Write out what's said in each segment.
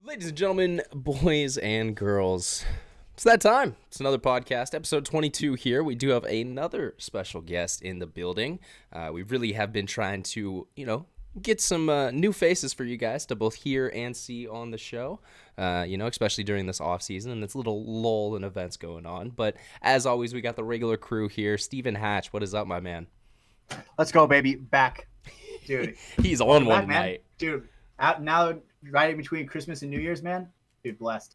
Ladies and gentlemen, boys and girls, it's that time. It's another podcast, episode 22 here. We do have another special guest in the building. We really have been trying to, get some new faces for you guys to both hear and see on the show, especially during this off season and this little lull in events going on. But as always, we got the regular crew here. Stephen Hatch, what is up, my man? Let's go, baby. Back. Dude. He's on one back, night. Dude, out now, right in between Christmas and New Year's, man. Dude, blessed.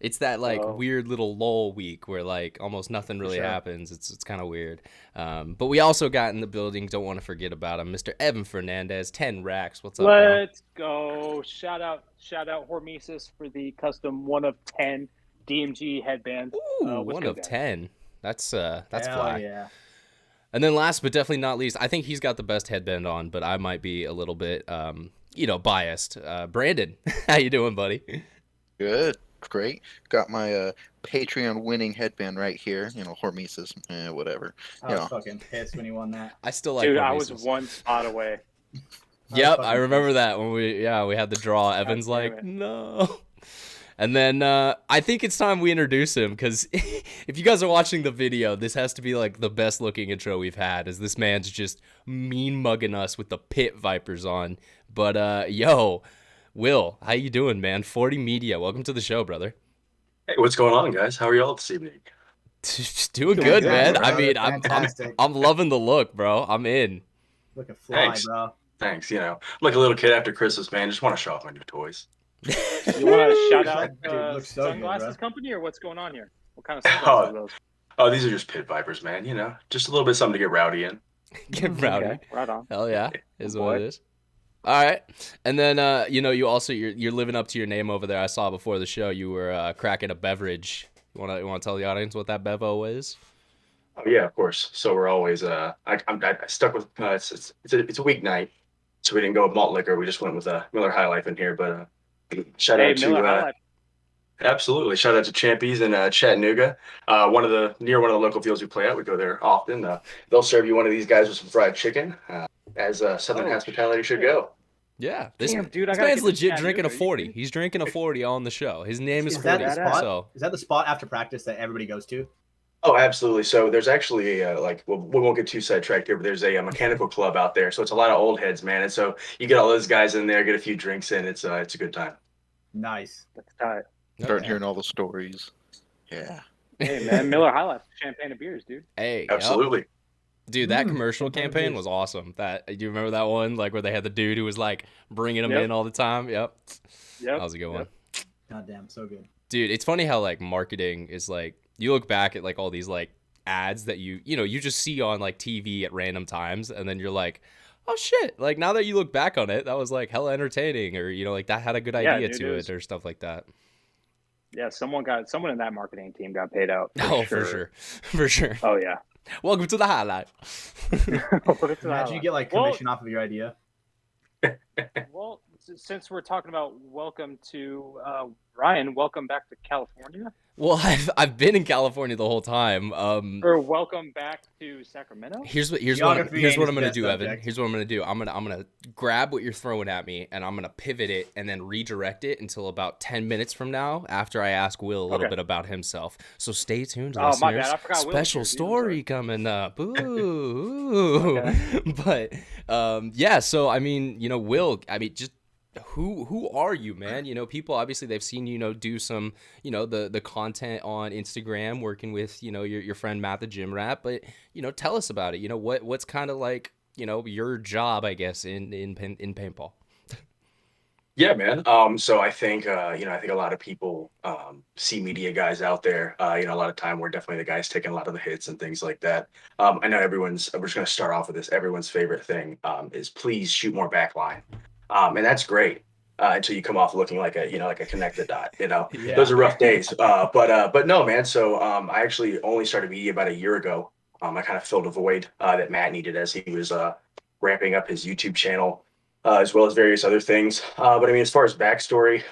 It's that weird little lull week where almost nothing really happens. It's kind of weird. But we also got in the building. Don't want to forget about him, Mr. Evan Fernandez, 10 racks. What's up? Let's go! Shout out Hormesis for the custom 1 of 10 DMG headband. Ooh, 1 of 10. That's fly. Yeah. And then last but definitely not least, I think he's got the best headband on, but I might be a little bit biased. Brandon, how you doing, buddy? Good. Great. Got my Patreon winning headband right here. Hormesis, whatever. I was fucking pissed when he won that. I still like. Dude, Hormesis. I was 1 spot away. Yep, I remember that when we had the draw. Evan's like, no. And then I think it's time we introduce him, because if you guys are watching the video, this has to be the best looking intro we've had, as this man's just mean mugging us with the pit vipers on. But Will, how you doing, man? 40.media, welcome to the show, brother. Hey, what's going on, guys? How are y'all this evening? Just doing good, man. Bro. I mean, I'm loving the look, bro. I'm in. Look a fly, Thanks. bro. Thanks. I'm like a little kid after Christmas, man. Just want to show off my new toys. You want to shout out Dude, looks so good, Sunglasses bro. Company, or what's going on here? What kind of sunglasses are those? Oh, these are just pit vipers, man. Just a little bit something to get rowdy in. Get rowdy. Okay, right on. Hell yeah, is what it is. All right, and then you also you're living up to your name over there. I saw before the show you were cracking a beverage. You want to tell the audience what that bevo is? Oh yeah, of course. So we're always I stuck with it's a weeknight, so we didn't go with malt liquor. We just went with Miller High Life in here. But shout out Miller High to Life. absolutely shout out to Champies in Chattanooga. One of the local fields we play at. We go there often. They'll serve you one of these guys with some fried chicken, as Southern hospitality should go. Yeah, this Dude, this man's legit drinking a 40. He's drinking a 40 on the show. His name is 40. That the spot? So Is that the spot after practice that everybody goes to? Oh, absolutely. So there's actually we won't get too sidetracked here, but there's a mechanical club out there. So it's a lot of old heads, man. And so you get all those guys in there, get a few drinks in. It's a good time. Nice. That's tight. Start hearing all the stories. Yeah. Hey, man, Miller High Life, champagne and beers, dude. hey, Absolutely. Yep. Dude, that commercial sometimes campaign it was awesome. Do you remember that one? Where they had the dude who was bringing them Yep. in all the time. Yep. Yep. That was a good one. God damn, so good. Dude, it's funny how marketing is you look back at all these ads that you just see on TV at random times, and then you're like, oh shit, now that you look back on it, that was hella entertaining, or that had a good idea dude, to it or stuff like that. Yeah, someone in that marketing team got paid out. For sure. Oh yeah. Welcome to the highlight. Imagine you get commission off of your idea. Well, since we're talking about welcome to Ryan, welcome back to California. Well, I've been in California the whole time. Or welcome back to Sacramento. Here's what I'm gonna do, Evan. Here's what I'm gonna do. I'm gonna grab what you're throwing at me, and I'm gonna pivot it and then redirect it until about 10 minutes from now, after I ask Will a little bit about himself. So stay tuned, listeners. My bad. I forgot Will Special was here, story coming up. Ooh. But yeah. So I mean, Will. I mean, just. Who are you, man? People obviously they've seen do some the content on Instagram, working with your friend Matt the gym rat, but tell us about it. What's kind of your job, I guess, in paintball. Yeah, man. So I think I think a lot of people see media guys out there. A lot of time we're definitely the guys taking a lot of the hits and things like that. I know we're just gonna start off with this. Everyone's favorite thing is please shoot more backline. And that's great until you come off looking like a connected dot. Yeah. Those are rough days. But no, man. So I actually only started media about a year ago. I kind of filled a void that Matt needed as he was ramping up his YouTube channel, as well as various other things. But I mean, as far as backstory,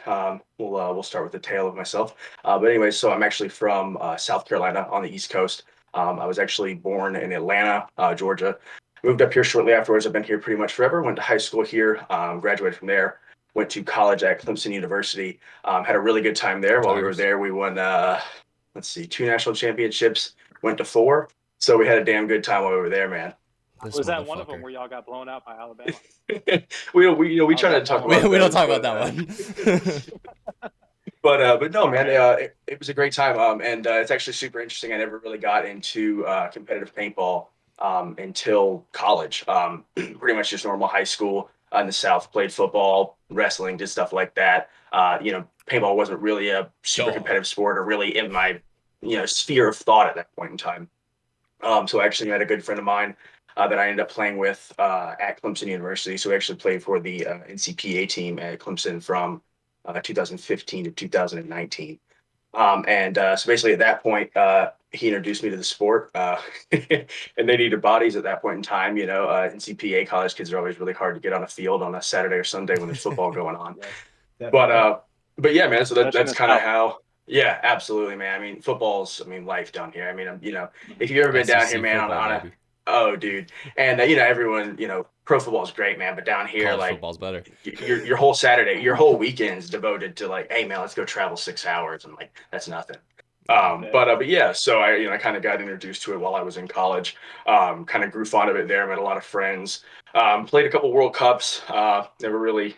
we'll start with the tale of myself. But anyway, so I'm actually from South Carolina on the East Coast. I was actually born in Atlanta, Georgia. Moved up here shortly afterwards. I've been here pretty much forever. Went to high school here, graduated from there. went to college at Clemson University. Had a really good time there. While we were there, we won, 2 national championships, went to 4. So we had a damn good time while we were there, man. Was that one of them where y'all got blown out by Alabama? we try to talk about we don't talk about that one. But no, man, it was a great time. And it's actually super interesting. I never really got into competitive paintball until college. Pretty much just normal high school in the South, played football, wrestling, did stuff like that. Paintball wasn't really a super competitive sport or really in my, sphere of thought at that point in time. So I actually had a good friend of mine that I ended up playing with at Clemson University. So we actually played for the NCPA team at Clemson from 2015 to 2019. So basically at that point, he introduced me to the sport, and they needed bodies at that point in time. NCPA college kids are always really hard to get on a field on a Saturday or Sunday when there's football going on. Yes, But yeah, man, so that's kind of how. Yeah, absolutely, man. I mean, football's, life down here. I mean, if you've ever been down here, man, oh, dude. And, everyone, pro football is great, man. But down here, college like, football's better. Your whole Saturday, your whole weekend's devoted to, like, hey, man, let's go travel 6 hours. And, like, that's nothing. But yeah, so I kind of got introduced to it while I was in college. Kind of grew fond of it there. Met a lot of friends. Played a couple World Cups. Never really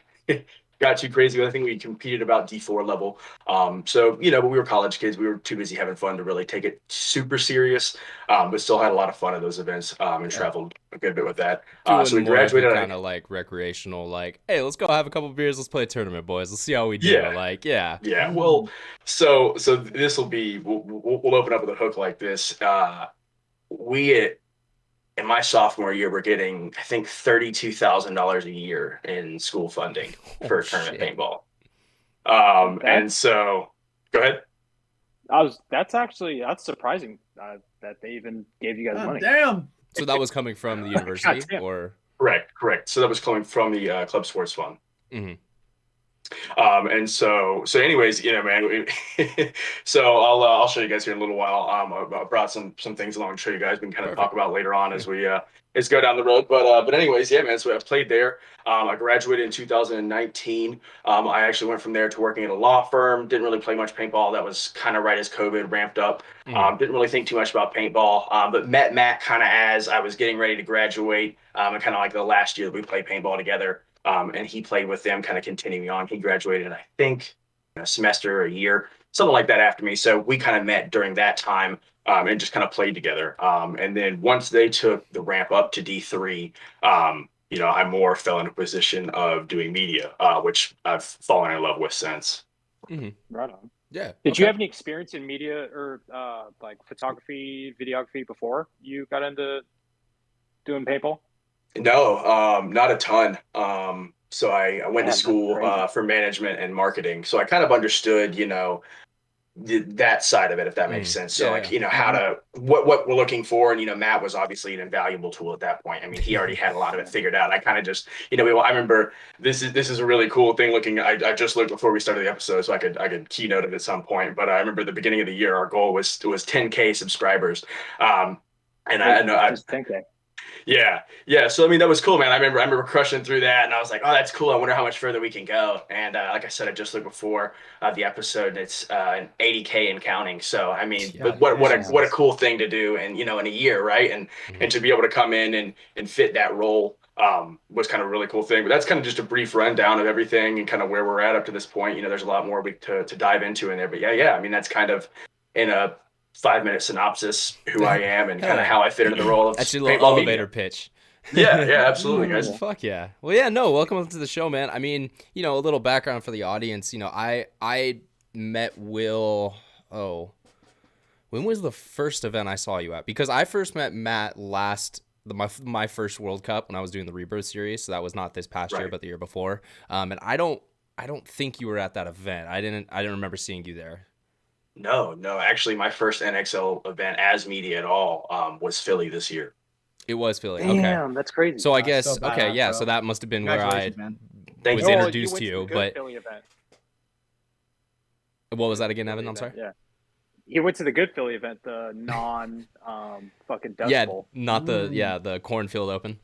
got too crazy. I think we competed about D4 level. But we were college kids. We were too busy having fun to really take it super serious. But still had a lot of fun at those events and traveled a good bit with that. So we graduated. Kind of like recreational, like, hey, let's go have a couple beers. Let's play a tournament, boys. Let's see how we do. Yeah. Yeah. Well, so this will be. We'll open up with a hook like this. In my sophomore year, we're getting, I think, $32,000 a year in school funding for tournament paintball. And so, go ahead. That's surprising that they even gave you guys money. Damn. So that was coming from the university, or correct. So that was coming from the club sports fund. Mm-hmm. And so anyways, man, so I'll show you guys here in a little while. I brought some things along to show you guys. We can kind of talk about later on as we go down the road. But anyways, yeah, man. So I played there. I graduated in 2019. I actually went from there to working at a law firm. Didn't really play much paintball. That was kind of right as COVID ramped up. Didn't really think too much about paintball. But met Matt kind of as I was getting ready to graduate. And kind of like the last year that we played paintball together. And he played with them, kind of continuing on. He graduated, I think, a semester or a year, something like that after me. So we kind of met during that time and just kind of played together. And then once they took the ramp up to D3, I more fell into a position of doing media, which I've fallen in love with since. Mm-hmm. Right on. Yeah. Did you have any experience in media or like photography, videography before you got into doing paintball? No, not a ton. So I went to school for management and marketing. So I kind of understood, that side of it, if that makes sense. So what we're looking for. And, Matt was obviously an invaluable tool at that point. I mean, he already had a lot of it figured out. I kind of just, I remember this is a really cool thing I just looked before we started the episode so I could keynote it at some point. But I remember the beginning of the year, our goal was 10K subscribers. And I know just 10K. Yeah. So, that was cool, man. I remember crushing through that and I was like, oh, that's cool. I wonder how much further we can go. And like I said, I just looked before the episode, and it's an 80K and counting. So, but what a cool thing to do and, in a year, right? And to be able to come in and fit that role was kind of a really cool thing. But that's kind of just a brief rundown of everything and kind of where we're at up to this point. There's a lot more to dive into in there. But yeah. That's kind of in a 5-minute synopsis who I am and kind of how I fit into the role of that's your little elevator pitch. Yeah, absolutely, guys. Fuck yeah. Well, yeah, no, welcome to the show, man. A little background for the audience. I met Will. Oh, when was the first event I saw you at? Because I first met Matt my first World Cup when I was doing the Rebirth series. So that was not this past year, but the year before. And I don't think you were at that event. I didn't remember seeing you there. No. Actually, my first NXL event as media at all was Philly this year. It was Philly. Damn, okay. That's crazy. So I guess so badass, yeah. bro. So that must have been where I was introduced to you. But Philly event. What was that again, Evan? I'm sorry. Yeah. He went to the good Philly event, the fucking Dust Bowl. Not the Cornfield Open.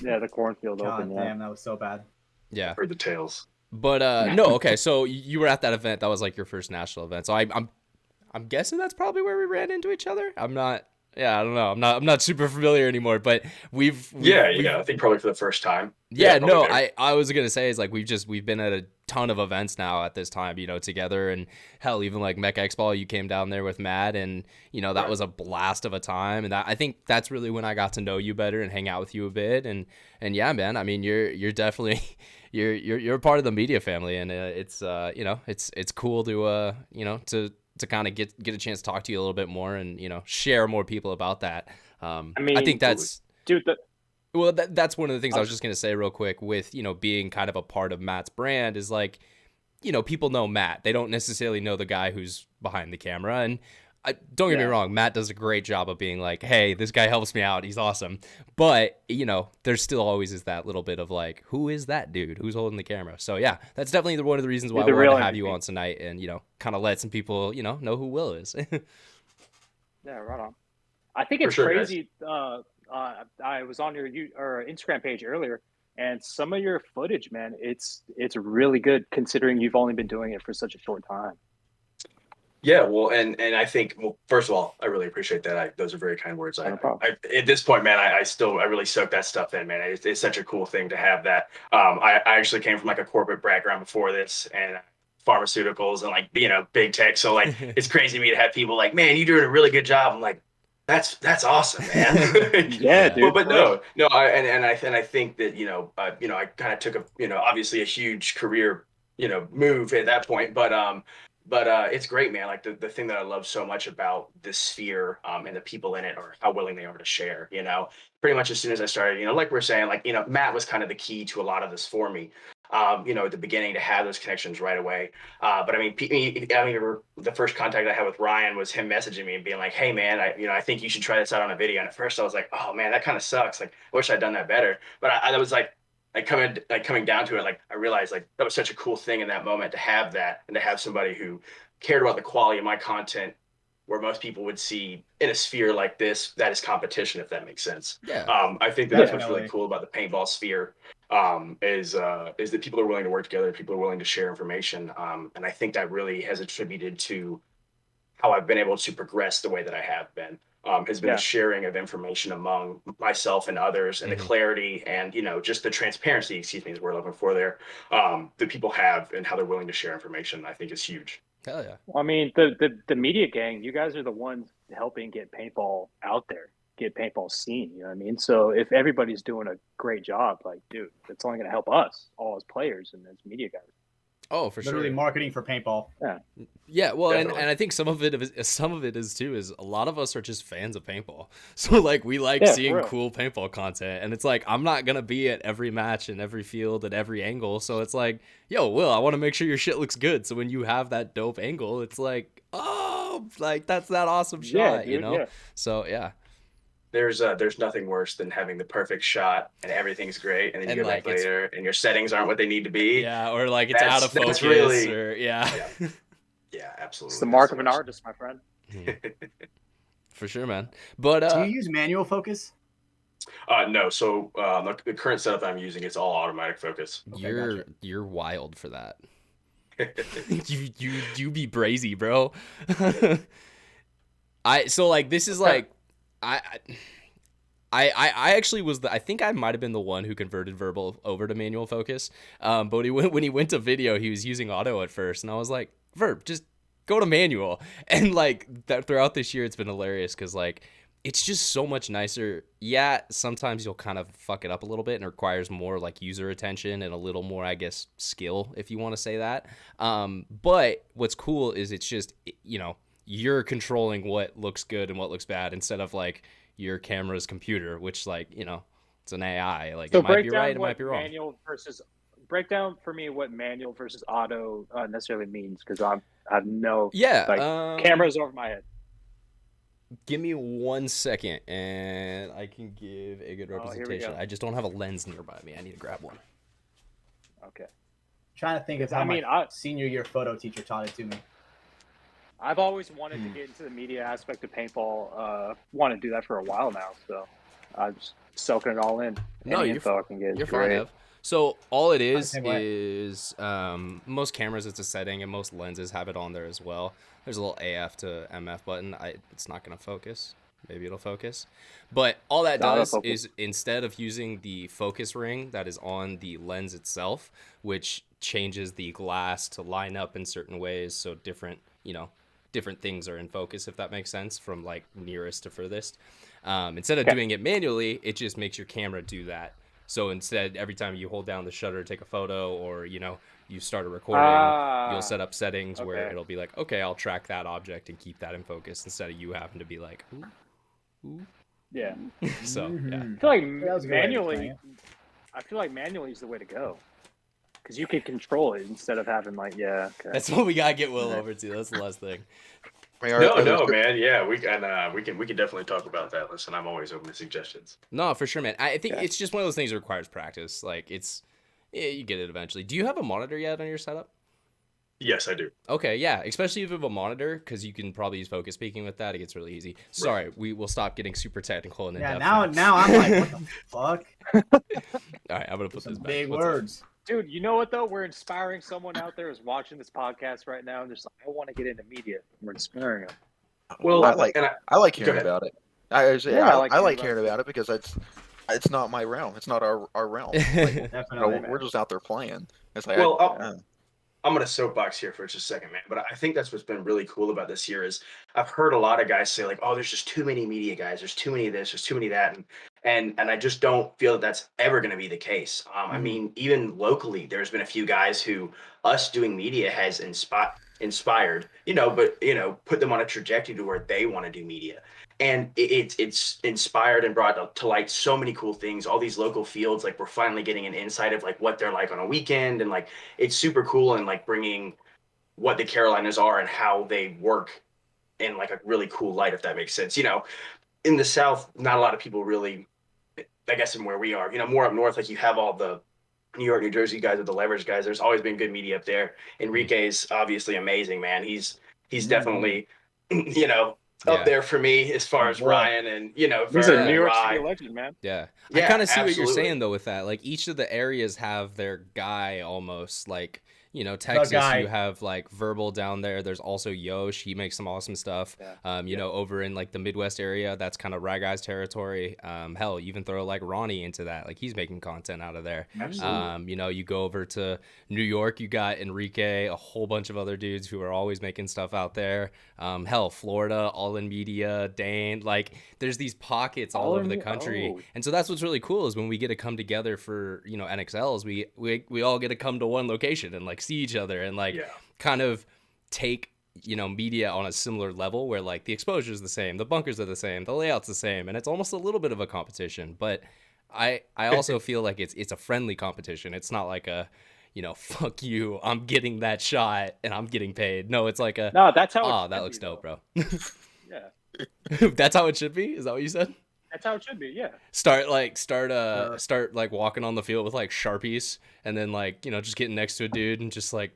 Yeah, the Cornfield Open. Damn, that was so bad. Yeah. Heard the tales. But no, okay. So you were at that event. That was like your first national event. So I'm guessing that's probably where we ran into each other. I'm not. Yeah, I don't know. I'm not super familiar anymore. But we've I think probably for the first time. Yeah, probably no, there. I was gonna say is like we've been at a ton of events now at this time, together, and hell, even like Mech X Ball, you came down there with Matt, and that Right. was a blast of a time, and I think that's really when I got to know you better and hang out with you a bit, and yeah, man, I mean you're definitely you're a part of the media family, and it's it's cool to to kind of get a chance to talk to you a little bit more and share more people about that. I I mean, think that's. dude. Well, that's one of the things I was just going to say real quick with, being kind of a part of Matt's brand is like, people know Matt. They don't necessarily know the guy who's behind the camera. And don't get me wrong, Matt does a great job of being like, hey, this guy helps me out. He's awesome. But, there's still always is that little bit of like, who is that dude? Who's holding the camera? So, yeah, that's definitely one of the reasons why I wanted to have you on tonight and, kind of let some people, know who Will is. Yeah, right on. I think it's crazy. I was on your Instagram page earlier, and some of your footage, man, it's really good considering you've only been doing it for such a short time. Yeah, well, and I think, well, first of all, I really appreciate that. Those are very kind words. No problem. At this point, man, I really soak that stuff in, man. It's such a cool thing to have that. I actually came from like a corporate background before this, and pharmaceuticals and like big tech. So like it's crazy to me to have people like, man, you're doing a really good job. I'm like, that's awesome, man. Yeah, dude. But no, I think that I kind of took a obviously a huge career move at that point, but it's great, man. Like the thing that I love so much about this sphere and the people in it are how willing they are to share. Pretty much as soon as I started, like we're saying, like Matt was kind of the key to a lot of this for me. At the beginning to have those connections right away. But I mean, the first contact I had with Ryan was him messaging me and being like, "Hey, man, I think you should try this out on a video." And at first, I was like, "Oh man, that kind of sucks. Like, I wish I'd done that better." But I was like coming down to it, like I realized like that was such a cool thing in that moment to have that and to have somebody who cared about the quality of my content, where most people would see in a sphere like this, that is competition, if that makes sense. Yeah. I think that's what's really cool about the paintball sphere. Is that people are willing to work together, people are willing to share information, and I think that really has attributed to how I've been able to progress the way that I have been. Has been the sharing of information among myself and others, and the clarity and just the transparency. Excuse me, is what we're looking for there. That people have and how they're willing to share information, I think is huge. Hell yeah. I mean, the media gang, you guys are the ones helping get paintball out there, get paintball seen. You know what I mean? So if everybody's doing a great job, like, dude, that's only going to help us all as players and as media guys. Oh, for Literally sure. marketing for paintball. Yeah, well, and Definitely. I think some of it is too is a lot of us are just fans of paintball. So like we like seeing for real. cool paintball content, and it's like I'm not gonna be at every match and every field at every angle. So it's like, yo, Will, I want to make sure your shit looks good. So when you have that dope angle, it's like, oh, like that's that awesome shot, dude, yeah. So yeah. There's nothing worse than having the perfect shot and everything's great, and then you And, go back like, it's- later and your settings aren't what they need to be. Yeah, or like it's That's- out of that's focus, really- or yeah. Yeah, absolutely. It's the mark That's of an worst. artist, my friend. For sure, man. But Do you use manual focus? No, so the current setup I'm using is all automatic focus. Okay, you're wild for that. you be brazy, bro. This is like I actually was I think I might have been the one who converted verbal over to manual focus. But when he went to video, he was using auto at first, and I was like, Verb, just go to manual. And like that throughout this year, it's been hilarious because like it's just so much nicer. Yeah, sometimes you'll kind of fuck it up a little bit and it requires more like user attention and a little more, I guess, skill, if you want to say that. But what's cool is it's just, you're controlling what looks good and what looks bad instead of like your camera's computer, which like, it's an AI. Like So it might be right, it might be wrong. Break down for me what manual versus auto necessarily means, because I have no cameras over my head. Give me 1 second and I can give a good representation. go. I just don't have a lens nearby me. I need to grab one. Okay. Trying to think of how my senior year photo teacher taught it to me. I've always wanted to get into the media aspect of paintball. Want to do that for a while now, so I'm just soaking it all in. No, Any you're info I can get. You're great. fine, Ev. So all it is Same way. is most cameras it's a setting, and most lenses have it on there as well. There's a little AF to MF button. It's not gonna focus. Maybe it'll focus. But all that does is instead of using the focus ring that is on the lens itself, which changes the glass to line up in certain ways, so different things are in focus, if that makes sense, from like nearest to furthest. Instead of doing it manually, it just makes your camera do that. So instead, every time you hold down the shutter to take a photo, or you start a recording, you'll set up settings where it'll be like, okay, I'll track that object and keep that in focus, instead of you having to be like, ooh. Yeah. So yeah. I feel like manually is the way to go, because you can control it instead of having like That's what we gotta get Will over to. That's the last thing. No, man. Yeah, we can definitely talk about that. Listen, I'm always open to suggestions. No, for sure, man. I think it's just one of those things that requires practice. Like you get it eventually. Do you have a monitor yet on your setup? Yes, I do. Okay, yeah, especially if you have a monitor, because you can probably use focus peaking with that. It gets really easy. Sorry, we will stop getting super technical and in-depth. Now I'm like, what the fuck? All right, I'm gonna put some this back. big words. Dude, you know what though? We're inspiring someone out there who's watching this podcast right now, and just like, I want to get into media. We're inspiring them. Well, I like hearing about it. I like hearing about it because it's not my realm. It's not our realm. Like, we're just out there playing. It's like, I'm going to soapbox here for just a second, man. But I think that's what's been really cool about this year is I've heard a lot of guys say like, oh, there's just too many media guys. There's too many of this. There's too many of that. And I just don't feel that that's ever going to be the case. I mean, even locally, there's been a few guys who us doing media has inspired, but put them on a trajectory to where they want to do media. And it's inspired and brought to light so many cool things. All these local fields, like we're finally getting an insight of like what they're like on a weekend, and like it's super cool, and like bringing what the Carolinas are and how they work in like a really cool light, if that makes sense. In the South, not a lot of people really, I guess, in where we are. More up north, like you have all the New York, New Jersey guys with the leverage guys. There's always been good media up there. Enrique's obviously amazing, man. He's definitely, up there for me as far as Ryan and he's a New York City legend, man. Yeah, I kind of see what you're saying though with that. Like each of the areas have their guy almost. Like Texas, you have like Verbal down there. There's also Yosh. He makes some awesome stuff. Over in like the Midwest area, that's kind of Rag Guy's territory. Hell, you even throw like Ronnie into that. Like he's making content out of there. Absolutely. You go over to New York, you got Enrique, a whole bunch of other dudes who are always making stuff out there. Hell, Florida, All in Media, Dane. Like there's these pockets all over the country. And so that's what's really cool is when we get to come together for NXLs, we all get to come to one location and like see each other and like kind of take media on a similar level where like the exposure is the same, the bunkers are the same, the layout's the same, and it's almost a little bit of a competition. But I also feel like it's a friendly competition. It's not like a fuck you, I'm getting that shot and I'm getting paid. No, it's like that's how that looks dope, bro. Yeah. That's how it should be? Is that what you said? That's how it should be, yeah. Start like walking on the field with like Sharpies, and then like just getting next to a dude and just like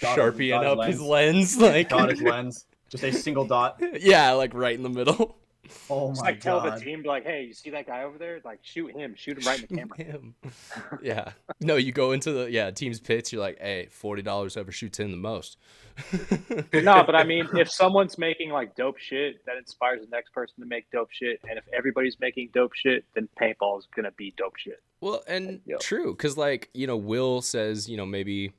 Sharpieing up his lens, like dot his lens, just a single dot. Yeah, like right in the middle. Oh my god! Tell the team like, hey, you see that guy over there? Like, shoot him right in the camera. Yeah. No, you go into the team's pits. You're like, hey, $40 whoever shoots in the most. No, but I mean, if someone's making like dope shit, that inspires the next person to make dope shit. And if everybody's making dope shit, then paintball is gonna be dope shit. Well, and true, because like Will says, maybe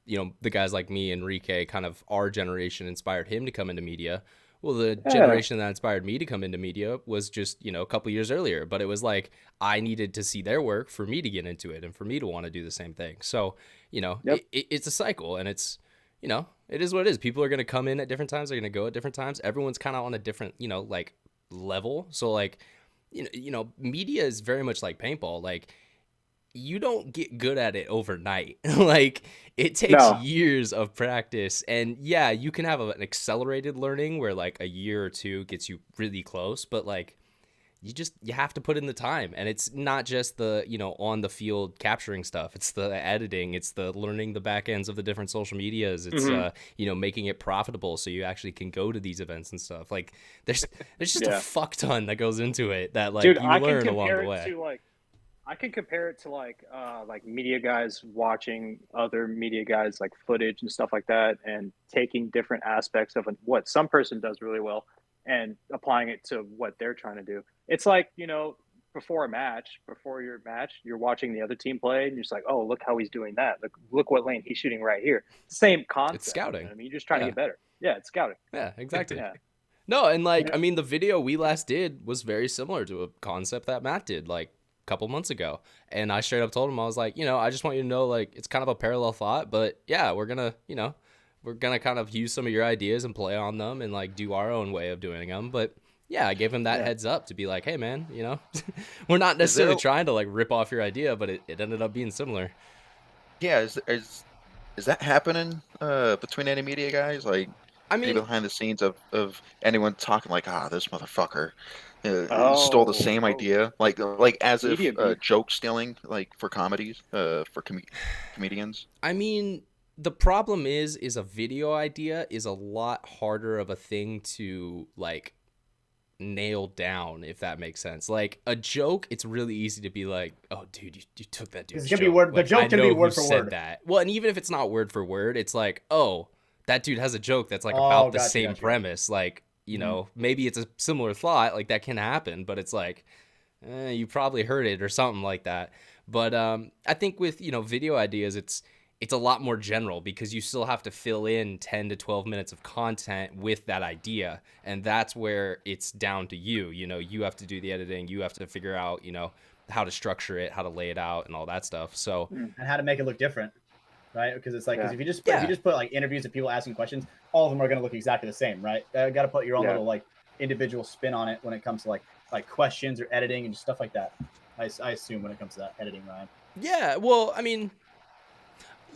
the guys like me, Enrique, kind of our generation inspired him to come into media. Well, the generation that inspired me to come into media was just, a couple years earlier. But it was like I needed to see their work for me to get into it and for me to want to do the same thing. So, it's a cycle, and it's, it is what it is. People are going to come in at different times. They're going to go at different times. Everyone's kind of on a different, like level. So like, media is very much like paintball. Like, you don't get good at it overnight. Like it takes years of practice, and you can have an accelerated learning where like a year or two gets you really close, but like you have to put in the time. And it's not just the on the field capturing stuff, it's the editing, it's the learning the back ends of the different social medias, it's making it profitable so you actually can go to these events and stuff. Like there's just a fuck ton that goes into it that like you learn along the way. I can compare it to like media guys watching other media guys like footage and stuff like that, and taking different aspects of what some person does really well and applying it to what they're trying to do. It's like, before your match, you're watching the other team play, and you're just like, oh, look how he's doing that. Look what lane he's shooting right here. Same concept. It's scouting. I mean, you're just trying to get better. Yeah, it's scouting. Yeah, exactly. Yeah. No, and I mean, the video we last did was very similar to a concept that Matt did like a couple months ago. And I straight up told him, I was like, I just want you to know, like, it's kind of a parallel thought, but yeah, we're going to kind of use some of your ideas and play on them and like do our own way of doing them. But yeah, I gave him that heads up to be like, hey man, we're not necessarily trying to like rip off your idea, but it ended up being similar. Yeah. Is that happening between any media guys? Like, I mean, behind the scenes of anyone talking like, this motherfucker stole the same idea, like as if joke stealing, like for comedies, for comedians. I mean, the problem is a video idea is a lot harder of a thing to like nail down, if that makes sense. Like a joke, it's really easy to be like, oh dude, you took that dude's joke. The joke can be word for word. That. Well, and even if it's not word for word, it's like, oh, that dude has a joke that's like about the same premise. Like, maybe it's a similar thought, like that can happen, but it's like, you probably heard it or something like that. But I think with, video ideas, it's a lot more general because you still have to fill in 10 to 12 minutes of content with that idea. And that's where it's down to you. You have to do the editing. You have to figure out, how to structure it, how to lay it out and all that stuff. So, and how to make it look different. Right, because it's like, if you just put like interviews of people asking questions, all of them are going to look exactly the same, right? Got to put your own little like individual spin on it when it comes to like questions or editing and stuff like that. I assume when it comes to that editing, Ryan. Yeah, well, I mean,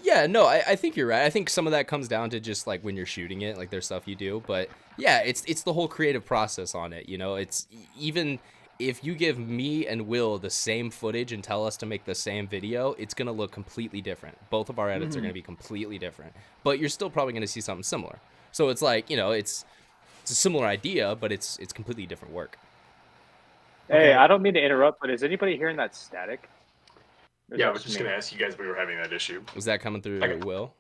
yeah, no, I think you're right. I think some of that comes down to just like when you're shooting it, like there's stuff you do, but yeah, it's the whole creative process on it. It's even if you give me and Will the same footage and tell us to make the same video, it's going to look completely different. Both of our edits are going to be completely different, but you're still probably going to see something similar. So it's like, it's a similar idea, but it's completely different work. Hey, I don't mean to interrupt, but is anybody hearing that static? Yeah, I was just going to ask you guys if we were having that issue. Was that coming through Will?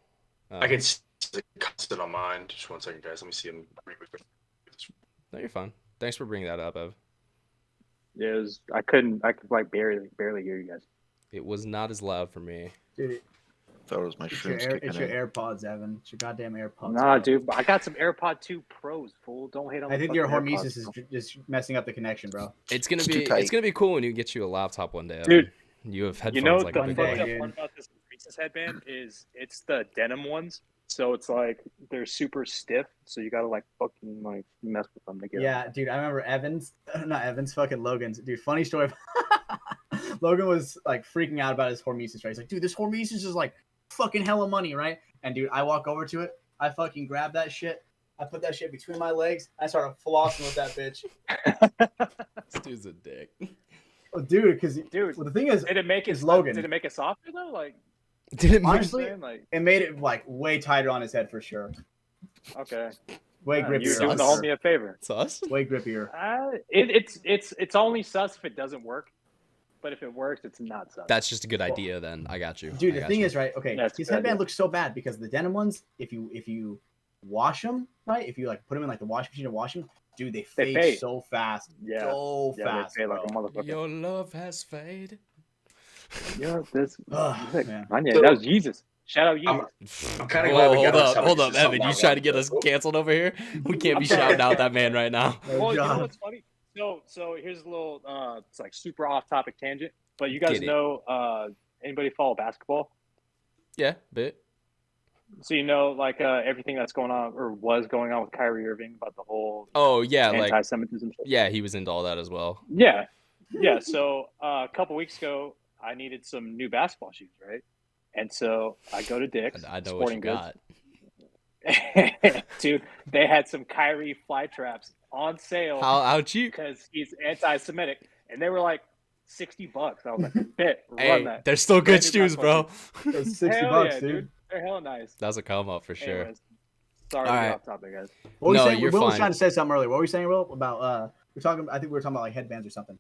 I can see it constant on mine. Just 1 second, guys. Let me see him. No, you're fine. Thanks for bringing that up, Ev. Yeah, I could like barely hear you guys. It was not as loud for me. Dude, thought it was my shrooms. It's your AirPods, Evan. It's your goddamn AirPods. Nah, dude, I got some AirPod 2 Pros, fool. Don't hate on me. I think your Hormesis is just messing up the connection, bro. It's gonna be cool when you get you a laptop one day, Evan. Dude. You have headphones like the fucked up part about this Hormesis headband is it's the denim ones. So it's like they're super stiff, so you gotta like fucking like mess with them to get them. Dude, I remember fucking Logan's. Dude, funny story. Logan was like freaking out about his Hormesis, right? He's like, dude, this Hormesis is like fucking hella money, right? And dude, I walk over to it, I fucking grab that shit, I put that shit between my legs, I started flossing with that bitch. This dude's a dick. Oh, dude, because the thing is, did it make it Logan? Did it make it softer though? Like, honestly, it made it like way tighter on his head for sure. Okay. Way grippier. You're doing the homie a favor. Sus? Way grippier. It's only sus if it doesn't work, but if it works, it's not sus. That's just a good idea. Then I got you, dude. The thing is, right? Okay, his headband looks so bad because the denim ones, if you wash them, right? If you like put them in like the wash machine and wash them, dude, they fade so fast. Yeah, so fast. They fade like a motherfucker. Your love has faded. Yeah, this man. That was Jesus. Shout out Jesus. I'm kind of glad hold up, Evan. You trying to get us canceled over here? We can't be shouting out that man right now. Well, you know what's funny? So here's a little it's like super off topic tangent, but you guys know anybody follow basketball? Yeah, bit. So like everything that's going on or was going on with Kyrie Irving about the whole anti-Semitism shit. Yeah, he was into all that as well. Yeah. So a couple weeks ago, I needed some new basketball shoes, right? And so I go to Dick's. I know Sporting what you got. Dude, they had some Kyrie fly traps on sale. How cheap? Because he's anti-Semitic, and they were like $60. I was like, bet, run that. They're still good shoes, bro. It's $60, dude. They're hella nice. That was a come up for sure. Anyways, sorry to be off topic, guys. What were you saying? Will was trying to say something earlier. What were you saying, Will? About I think we were talking about like headbands or something.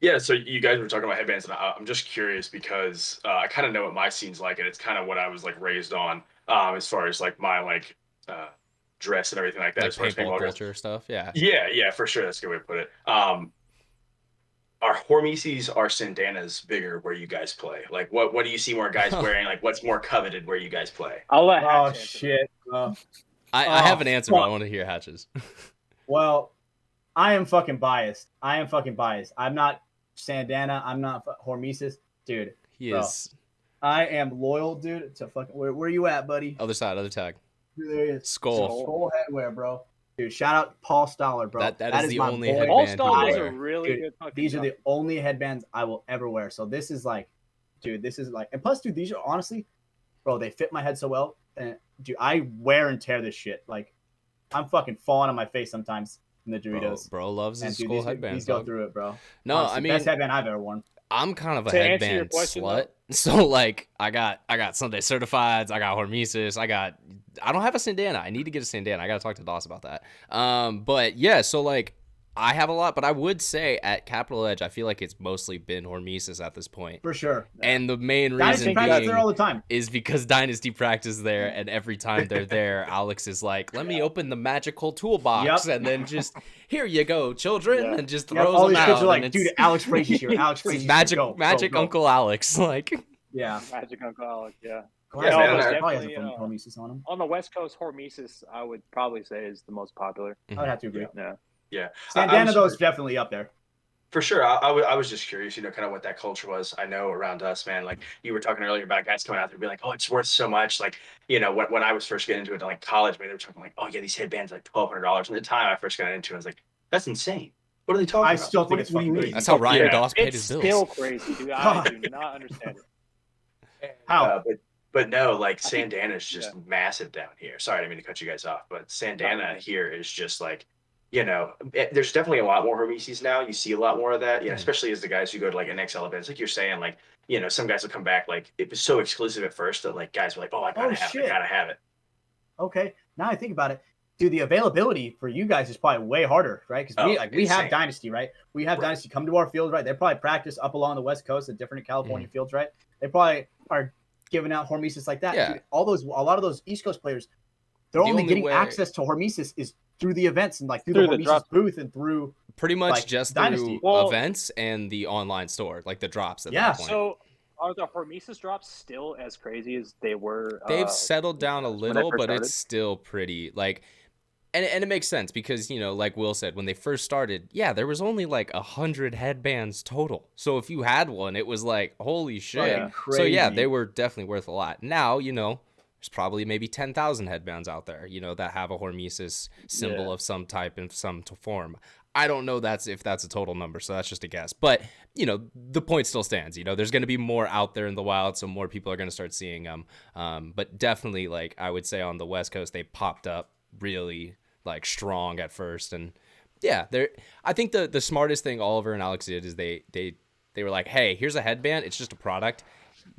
Yeah, so you guys were talking about headbands, and I'm just curious because I kind of know what my scene's like, and it's kind of what I was like raised on, as far as like my uh, dress and everything like that. Like As far as paintball paintball goes. culture stuff. Yeah. Yeah, for sure. That's a good way to put it. Are Hormesis, are Sandanas bigger where you guys play? Like, what do you see more guys wearing? Like, what's more coveted where you guys play? I'll let Oh Hatch shit. I have an answer, but I want to hear Hatch's. Well, I am fucking biased. I'm not Sandana. I'm not Hormesis, dude. He bro. is. I am loyal, dude. To fucking where you at, buddy? Other side, other tag. There he is. Skull. Skull headwear, bro. Dude, shout out Paul Stoller, bro. That is the my only boy. headband Paul he Stoller will is a wear. really Dude, good fucking these are guy. the only headbands I will ever wear. So this is like, dude, and plus, dude, these are honestly, bro, they fit my head so well. And dude, I wear and tear this shit. Like, I'm fucking falling on my face sometimes in the Doritos. Bro loves his dude, skull headbands. These go through it, bro. No, Honestly, I mean, best headband I've ever worn. I'm kind of a To answer your headband question, slut. So like I got Sunday Certifieds, I got Hormesis, I don't have a Sandana. I need to get a Sandana. I gotta talk to Doss about that. But yeah, so like I have a lot, but I would say at Capital Edge, I feel like it's mostly been Hormesis at this point. For sure. And the main Dynasty reason practice there all the time. is because Dynasty practice there, and every time they're there, Alex is like, "Let me open the magical toolbox," and then just here you go, children, and just throws all them these out. kids are like, dude, Alex Frazier's here. Alex Frazier's here. Magic Go. Uncle Alex, like. Yeah. Magic Uncle Alex, yeah. Yeah, Yeah, man, probably has definitely, a Hormesis on him. On the West Coast, Hormesis, I would probably say, is the most popular. I would have to agree. Yeah. Sandana, though, is definitely up there. For sure. I was just curious, kind of what that culture was. I know around us, man, like you were talking earlier about guys coming out there and being like, oh, it's worth so much. Like, when I was first getting into it, like college, man, they were talking like, oh, yeah, these headbands are like $1,200. And the time I first got into it, I was like, that's insane. What are they talking about? I still think it's fucking crazy. That's how Ryan Doss paid his bills. It's still crazy, dude. I do not understand it. How? But no, like Sandana is just massive down here. Sorry, I didn't mean to cut you guys off, but Sandana here is just like, there's definitely a lot more Hormesis now. You see a lot more of that, especially as the guys who go to like an XL events, like you're saying, like, some guys will come back, like it was so exclusive at first that like guys were like, oh, I gotta have it. Okay, now I think about it, dude. The availability for you guys is probably way harder, right? Because we have Dynasty, right? We have Dynasty come to our field, right? They probably practice up along the West Coast at different California fields, right? They probably are giving out Hormesis like that. Yeah. Dude, a lot of those East Coast players, they're only getting access to Hormesis is through the events and like through the Hormesis booth and through pretty much like, just Dynasty. through events and the online store, like the drops at that point. So are the Hormesis drops still as crazy as they were? They've settled down a little, but it's still pretty like, and it makes sense because, like Will said, when they first started, there was only like 100 headbands total. So if you had one, it was like, holy shit. So yeah, they were definitely worth a lot. Now, there's probably maybe 10,000 headbands out there, that have a Hormesis symbol of some type in some form. I don't know if that's a total number, so that's just a guess. But, the point still stands. There's going to be more out there in the wild, so more people are going to start seeing them. But definitely, like, I would say on the West Coast, they popped up really, like, strong at first. And, I think the smartest thing Oliver and Alex did is they were like, hey, here's a headband. It's just a product.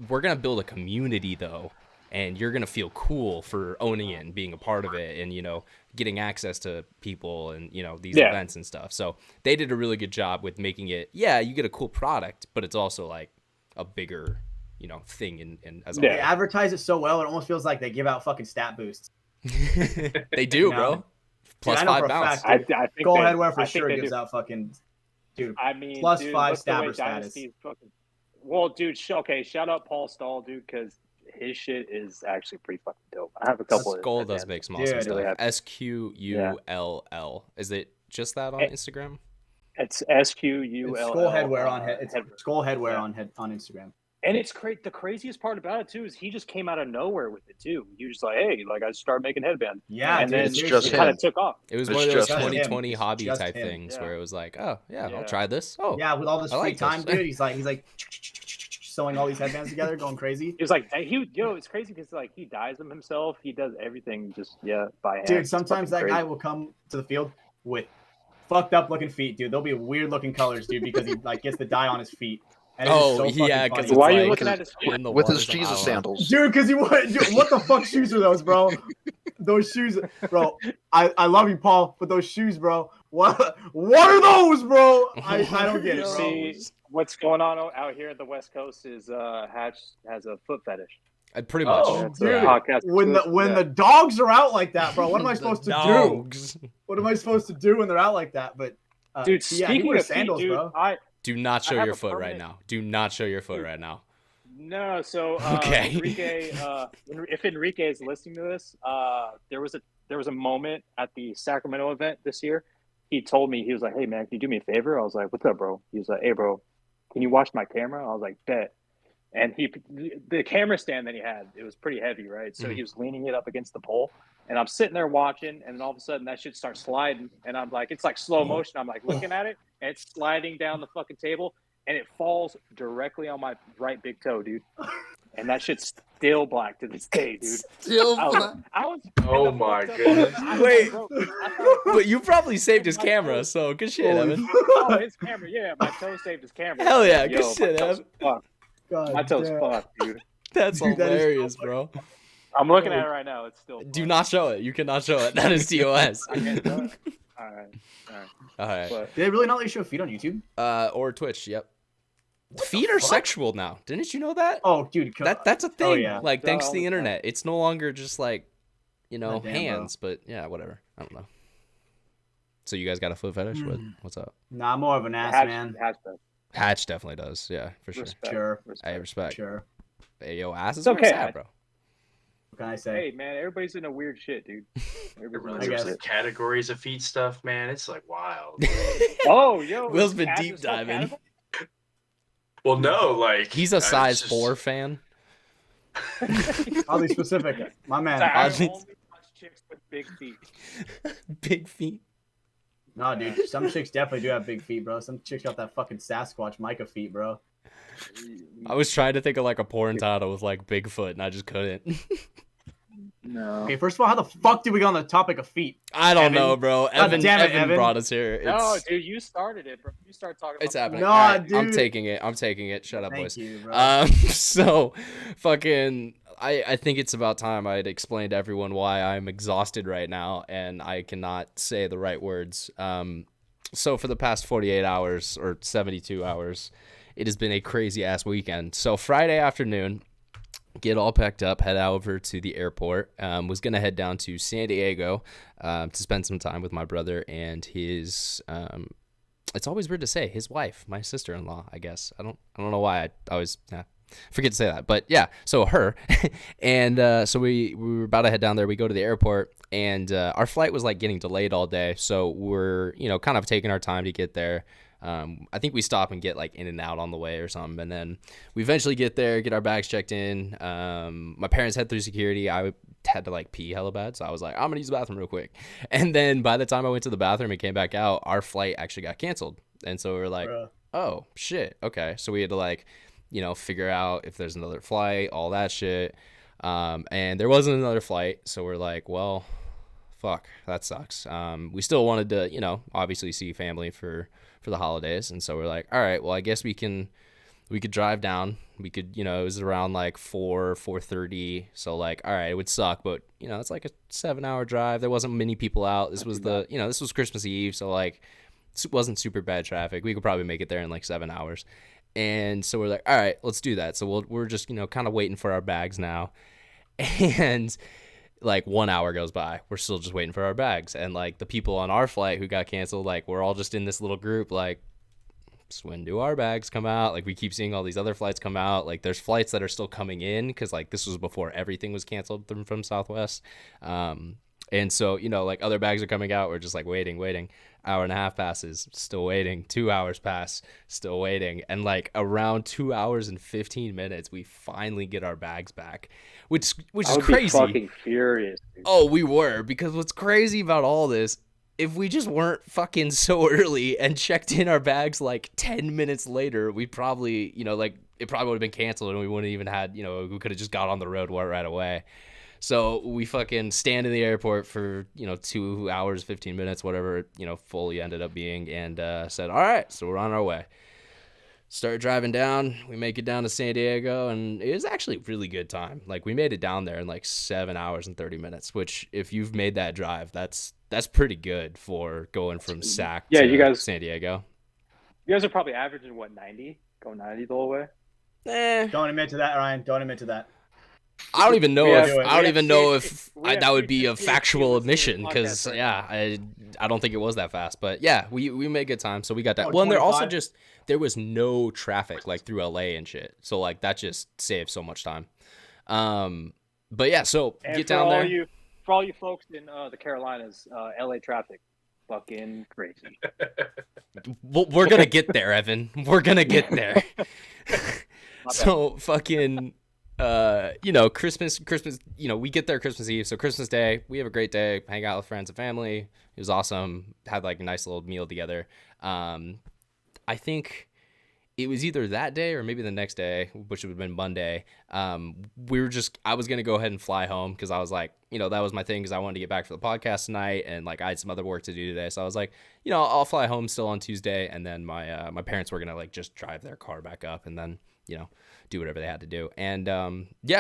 We're going to build a community, though. And you're going to feel cool for owning it and being a part of it and, getting access to people and, these events and stuff. So they did a really good job with making it, you get a cool product, but it's also like a bigger, thing. As they advertise it so well, it almost feels like they give out fucking stat boosts. They do, bro. Plus dude, 5 bounce. I think Skull Headwear for sure gives out fucking, dude. I mean, plus dude, 5 stabber status. Well, dude, okay, shout out Paul Stahl, dude, because his shit is actually pretty fucking dope. I have a couple of Skull does make some awesome stuff. SQULL. Is it just that on Instagram? It's SQULL. It's Skull Headwear on It's Skull Headwear on Instagram. And it's great. The craziest part about it too is he just came out of nowhere with it too. He was just like, hey, like I started making headbands. Yeah, and dude, then it's just it kind of took off. It was one of those 2020 hobby type things where it was like, oh yeah, I'll try this. Oh yeah, with all this free time, dude. He's like sewing all these headbands together, going crazy. He was like, it's crazy because like he dyes them himself. He does everything just by hand. Dude, sometimes that guy will come to the field with fucked up looking feet, dude. They'll be weird looking colors, dude, because he like gets the dye on his feet. And it's so yeah, because why are you looking at his in the with his water, Jesus sandals. dude, because what the fuck shoes are those, bro? Those shoes, bro. I love you, Paul, but those shoes, bro. What are those, bro? I don't get it, bro. See, what's going on out here at the West Coast is Hatch has a foot fetish. Pretty much. Oh, dude, when the dogs are out like that, bro, what am I supposed to do? What am I supposed to do when they're out like that? But dude, speaking of sandals, feet, dude, bro. Do not show your foot right now. Do not show your foot right now. No, so okay. Enrique, if Enrique is listening to this, there was a moment at the Sacramento event this year. He told me, he was like, "Hey man, can you do me a favor?" I was like, "What's up, bro?" He was like, "Hey bro, can you watch my camera?" I was like, "Bet." And the camera stand that he had, it was pretty heavy, right? So he was leaning it up against the pole, and I'm sitting there watching, and then all of a sudden that shit starts sliding, and I'm like, it's like slow motion. I'm like looking at it, and it's sliding down the fucking table, and it falls directly on my right big toe, dude. And that shit's still black to this day, dude. Still black? Oh my goodness. Wait, but you probably saved his camera, so good shit, Evan. Oh, his camera, yeah. My toe saved his camera. Hell yeah, good shit, Evan. My toe's fucked, dude. That's hilarious, bro. I'm looking at it right now. It's still. Do not show it. You cannot show it. That is TOS. I can't do it. All right. Did they really not let you show feet on YouTube? Or Twitch. Yep. Feet are sexual now. Didn't you know that? Oh, dude, that's a thing. Oh, yeah. Like thanks to the internet, it's no longer just like, Damn, hands, but yeah, whatever. I don't know. So you guys got a foot fetish? What's up? Nah, I'm more of an ass man. Hatch definitely does. Yeah, for sure. Sure. I respect. Sure. Hey, yo, ass is it's okay, sad, bro. What can I say? Hey, man, everybody's into weird shit, dude. There's categories of feet stuff, man. It's like wild. Oh, yo. Will's been deep diving. Well, no, like he's a size 4 fan. I'll be specific. My man. I only touch chicks with big feet. Big feet. No, dude. Some chicks definitely do have big feet, bro. Some chicks got that fucking Sasquatch Micah feet, bro. I was trying to think of like a porn title with like Bigfoot, and I just couldn't. No. Okay, first of all, how the fuck did we get on the topic of feet? I don't know, bro. Evan Evan brought us here. No, dude, you started it, bro. You started talking about it's happening. No, right, dude. I'm taking it. Shut up, Thank boys. you, bro. So, fucking, I think it's about time I'd explain to everyone why I'm exhausted right now, and I cannot say the right words. So for the past 48 hours or 72 hours, it has been a crazy-ass weekend. So Friday afternoon, get all packed up, head over to the airport. Was going to head down to San Diego to spend some time with my brother and his, it's always weird to say, his wife, my sister-in-law, I guess. I don't know why I always forget to say that. But yeah, so her. And so we were about to head down there. We go to the airport, and our flight was like getting delayed all day. So we're, kind of taking our time to get there. I think we stop and get like in and out on the way or something, and then we eventually get there, get our bags checked in. My parents head through security. I had to like pee hella bad, so I was like, I'm gonna use the bathroom real quick. And then by the time I went to the bathroom and came back out, our flight actually got canceled. And so we were like, oh shit, okay. So we had to like, figure out if there's another flight, all that shit. And there wasn't another flight, so we're like, well, fuck, that sucks. We still wanted to, obviously see family for the holidays, and so we're like, all right, well, I guess we could drive down. We could, it was around like 4:30, so like, all right, it would suck, but it's like a 7-hour drive. There wasn't many people out. This was this was Christmas Eve, so like it wasn't super bad traffic. We could probably make it there in like 7 hours. And so we're like, all right, let's do that. So we're just kind of waiting for our bags now. And like 1 hour goes by, we're still just waiting for our bags, and like the people on our flight who got canceled, like we're all just in this little group, like, so when do our bags come out? Like we keep seeing all these other flights come out. Like there's flights that are still coming in because like this was before everything was canceled from Southwest. And so like other bags are coming out. We're just like waiting. Hour and a half passes, still waiting. 2 hours pass, still waiting. And like around 2 hours and 15 minutes, we finally get our bags back, which is crazy. I would be fucking furious, dude. Oh, we were, because what's crazy about all this, if we just weren't fucking so early and checked in our bags like 10 minutes later, we probably, like it probably would have been canceled, and we wouldn't even had, we could have just got on the road right away. So we fucking stand in the airport for, 2 hours, 15 minutes, whatever, fully ended up being, and said, all right, so we're on our way. start driving down. We make it down to San Diego, and it was actually a really good time. Like, we made it down there in like 7 hours and 30 minutes, which if you've made that drive, that's pretty good for going from Sac to San Diego. You guys are probably averaging, what, 90? Go 90 the whole way? Don't admit to that, Ryan. Don't admit to that. I don't even know if that would be a factual admission, because I don't think it was that fast. But yeah, we made good time, so we got that. Well, and there was no traffic like through LA and shit, so like that just saved so much time. But yeah, so and get down there. For all you folks in the Carolinas, LA traffic, fucking crazy. We're gonna get there, Evan. We're gonna get there. So fucking. Christmas, we get there Christmas Eve. So Christmas Day, we have a great day, hang out with friends and family. It was awesome. Had like a nice little meal together. I think it was either that day or maybe the next day, which would have been Monday. I was going to go ahead and fly home because I was like, that was my thing because I wanted to get back for the podcast tonight and like I had some other work to do today. So I was like, I'll fly home still on Tuesday. And then my parents were going to like just drive their car back up and then, do whatever they had to do. And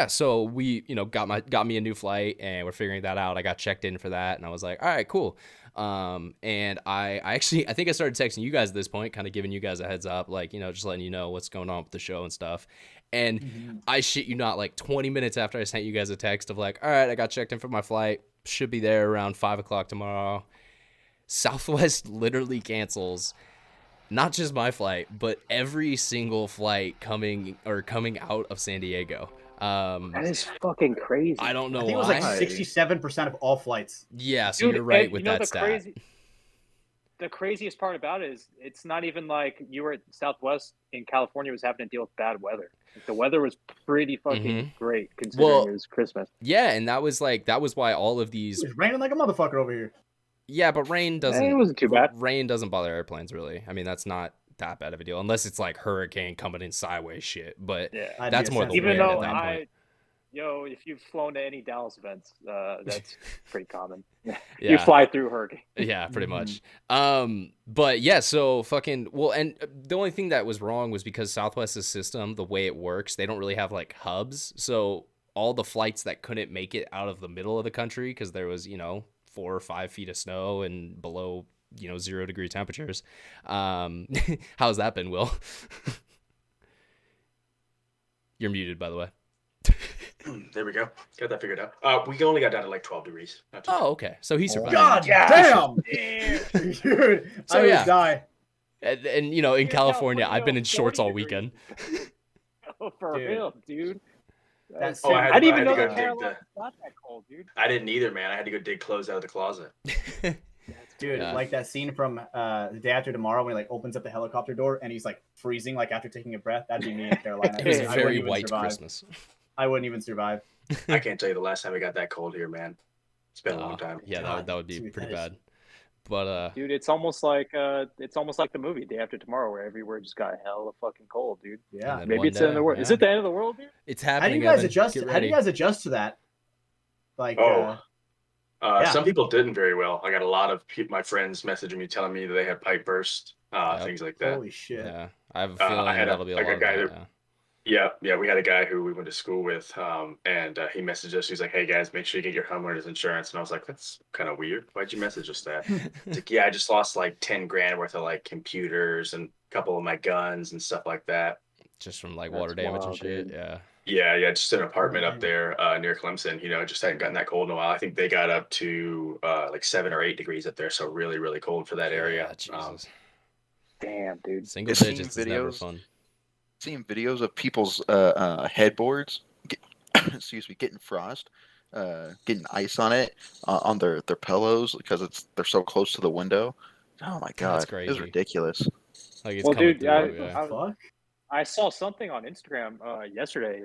so we, got me a new flight and we're figuring that out. I got checked in for that and I was like, all right, cool. And I think I started texting you guys at this point, kind of giving you guys a heads up, like, just letting you know what's going on with the show and stuff. And I shit you not, like 20 minutes after I sent you guys a text of like, all right, I got checked in for my flight. Should be there around 5:00 tomorrow. Southwest literally cancels not just my flight, but every single flight coming out of San Diego. That is fucking crazy. I don't know why. I think it was like 67% of all flights. Yeah, so you're right with that stat. The craziest part about it is it's not even like you were at Southwest in California was having to deal with bad weather. The weather was pretty fucking great considering it was Christmas. Yeah, and that was why all of these... It was raining like a motherfucker over here. Yeah, but rain doesn't... It wasn't too bad. Rain doesn't bother airplanes, really. I mean, that's not that bad of a deal, unless it's like hurricane coming in sideways shit. But that's more the wind at that point. If you've flown to any Dallas events, that's pretty common. You fly through hurricane. Yeah, pretty much. But yeah, so fucking... Well, and the only thing that was wrong was because Southwest's system, the way it works, they don't really have like hubs. So all the flights that couldn't make it out of the middle of the country because there was, 4 or 5 feet of snow and below 0-degree temperatures. How's that been, Will? You're muted, by the way. There we go. Got that figured out. We only got down to like 12 degrees. Okay. So he survived. God damn! Dude, so, I would die. And in California, I've been in shorts all weekend. For real, dude. I didn't even know the Carolinas not that cold, dude. I didn't either, man. I had to go dig clothes out of the closet. Dude, like that scene from The Day After Tomorrow when he like opens up the helicopter door and he's like freezing like after taking a breath. That'd be me in Carolina. It was a very white Christmas. I wouldn't even survive. I can't tell you the last time it got that cold here, man. It's been a long time. Yeah, that would be pretty bad. But dude, it's almost like the movie Day After Tomorrow, where everywhere just got hella fucking cold, dude. Yeah, maybe it's the end of the world. Yeah. Is it the end of the world, dude? It's happening. How do you guys adjust? How do you guys adjust to that? Like, some people didn't very well. I got a lot of my friends messaging me telling me that they had pipe burst, things like that. Holy shit! Yeah, I have a feeling that'll be a lot of that. Yeah, we had a guy who we went to school with, and he messaged us. He's like, "Hey guys, make sure you get your homeowner's insurance." And I was like, "That's kind of weird. Why'd you message us that?" He's like, "Yeah, I just lost like 10 grand worth of like computers and a couple of my guns and stuff like that, just from like water damage and shit." Dude. Yeah, just an apartment up there near Clemson. Just hadn't gotten that cold in a while. I think they got up to like 7 or 8 degrees up there, so really, really cold for that area. Jesus. Damn, dude. Single digits is never fun. Seeing videos of people's headboards, getting frost, getting ice on it, on their pillows because they're so close to the window. Oh my god, that's crazy. It's ridiculous. Like, well, dude, I saw something on Instagram yesterday.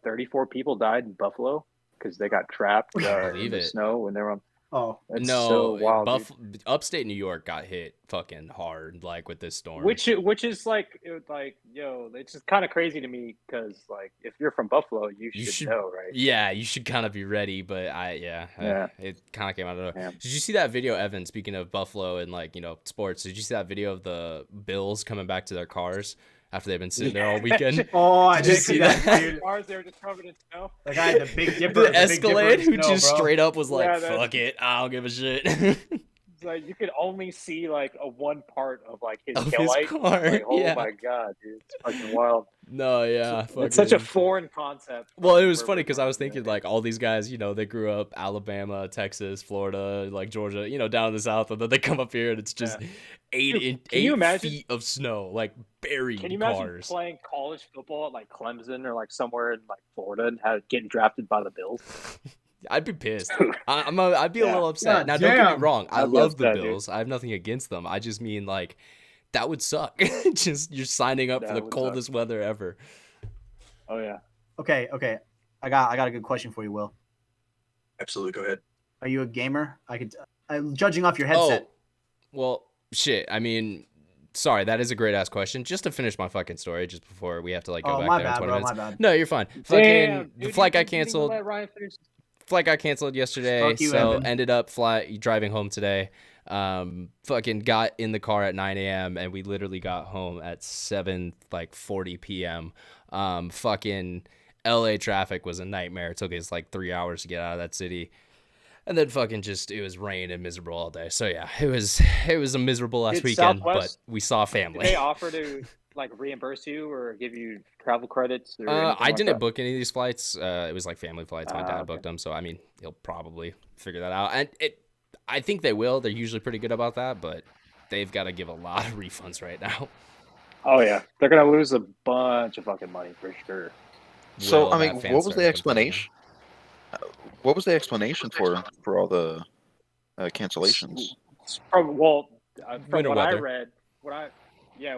34 people died in Buffalo because they got trapped in the snow when they were on. Oh no! So wild, upstate New York got hit fucking hard, like with this storm. Which is like it's just kind of crazy to me because like if you're from Buffalo, you should know, right? Yeah, you should kind of be ready. But it kind of came out of nowhere. Did you see that video, Evan? Speaking of Buffalo and like sports, did you see that video of the Bills coming back to their cars after they've been sitting there all weekend. Oh, I Did you did see that, that? dude. Cars, they were just covered in snow. The guy had the Big Dipper. The Escalade, who snow, just bro. straight up was like, Yeah, that's- "Fuck it, I don't give a shit." It's like you could only see like a one part of like his Of tail his light. car, Like, oh yeah. my god, dude, it's fucking wild. No, yeah, It's such a fucking- foreign concept. Well, it was Where funny we're because I was from, thinking yeah. like all these guys, they grew up Alabama, Texas, Florida, like Georgia, down in the south, and then they come up here and it's just Yeah. eight Can you imagine- feet of snow, like buried Can you imagine cars. playing college football at like Clemson or like somewhere in like Florida and getting drafted by the Bills? I'd be pissed. I'd be a Yeah. little upset. God now, don't get me damn. wrong. I I'd be love the upset, dude. Bills. I have nothing against them. I just mean like that would suck. Just you're signing up That for the would coldest weather ever. Oh yeah. Okay. I got a good question for you, Will. Absolutely, go ahead. Are you a gamer? Judging off your headset. Oh, well, shit. I mean, sorry, that is a great ass question. Just to finish my fucking story, just before we have to like go Oh, back my there in bad, 20 bro. minutes. My bad. No, you're fine. Damn, Fucking the dude, flight you got didn't even canceled. let Ryan finish. Flight got canceled yesterday, Fuck you, so Evan. ended up driving home today. Fucking got in the car at 9 a.m. and we literally got home at 7:40 p.m. Fucking LA traffic was a nightmare. It took us like 3 hours to get out of that city. And then fucking it was rain and miserable all day. So yeah, it was a miserable last Did weekend, Southwest- but we saw Did family. they offer to like reimburse you or give you travel credits? Or anything I like didn't that? book any of these flights. It was like family flights. My dad okay. booked them, so I mean, he'll probably figure that out. And I think they will. They're usually pretty good about that, but they've got to give a lot of refunds right now. Oh yeah, they're gonna lose a bunch of fucking money for sure. So Will I that mean, fan what was start the complaining? explanation? What was the explanation for all the cancellations? From Winter what I weather. read,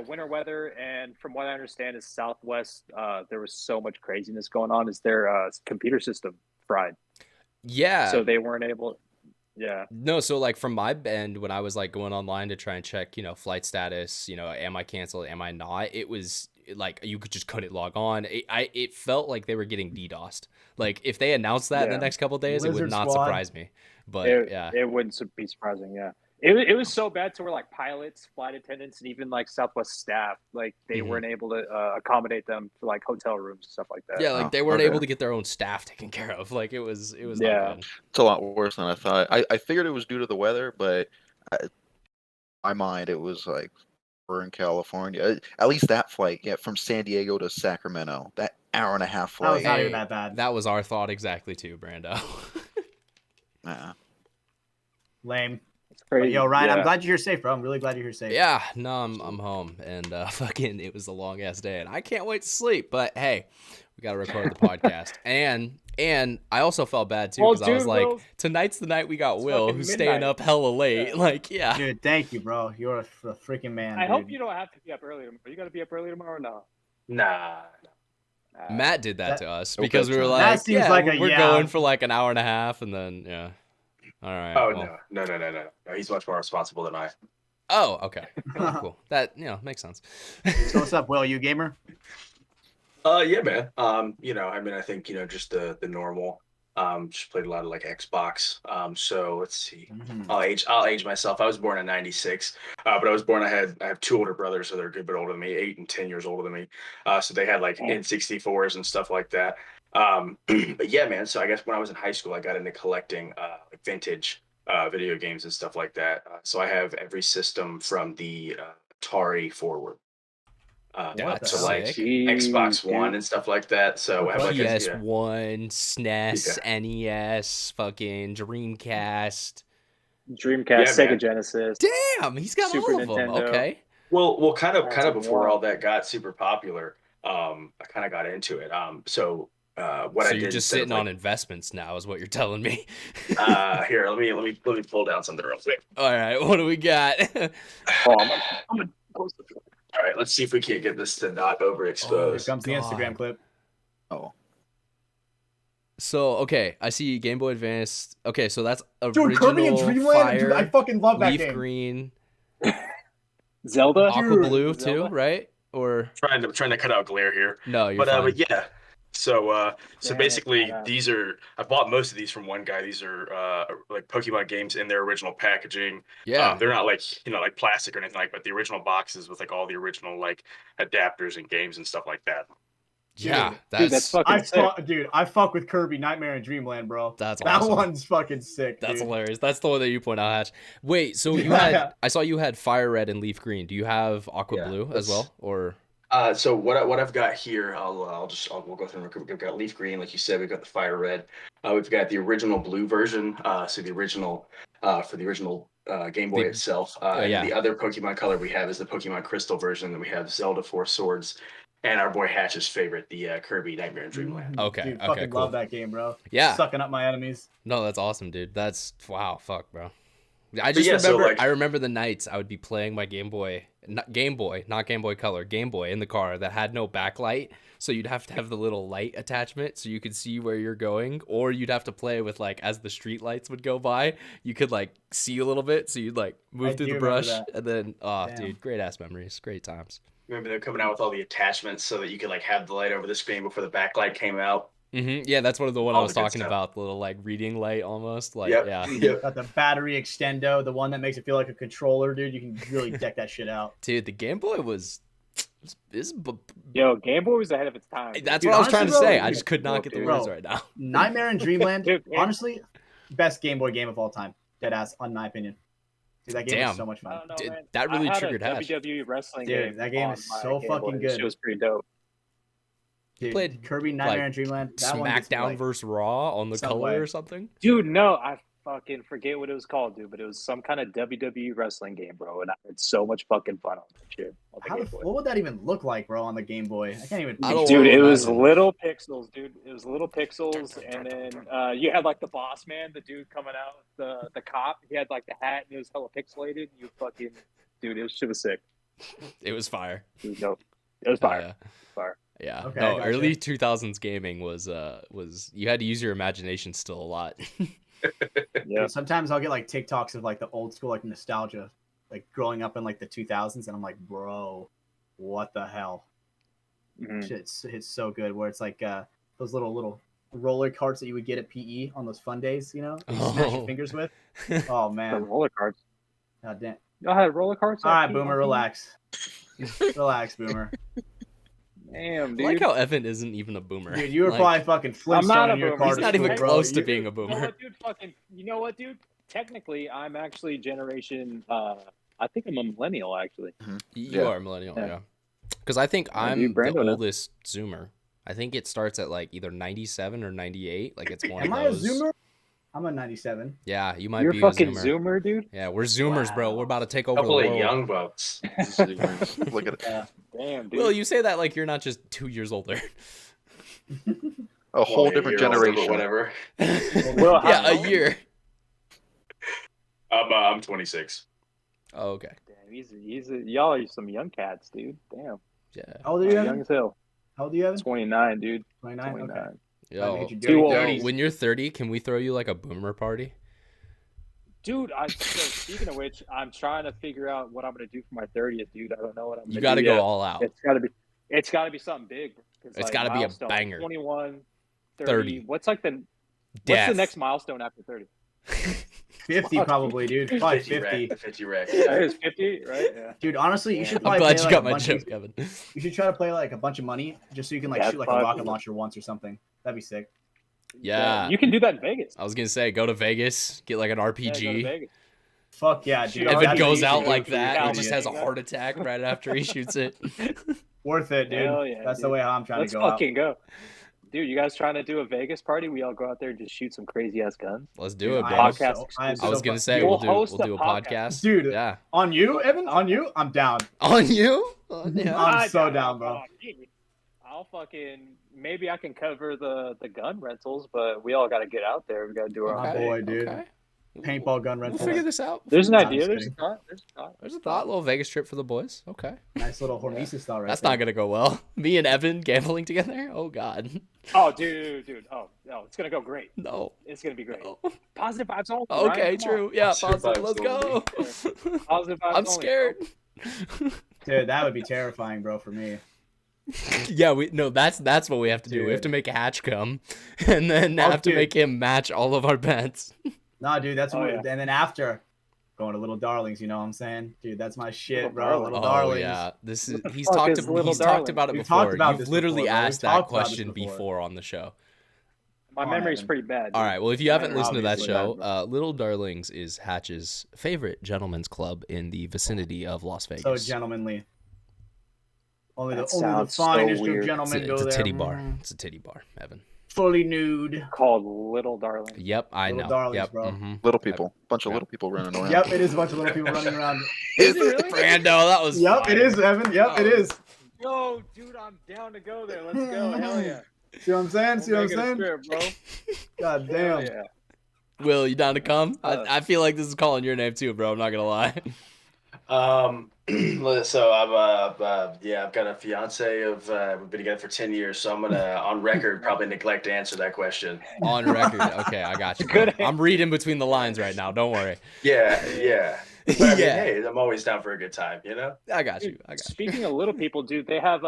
winter weather, and from what I understand is Southwest. There was so much craziness going on. Is their computer system fried? Yeah. So they weren't able. Yeah. No, so like from my end, when I was like going online to try and check, flight status, am I canceled? Am I not? It was like you couldn't log on. It felt like they were getting DDoSed. Like if they announced that in the Yeah. next couple of days, it would Lizard not Squad. surprise me. But yeah. It wouldn't be surprising. Yeah. It was so bad to where like pilots, flight attendants, and even like Southwest staff, like they Mhm. weren't able to accommodate them for like hotel rooms and stuff like that. Yeah, like Oh, they weren't okay. able to get their own staff taken care of. Like it was Yeah. not good. It's a lot worse than I thought. I figured it was due to the weather, but in my mind it was like we're in California. At least that flight, from San Diego to Sacramento, that hour and a half That was flight. not Hey, even that bad. That was our thought exactly too, Brando. Yeah. Lame. It's But crazy. yo, Ryan, Yeah. I'm glad you're here safe, bro. I'm really glad you're here safe. Yeah, no, I'm home, and fucking it was a long ass day, and I can't wait to sleep. But hey, we gotta record the podcast, and I also felt bad too Well, because I was dude, like, Will, tonight's the night we got it's Will, fucking who's midnight. staying up hella late. Yeah. Like, yeah, Dude, thank you, bro. You're a freaking man. I dude. hope you don't have to be up early tomorrow. Are you gonna be up early tomorrow or no? Nah. Matt did that That- to us Okay, because we were That like, seems yeah, like a we're yeah. going for like an hour and a half, and then yeah, all right. Oh well. no. He's much more responsible than I. Oh, okay, cool. That makes sense. So what's up, Will? You a gamer? Yeah, man. I think just the normal. Just played a lot of like Xbox. So let's see. Mhm. I'll age myself. I was born in '96, but I was born. I have two older brothers, so they're a good bit older than me, 8 and 10 years older than me. So they had like N64s and stuff like that. But yeah, man. So I guess when I was in high school, I got into collecting like vintage video games and stuff like that. So I have every system from the Atari forward. That's so like sick. Xbox Jeez, One dude. and stuff like that. So I have like PS1, SNES, NES, fucking Dreamcast. Dreamcast, Yeah, Sega man. Genesis. Damn, he's got Super all of them. Nintendo. Okay. well, kind of That's before wild. all that got super popular. I kind of got into it. So what So I you're did just instead of, sitting on investments now, is what you're telling me. here, let me pull down something real quick. All right, what do we got? Oh, I'm gonna post it. All right, let's see if we can't get this to not Here overexpose. comes the Instagram God. clip. Oh. So okay, I see Game Boy Advance. Okay, so that's Dude, original Kirby and Dreamland. Fire, Dude, I fucking love that Leaf game. Green, Zelda. Aqua Dude, Blue too, Zelda. right? Or Trying to cut out glare here, no, you're but fine. yeah. So Damn, basically, that's I bought most of these from one guy. These are like Pokemon games in their original packaging. Yeah. They're not like like plastic or anything like, but the original boxes with like all the original like adapters and games and stuff like that. Yeah, that's fucking sick. I fuck with Kirby Nightmare in Dreamland, bro. That's that awesome. one's fucking sick. That's dude. hilarious. That's the one that you point out, Hatch. Wait, so you had I saw you had Fire Red and Leaf Green. Do you have Aqua Blue as well, or? So what I've got here, we'll go through. We've got Leaf Green, like you said. We've got the Fire Red. We've got the original blue version. So the original for the original Game Boy itself. And the other Pokemon color we have is the Pokemon Crystal version. Then we have Zelda Four Swords, and our boy Hatch's favorite, the Kirby Nightmare in Dreamland. Okay, dude, okay, fucking cool. love that game, bro. Yeah, sucking up my enemies. No, that's awesome, dude. That's fuck, bro. I just remember. I remember the nights I would be playing my Game Boy, not Game Boy Color, Game Boy in the car that had no backlight, so you'd have to have the little light attachment so you could see where you're going, or you'd have to play with like as the street lights would go by, you could like see a little bit, so you'd like move through the brush, and then dude, great ass memories, great times. Remember they're coming out with all the attachments so that you could like have the light over the screen before the backlight came out. Mm-hmm. Yeah, that's one of the one I was talking about, the little like reading light almost. Like, yeah. Got the battery extendo, the one that makes it feel like a controller, dude. You can really deck that shit out. Dude, the Game Boy was. Game Boy was ahead of its time. Dude. That's what I was trying to say. I just could not get the words right now. Nightmare in Dreamland, honestly, best Game Boy game of all time. Deadass, on my opinion. Dude, that game was so much fun. I don't know, dude, man. that really triggered Hatch. WWE wrestling game. That game is so fucking good. It was pretty dope. Dude, played Kirby Nightmare in Dreamland. That SmackDown versus Raw on the color or something. Dude, no, I fucking forget what it was called, dude. But it was some kind of WWE wrestling game, bro. And I had so much fucking fun on that shit. What would that even look like, bro, on the Game Boy? I can't even. Dude, it was little pixels, dude. It was little pixels, and then you had like the boss man, the dude coming out, the cop. He had like the hat, and it was hella pixelated. You fucking, dude, shit was sick. It was fire. It was dope. It was fire. Fire. Yeah. Okay, no, early 2000s gaming was you had to use your imagination still a lot. Yeah. Dude, sometimes I'll get like TikToks of like the old school like nostalgia, like growing up in like the 2000s, and I'm like, bro, what the hell? Mm-hmm. It's so good. Where it's like those little roller carts that you would get at PE on those fun days, you know, you smash your fingers with. Oh man, the roller carts. God damn. Y'all had roller carts. All right, Boomer, relax. Relax, Boomer. Damn, dude. I like how Evan isn't even a boomer. Dude, you were probably fucking Flintstone in your car. He's not even close to being a boomer. You know what, dude? Technically, I'm actually generation. I think I'm a millennial, actually. Mm-hmm. You are a millennial, yeah. Because I think I'm the oldest Zoomer. I think it starts at like either 97 or 98. Like it's one of those. Am I a Zoomer? I'm a 97. Yeah, you might be a fucking Zoomer. Dude. Yeah, we're Zoomers, bro. We're about to take over the world. Couple of young bucks. Look at it. Damn, dude. Well, you say that like you're not just 2 years older. A whole different generation. Whatever. Well, yeah, a year. I'm 26. Oh, okay. Damn, y'all are some young cats, dude. Damn. Yeah. How old are you? Young as hell. How old are you, Evan? 29, dude. 29. Okay. Yo, when you're 30, can we throw you like a boomer party? Dude, speaking of which, I'm trying to figure out what I'm gonna do for my 30th, dude. I don't know what I'm gonna do. You gotta go all out. It's gotta be something big. It's gotta be a banger. 21, 30. What's the next milestone after 30? 50 probably, dude. Probably 50. 50 rack. Yeah, it's 50, right? Yeah. Dude, honestly, you should probably. I'm glad you got my joke, Kevin. You should try to play like a bunch of money just so you can like shoot like a rocket launcher once or something. That'd be sick. Yeah. You can do that in Vegas. I was gonna say, go to Vegas, get like an RPG. Yeah, go to Vegas. Fuck yeah, dude. If it goes out like that, he just has a heart attack right after he shoots it. Worth it, dude. Yeah, that's the way how I'm trying to go. Let's fucking go. Dude, you guys trying to do a Vegas party? We all go out there and just shoot some crazy ass guns. Let's do it, bro. Podcast. I was gonna say we'll do a podcast, dude. Yeah, on you, Evan. On you, I'm down. On you? Yeah. I'm so down, bro. I'll fucking maybe I can cover the gun rentals, but we all got to get out there. We got to do our own boy, dude. Okay. Paintball gun rentals. We'll figure this out. There's an idea. There's a thought. Little Vegas trip for the boys. Okay. Nice little Hormesis style, right? That's not gonna go well. Me and Evan gambling together. Oh God. Oh, dude. Oh, it's gonna go great. No, it's gonna be great. No. Positive vibes only. Okay, true. Yeah, positive. Let's go. Positive vibes I'm scared. Dude, that would be terrifying, bro, for me. Yeah, that's what we have to do. We have to make Hatch come, and then have to make him match all of our bets. Nah, dude, that's what. And then after going to Little Darlings, you know what I'm saying, dude? That's my shit, bro. Little Darlings. Yeah, this is he's talked about it before. You've literally asked that question before on the show. My memory's pretty bad. Dude. All right, well, if you haven't listened to that show, Little Darlings is Hatch's favorite gentleman's club in the vicinity of Las Vegas. So gentlemanly. Only the finest of gentlemen go there. It's a titty bar. It's a titty bar, Evan. Fully nude. Called Little Darling. Yep, I know. Darlings, bro. Mm-hmm. Little people. Bunch of little people running around. Yep, it is a bunch of little people running around. Is it really? Brando, that was Yep, fire. It is, Evan. Yep, it is. Yo, dude, I'm down to go there. Let's go. Hell yeah. See what I'm saying? See what I'm saying? Trip, bro. God damn. Yeah. Will, you down to come? I feel like this is calling your name too, bro. I'm not gonna lie. So I've got a fiance of we've been together for 10 years, so I'm gonna on record probably neglect to answer that question. On record, okay, I got you. Good. I'm reading between the lines right now. Don't worry. Yeah. But I mean, hey, I'm always down for a good time, you know. I got you. Speaking of little people, dude, they have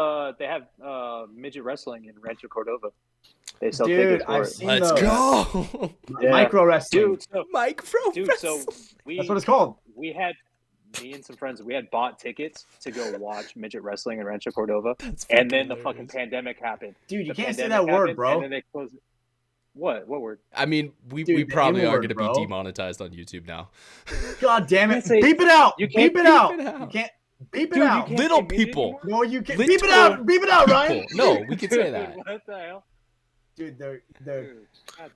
midget wrestling in Rancho Cordova. They sell tickets for I've it. seen Let's those. go. Yeah. Micro wrestling. Dude, So that's what it's called. We had me and some friends. We had bought tickets to go watch midget wrestling in Rancho Cordova, and then the fucking pandemic happened. Dude, you can't say that word, bro. And then they closed it. What word? I mean, we probably are going to be demonetized on YouTube now. God damn it! Beep it out. You can't beep it out. You can't beep it out. Little people. No, you can't. Beep it out. Beep it out, Ryan. No, we can say that. What the hell? Dude, they're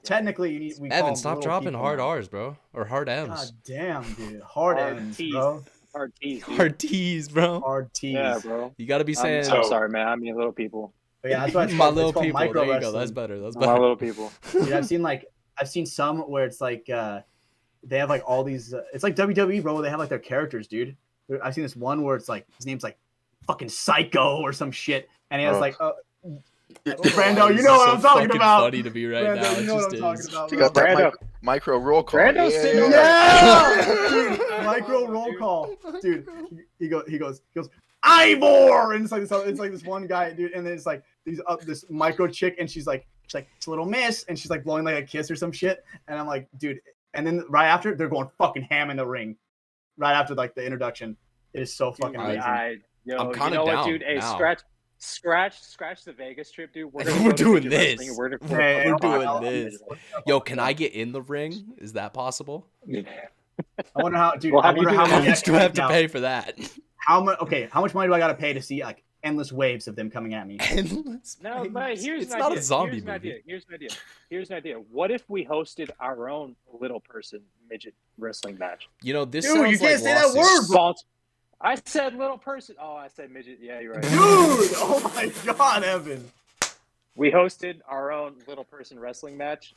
technically we call Evan, them stop little dropping people hard now. R's, bro, or hard M's. God damn, dude, hard M's, bro. Hard T's. Hard T's, bro. Hard T's. Yeah, bro. You got to be saying. I'm sorry, man. I mean, little people. But yeah, that's why it's my called, little it's called people. micro There you go. wrestling. That's better. That's My better. little people. Dude, I've seen some where it's like they have like all these. It's like WWE, bro. They have like their characters, dude. I've seen this one where it's like his name's like fucking Psycho or some shit, and he has like Brando, you know what I'm talking about. Funny to be right Brando, now. You know what I'm It talking just is. about. You got that Brando. micro roll call. Brando's sitting over Yeah, dude, micro roll call, dude. He goes, Ivor, and it's like this one guy, dude, and then it's like this micro chick, and she's like it's little miss, and she's like blowing like a kiss or some shit, and I'm like, dude, and then right after they're going fucking ham in the ring, right after like the introduction. It is so fucking amazing. I'm kind you know of down what, dude? Hey, now. scratch the Vegas trip, dude. We're doing this. We're doing this. Yo, can I get in the ring? Is that possible? I wonder how, dude. Well, I wonder how How much much do I have to pay for that? How much? Okay, how much money do I got to pay to see like endless waves of them coming at me? Endless. No, but here's It's an not idea. a zombie Here's an movie. idea. Here's an idea. What if we hosted our own little person midget wrestling match? You know, this Dude, sounds you can't like say that lawsuits. word, bro. I said little person. Oh, I said midget. Yeah, you're right. Dude, oh my God, Evan. We hosted our own little person wrestling match,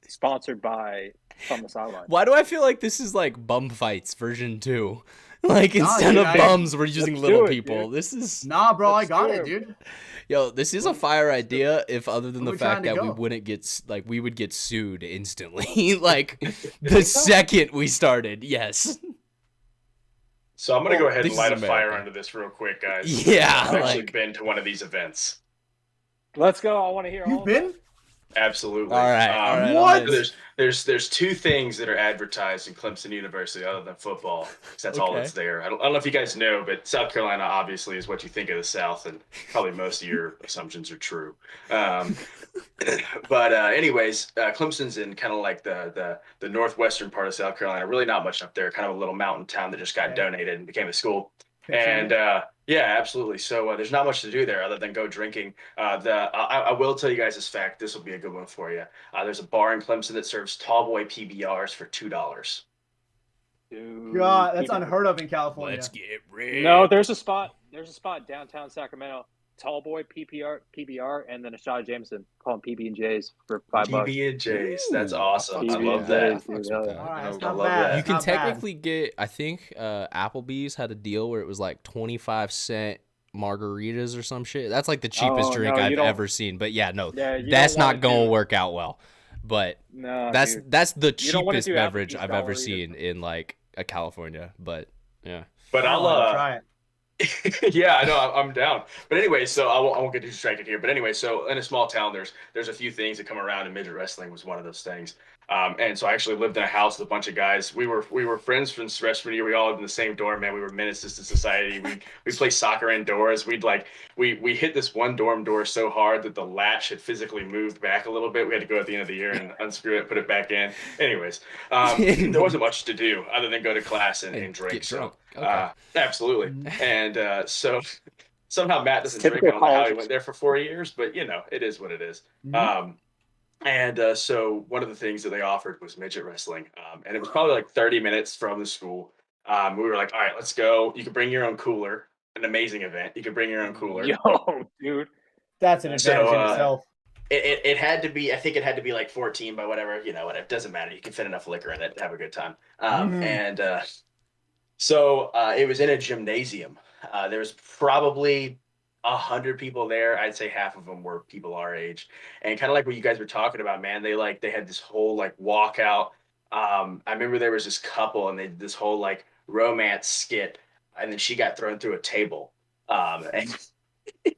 sponsored by From the Sideline. Why do I feel like this is like bum fights version 2? Like instead dude, of bums, we're using let's little do it, people. dude. This is Nah, bro, Let's I got do it, it. dude. yo. This is a fire idea. If other than Where the we trying fact to that we go? wouldn't get we would get sued instantly. Like the second we started. Yes. So I'm gonna go ahead This and light a is fire America. under this real quick, guys. Yeah, I've actually like- been to one of these events. Let's go. I want to hear all You've of been? Absolutely. All right. What? There's two things that are advertised in Clemson University other than football. 'Cause that's all Okay. that's there. I don't know if you guys know, but South Carolina obviously is what you think of the South, and probably most of your assumptions are true. But anyways, Clemson's in kind of like the northwestern part of South Carolina. Really not much up there. Kind of a little mountain town that just got donated and became a school. And yeah, absolutely. So there's not much to do there other than go drinking. I will tell you guys this fact. This will be a good one for you. There's a bar in Clemson that serves tallboy PBRs for $2. Dude, God, that's unheard of in California. Let's get real. No, there's a spot downtown Sacramento. Tallboy PBR, and then a shot of Jameson. Call them PB&Js for $5. PB&Js. That's Ooh, awesome. I PB&Js, love that. dude, Fucks hell with yeah. that. All right, it's I not love bad. that. You can Not bad. technically get, I think Applebee's had a deal where it was like 25-cent margaritas or some shit. That's like the cheapest Oh, drink no, you I've don't- ever seen. But yeah, no, Yeah, you that's don't wanna not going to do- work out well. But No, that's dude. that's the You don't wanna cheapest do beverage Applebee's I've ever Dollar seen in like a California. But yeah, But I I'll wanna try it. Yeah, I know. I'm down. But anyway, so I won't get distracted here. But anyway, so in a small town, there's a few things that come around, and midget wrestling was one of those things. And so I actually lived in a house with a bunch of guys. We were friends from freshman year. We all lived in the same dorm, man. We were menaces to society. We played soccer indoors. We hit this one dorm door so hard that the latch had physically moved back a little bit. We had to go at the end of the year and unscrew it, put it back in. Anyways, there wasn't much to do other than go to class and drink. Get drunk. So, Okay. absolutely. And so somehow Matt doesn't drink. I don't know how he went there for 4 years, but it is what it is. So one of the things that they offered was midget wrestling, and it was probably like 30 minutes from the school. We were like, all right, let's go. You can bring your own cooler. An amazing event. You can bring your own cooler. Yo, dude, that's an advantage in itself. It had to be. I think it had to be like 14 by whatever. It doesn't matter. You can fit enough liquor in it to have a good time. So it was in a gymnasium. There was probably 100 people there. I'd say half of them were people our age, and kind of like what you guys were talking about, man. They had this whole like walkout. I remember there was this couple, and they did this whole like romance skit, and then she got thrown through a table. And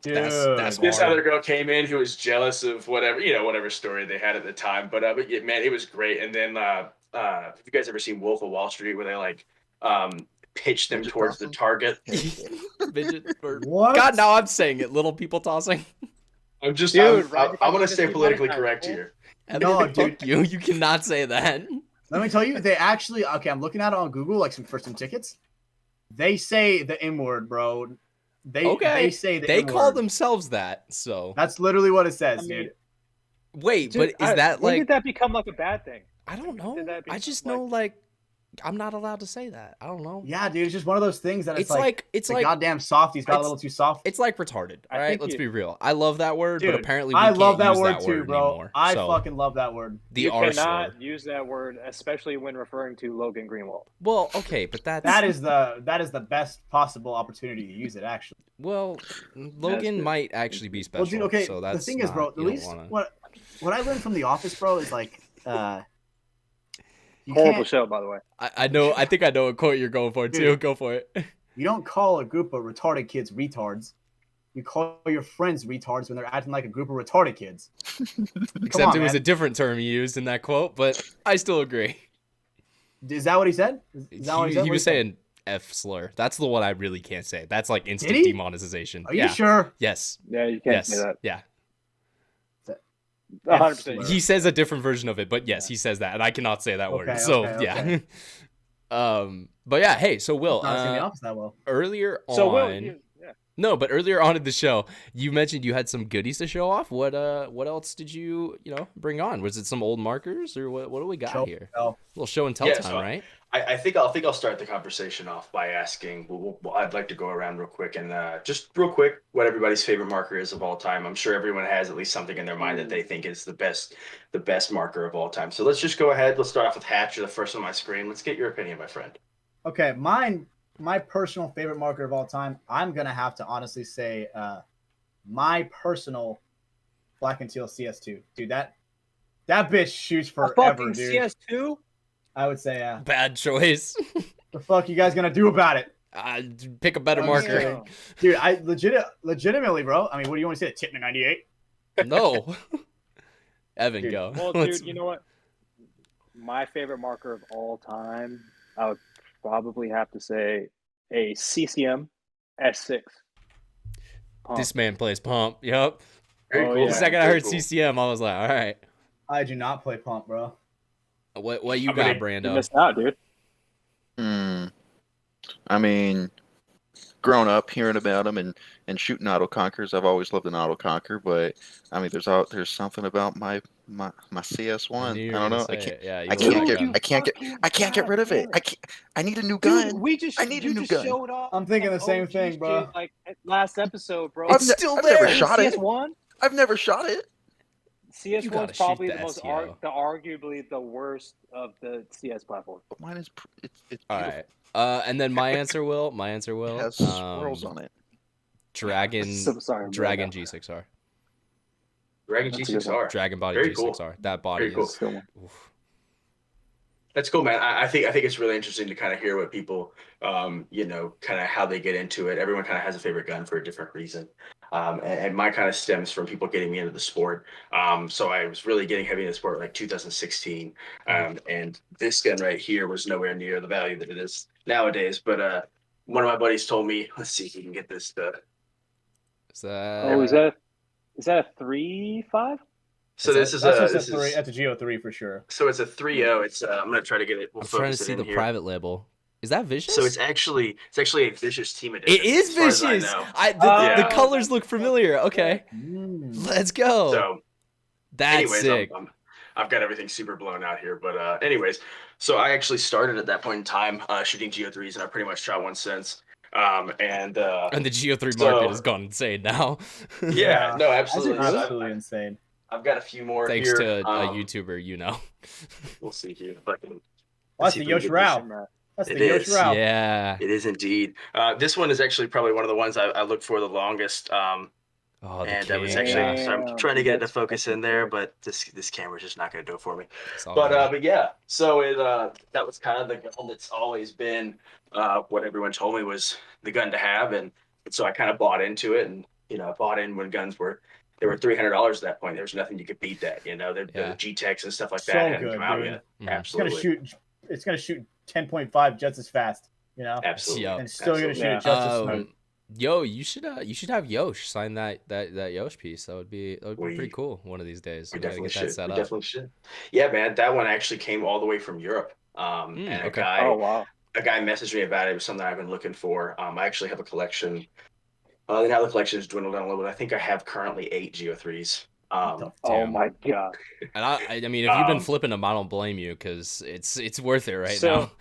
that's this hard. other girl came in who was jealous of whatever story they had at the time. But yeah, man, it was great. And then have you guys ever seen Wolf of Wall Street, where they like pitch them towards the target? What? God, now I'm saying it. Little people tossing. I'm just, Dude, I'm going to stay politically correct here. No, dude. You cannot say that. Let me tell you, they actually, okay, I'm looking at it on Google, like for some tickets. They say the M word, bro. They say the they M call word. themselves that, so. That's literally what it says, dude. Wait, dude, but is that when like... did that become like a bad thing? I don't know. Did that I just become, know, like, I'm not allowed to say that. I don't know. Yeah, dude, it's just one of those things that It's like the goddamn softies got a little too soft. It's like retarded, all I right? think Let's be real. I love that word, Dude, but apparently we I can't love that use word that too, word bro. anymore. I So, fucking love that word. the You R cannot slur. use that word, especially when referring to Logan Greenwald. Well, okay, but that is the best possible opportunity to use it, actually. Well, Logan might actually be special. Well, dude, okay. So that's the thing is, bro, at least what I learned from The Office, bro, is like, horrible show, by the way. I know. I think I know what quote you're going for too. Dude, go for it. You don't call a group of retarded kids retards. You call your friends retards when they're acting like a group of retarded kids. Except it was a different term he used in that quote, but I still agree. Is that what he said? Is that what he said? He was saying F slur. That's the one I really can't say. That's like instant demonetization. Are you sure? Yes. Yeah, you can't say that. Yeah. 100%. He says a different version of it, but yes, he says that, and I cannot say that word. So yeah. But yeah, hey, so Will, Not seeing The Office that well. earlier on, So Will, no, but earlier on in the show, you mentioned you had some goodies to show off. What else did you bring on? Was it some old markers, or what do we got here? A little show and tell time, right? I think I'll start the conversation off by asking. I'd like to go around real quick and just real quick what everybody's favorite marker is of all time. I'm sure everyone has at least something in their mind that they think is the best marker of all time. So let's just go ahead. Let's start off with Hatch. You're the first on my screen. Let's get your opinion, my friend. Okay, my personal favorite marker of all time, I'm gonna have to honestly say my personal Black and Teal CS2. Dude, that bitch shoots forever, dude. CS2? I would say bad choice. The fuck you guys gonna do about it? Pick a better marker. Dude, I legitimately, bro. I mean, what do you want to say? Tip 98? No. Evan, dude. go. Well, dude, you know what? My favorite marker of all time, I would probably have to say a CCM S6. Pump. This man plays Pump. Yep. Very cool. The second I heard CCM, I was like, all right. I do not play Pump, bro. What you got, Brando? You missed out, dude. I mean, growing up hearing about them and shooting autoconkers, I've always loved an autoconker, but I mean, there's something about my CS1. I don't know. I can't get rid of it. I need a new gun. Dude, I need a new gun. Showed up I'm thinking the same thing, bro. Like last episode, bro. It's still I've there. never shot it. CS1? I've never shot it. CS1 is probably the most SEO. arguably the worst of the CS platforms. But mine is it's all beautiful. right. And then my answer will. It has swirls on it. Dragon G6R. Dragon G6R. Dragon body Very G6R. cool. That body Very cool. is. Oof. That's cool, man. I think it's really interesting to kind of hear what people, kind of how they get into it. Everyone kind of has a favorite gun for a different reason, and mine kind of stems from people getting me into the sport. So I was really getting heavy in the sport like 2016, and this gun right here was nowhere near the value that it is nowadays. But one of my buddies told me, let's see if you can get this. Is that... Oh, is that a 3.5? So that's a 3. That's a Go3 for sure. So it's a 3.0. It's I'm gonna try to get it. I'm trying to see the private label. Is that Vicious? So it's actually a Vicious Team Edition. It is Vicious. The colors look familiar. Okay, let's go. So that's anyways, sick. I've got everything super blown out here, but anyways, so I actually started at that point in time shooting Go3s, and I've pretty much shot one since. And the Go3 market has gone insane now. Yeah, no, absolutely, absolutely insane. I've got a few more thanks here. to a YouTuber, We'll see here if I can. That's the Yosh Rao. That's the Yosh Rao. Yeah, it is indeed. This one is actually probably one of the ones I looked for the longest. And I was actually so I'm trying to get it to focus in there, but this camera's just not going to do it for me. But yeah, so that was kind of the gun that's always been what everyone told me was the gun to have, and so I kind of bought into it, and I bought in when guns were. They were $300 at that point. There was nothing you could beat that. The G-Techs and stuff like that hadn't come out yet. Absolutely. It's gonna shoot 10.5 just as fast. Absolutely. And it's still gonna shoot just as smooth. Yo, you should have Yosh sign that Yosh piece. That would be pretty cool one of these days. We definitely should. Yeah, man, that one actually came all the way from Europe. And a guy messaged me about it. It was something I've been looking for. I actually have a collection. Now the collection has dwindled down a little bit. I think I have currently 8 Go3s. Oh my god! And I mean, if you've been flipping them, I don't blame you because it's worth it now.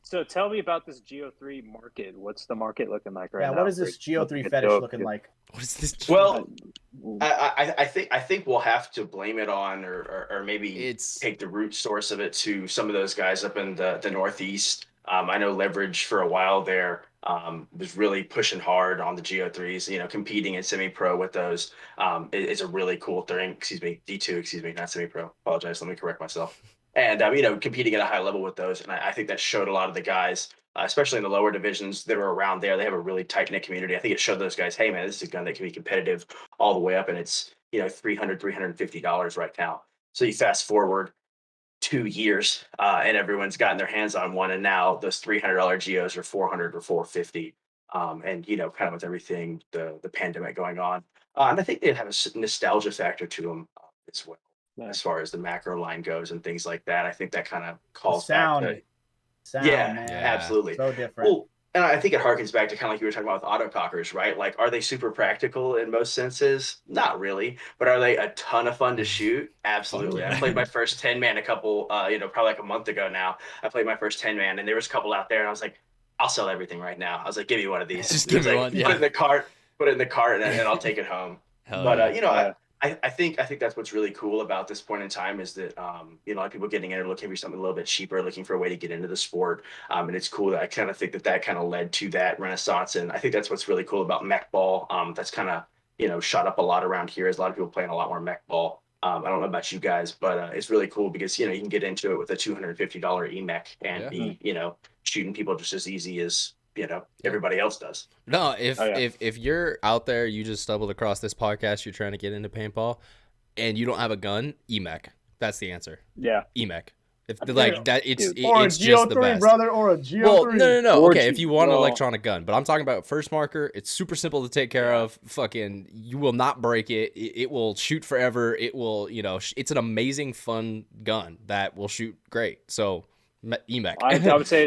So tell me about this Go3 market. What's the market looking like right now? Yeah, what is this Go3 fetish looking like? What is this? Well, I think we'll have to blame it on, or maybe take the root source of it to some of those guys up in the Northeast. I know Leverage for a while there was really pushing hard on the Go3s, competing in semi-pro with those. It's a really cool thing. D2, not semi-pro. Apologize. Let me correct myself. And, competing at a high level with those. And I think that showed a lot of the guys, especially in the lower divisions that are around there. They have a really tight-knit community. I think it showed those guys, hey, man, this is a gun that can be competitive all the way up. And it's, $300, $350 right now. So you fast forward 2 years and everyone's gotten their hands on one. And now those $300 Geos are $400 or $450. And, kind of with everything, the pandemic going on. And I think they have a nostalgia factor to them as well. As far as the macro line goes and things like that, I think that kind of calls back to sound, man. Absolutely. So different. Well, and I think it harkens back to kind of like you were talking about with autocockers, right? Like, are they super practical in most senses? Not really. But are they a ton of fun to shoot? Absolutely. I played my first 10-man a couple, probably like a month ago now. I played my first 10-man, and there was a couple out there, and I was like, I'll sell everything right now. I was like, give me one of these. Just give me one. Put it in the cart, and I'll take it home. I think that's what's really cool about this point in time is that a lot of people getting in are looking for something a little bit cheaper, looking for a way to get into the sport, and it's cool that I kind of think that kind of led to that renaissance, and I think that's what's really cool about mech ball. That's kind of shot up a lot around here. There's a lot of people playing a lot more mech ball. I don't know about you guys, but it's really cool because you can get into it with a $250 EMEC and be shooting people just as easy as everybody else does. No, if you're out there, you just stumbled across this podcast, you're trying to get into paintball, and you don't have a gun, EMEC. That's the answer. Yeah, EMEC. If like that, it's just the best, brother, or a Go3. Well, no. Okay, if you want an electronic gun, but I'm talking about first marker. It's super simple to take care of. Fucking, you will not break it. It will shoot forever. It will, it's an amazing, fun gun that will shoot great. So, EMEC. I would say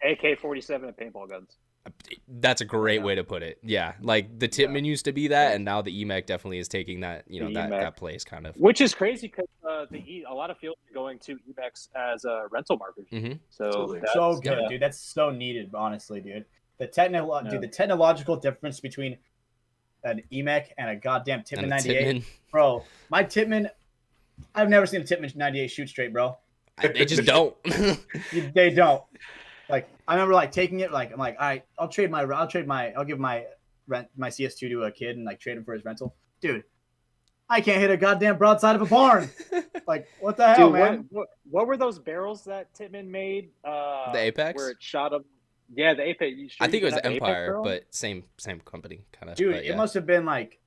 AK-47 and paintball guns. That's a great way to put it. Yeah, like the Tippmann used to be that, and now the EMEC definitely is taking that, that place kind of. Which is crazy because a lot of fields are going to EMECs as rental markers. Mm-hmm. So good, dude. That's so needed, honestly, dude. The technological difference between an EMEC and a goddamn Tippmann 98, bro. My Tippmann, I've never seen a Tippmann 98 shoot straight, bro. They just don't. They don't. Like, I remember taking it, I'm like, all right, I'll give my CS2 to a kid and trade him for his rental. Dude, I can't hit a goddamn broadside of a barn. Like, what the hell, Dude, man? What were those barrels that Titman made? The Apex? Where it shot him. Yeah, the Apex. I think it was Empire, but same company kind of. Dude, but yeah. It must have been like,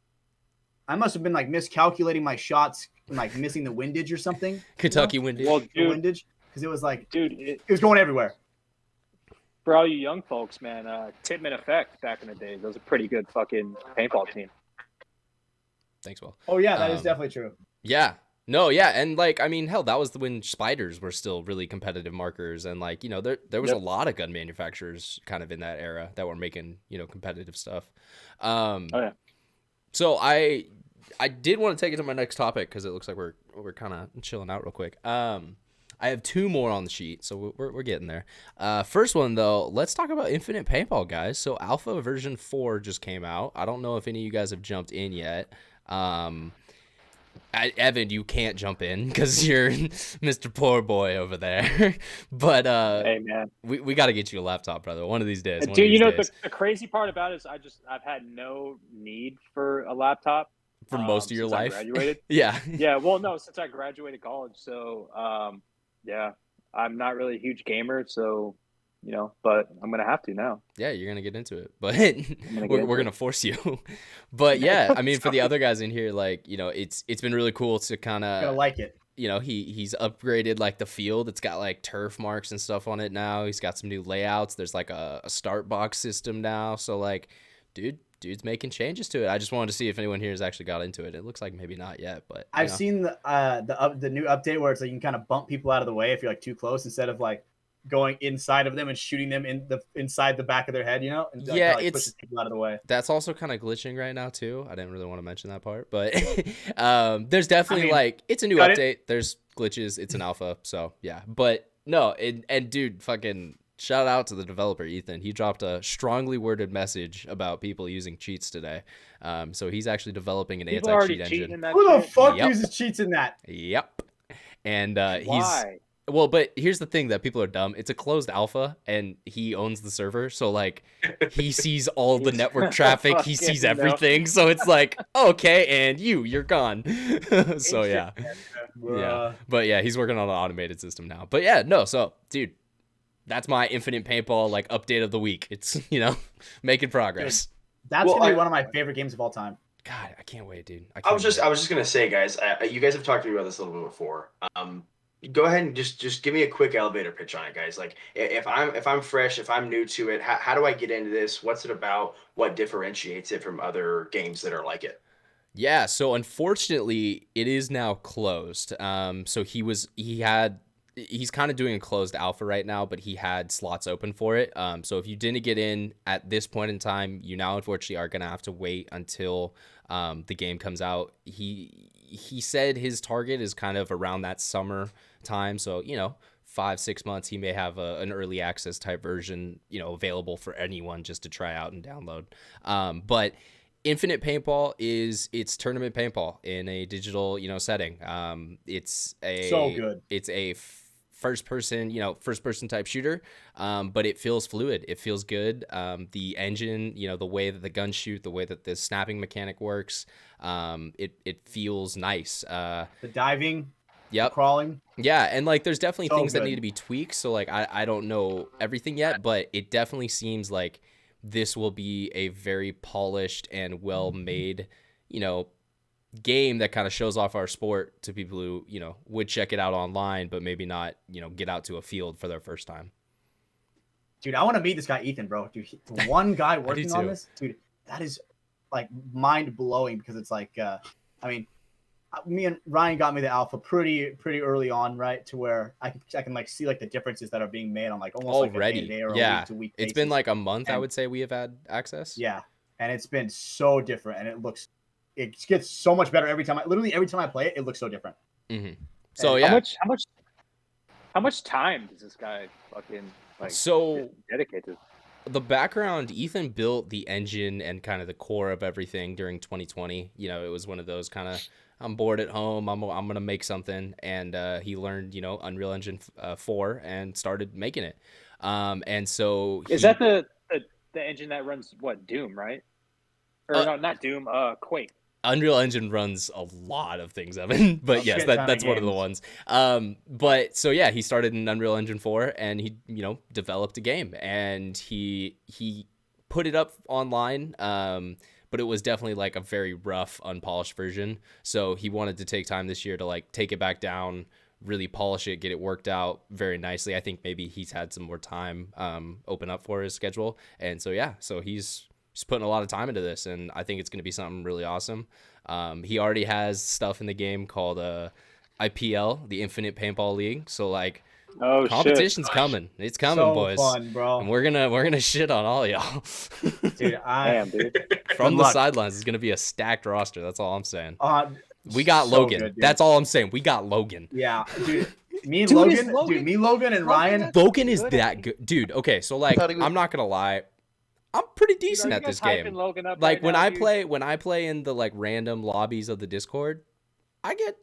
I must have been like miscalculating my shots, like missing the windage or something. Kentucky windage. Well, dude, the windage, because it was like, dude, it was going everywhere. For all you young folks, man, Titman Effect back in the day, that was a pretty good fucking paintball team. Thanks, Will. Oh yeah, that is definitely true. Yeah. No, yeah, and like I mean, hell, that was when spiders were still really competitive markers, and like there was a lot of gun manufacturers kind of in that era that were making competitive stuff. Oh yeah. So I did want to take it to my next topic because it looks like we're kind of chilling out real quick. I have two more on the sheet, so we're getting there. First one, though, let's talk about Infinite Paintball, guys. So Alpha version 4 just came out. I don't know if any of you guys have jumped in yet. Evan, you can't jump in because you're Mr. Poor Boy over there. But hey, man, we got to get you a laptop, brother. One of these days. Dude, you know the crazy part about it is I've had no need for a laptop for most of your life. I graduated. Yeah. Yeah. Well, no, since I graduated college, so yeah, I'm not really a huge gamer, so but I'm gonna have to now. Yeah, you're gonna get into it, but we're gonna force you. But yeah, I mean, for the other guys in here, like it's been really cool to kind of gonna like it. He's upgraded like the field. It's got like turf marks and stuff on it now. He's got some new layouts. There's like a start box system now. So like, dude's making changes to it. I just wanted to see if anyone here has actually got into it. It looks like maybe not yet, but I've seen the new update where it's like you can kind of bump people out of the way if you're like too close instead of like going inside of them and shooting them inside the back of their head, and yeah, like pushes people out of the way. That's also kind of glitching right now too. I didn't really want to mention that part, but there's definitely like it's a new update. There's glitches. It's an alpha, so yeah. But no, and dude, fucking shout out to the developer Ethan. He dropped a strongly worded message about people using cheats today. So he's actually developing an anti-cheat engine. Who the fuck uses cheats in that? Yep. And Why? Well, but here's the thing that people are dumb. It's a closed alpha, and he owns the server. So, like, he sees all the network traffic. He sees everything. So it's like, okay, and you're gone. So, yeah. Yeah. But, yeah, he's working on an automated system now. But, yeah, no. So, dude, that's my Infinite Paintball, like, update of the week. It's, making progress. That's going to be one of my favorite games of all time. God, I can't wait, dude. I was just going to say, guys, you guys have talked to me about this a little bit before. Go ahead and just give me a quick elevator pitch on it, guys. Like if I'm fresh, if I'm new to it, how do I get into this? What's it about? What differentiates it from other games that are like it? Yeah, so unfortunately, it is now closed. So he's kind of doing a closed alpha right now, but he had slots open for it. So if you didn't get in at this point in time, you now unfortunately are gonna have to wait until the game comes out. He said his target is kind of around that summer time, so 5-6 months he may have an early access type version available for anyone just to try out and download. But Infinite Paintball it's tournament paintball in a digital setting. It's so good. It's a first person type shooter, but it feels fluid. It feels good. The engine, the way that the guns shoot, the way that the snapping mechanic works, it feels nice. The diving, yep, crawling, yeah, and like there's definitely things good. that need to be tweaked. So like I don't know everything yet, but it definitely seems like this will be a very polished and well made, game that kind of shows off our sport to people who would check it out online but maybe not get out to a field for their first time. Dude, I want to meet this guy Ethan, bro. Dude, the one guy working on this, dude, that is like mind blowing because it's like me and Ryan got me the alpha pretty early on, right, to where I can like see like the differences that are being made on like almost already, like a day or yeah, a week to week basis. It's been like a month, I would say, we have had access. Yeah, and it's been so different, and it gets so much better every time. Literally every time I play it, it looks so different. Mm-hmm. So yeah, how much time does this guy fucking dedicate to? The background, Ethan built the engine and kind of the core of everything during 2020. It was one of those kind of I'm bored at home. I'm gonna make something, and he learned Unreal Engine 4 and started making it. And so is that the engine that runs Doom, right? Or no, not Doom. Quake. Unreal Engine runs a lot of things, Evan, but yes, that's one of the ones. But so yeah, he started in Unreal Engine 4 and he, developed a game, and he put it up online. But it was definitely like a very rough, unpolished version. So he wanted to take time this year to like take it back down, really polish it, get it worked out very nicely. I think maybe he's had some more time open up for his schedule. And so, yeah, so he's putting a lot of time into this, and I think it's going to be something really awesome. He already has stuff in the game called IPL, the Infinite Paintball League. So like, competition's coming. It's coming, so boys. Fun, bro. And we're gonna shit on all y'all. Dude, From the sidelines, it's gonna be a stacked roster. That's all I'm saying. We got Logan. Good, that's all I'm saying. We got Logan. Yeah, dude. Logan, and Ryan. Logan is that good, dude. Okay, so like, I'm not gonna lie. I'm pretty decent at this game. Like when I play in the like random lobbies of the Discord, I get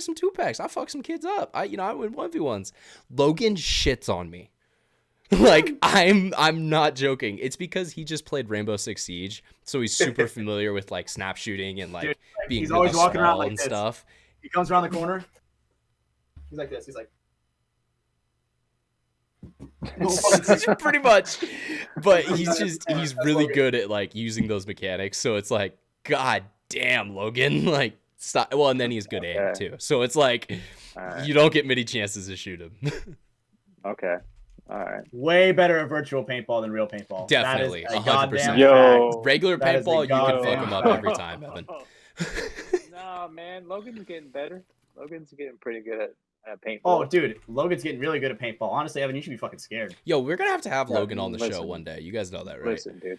some 2-packs. I fuck some kids up. I win 1v1s. Logan shits on me. Like I'm not joking. It's because he just played Rainbow Six Siege, so he's super familiar with like snap shooting and like being he's always walking around like and this. Stuff. He comes around the corner. He's like this. He's like pretty much. But he's really good at like using those mechanics. So it's like, God damn, Logan, like. Stop. Well, and then he's good aim too. So it's like you don't get many chances to shoot him. Okay. All right. Way better at virtual paintball than real paintball. Definitely. 100%. Yo. Regular paintball, you can fuck him up every time, Evan. No, man. Logan's getting better. Logan's getting pretty good at paintball. Oh, dude. Logan's getting really good at paintball. Honestly, Evan, you should be fucking scared. Yo, we're going to have Logan on the show one day. You guys know that, right? Listen, dude.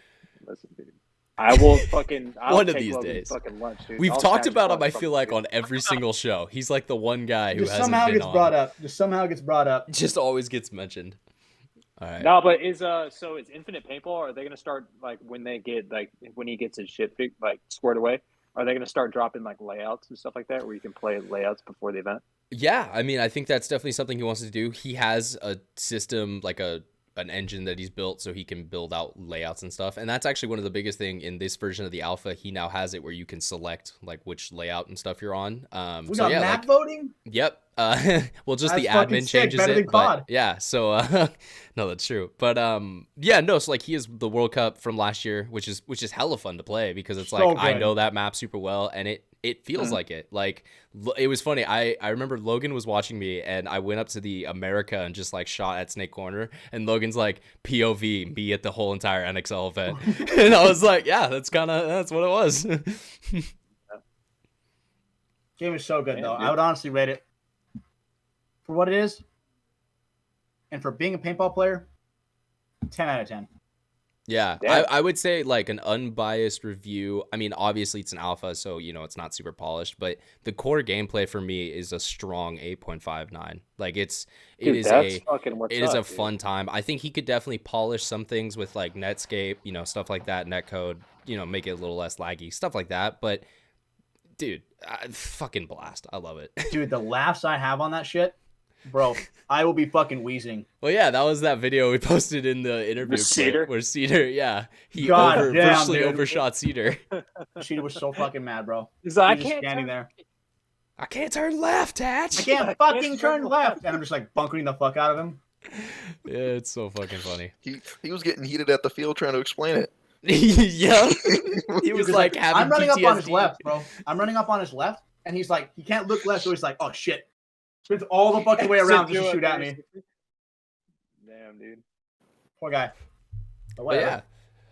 I will fucking one of these days. Fucking lunch, dude. We've talked about him, I feel like, on every single show. He's like the one guy who somehow gets brought up. Just somehow gets brought up. Just always gets mentioned. All right. No, but so it's Infinite Paintball. Are they gonna start like when he gets his shit squared away? Are they gonna start dropping like layouts and stuff like that, where you can play layouts before the event? Yeah, I mean, I think that's definitely something he wants to do. He has a system like an engine that he's built so he can build out layouts and stuff, and that's actually one of the biggest thing in this version of the alpha. He now has it where you can select like which layout and stuff you're on. We got map voting. Yep. Well, just that's the admin changes it, but yeah. So no, that's true. But so like he is the World Cup from last year, which is hella fun to play because it's like I know that map super well, and it feels like it. Like it was funny. I remember Logan was watching me, and I went up to the America and just like shot at Snake Corner, and Logan's like POV me at the whole entire NXL event, and I was like, yeah, that's what it was. Game is so good though. I would honestly rate it for what it is, and for being a paintball player, 10 out of 10. Yeah, I would say like an unbiased review. I mean, obviously it's an alpha, so it's not super polished, but the core gameplay for me is a strong 8.59. Like it is a fun time. I think he could definitely polish some things with like Netscape, stuff like that, netcode, make it a little less laggy, stuff like that. But dude, fucking blast. I love it. Dude, the laughs I have on that shit. Bro, I will be fucking wheezing. Well, yeah, that was that video we posted in the interview Cedar? Where Cedar, yeah, he virtually overshot Cedar. Cedar was so fucking mad, bro. He's like, just standing there. I can't turn left, Hatch. I can't fucking turn left, and I'm just like bunkering the fuck out of him. Yeah, it's so fucking funny. He was getting heated at the field trying to explain it. Yeah, he was like having I'm running PTSD. up on his left, bro. I'm running up on his left, and he's like, he can't look left, so he's like, oh shit. Spins all the fucking way around just to shoot at me. Damn, dude. Poor guy. But yeah.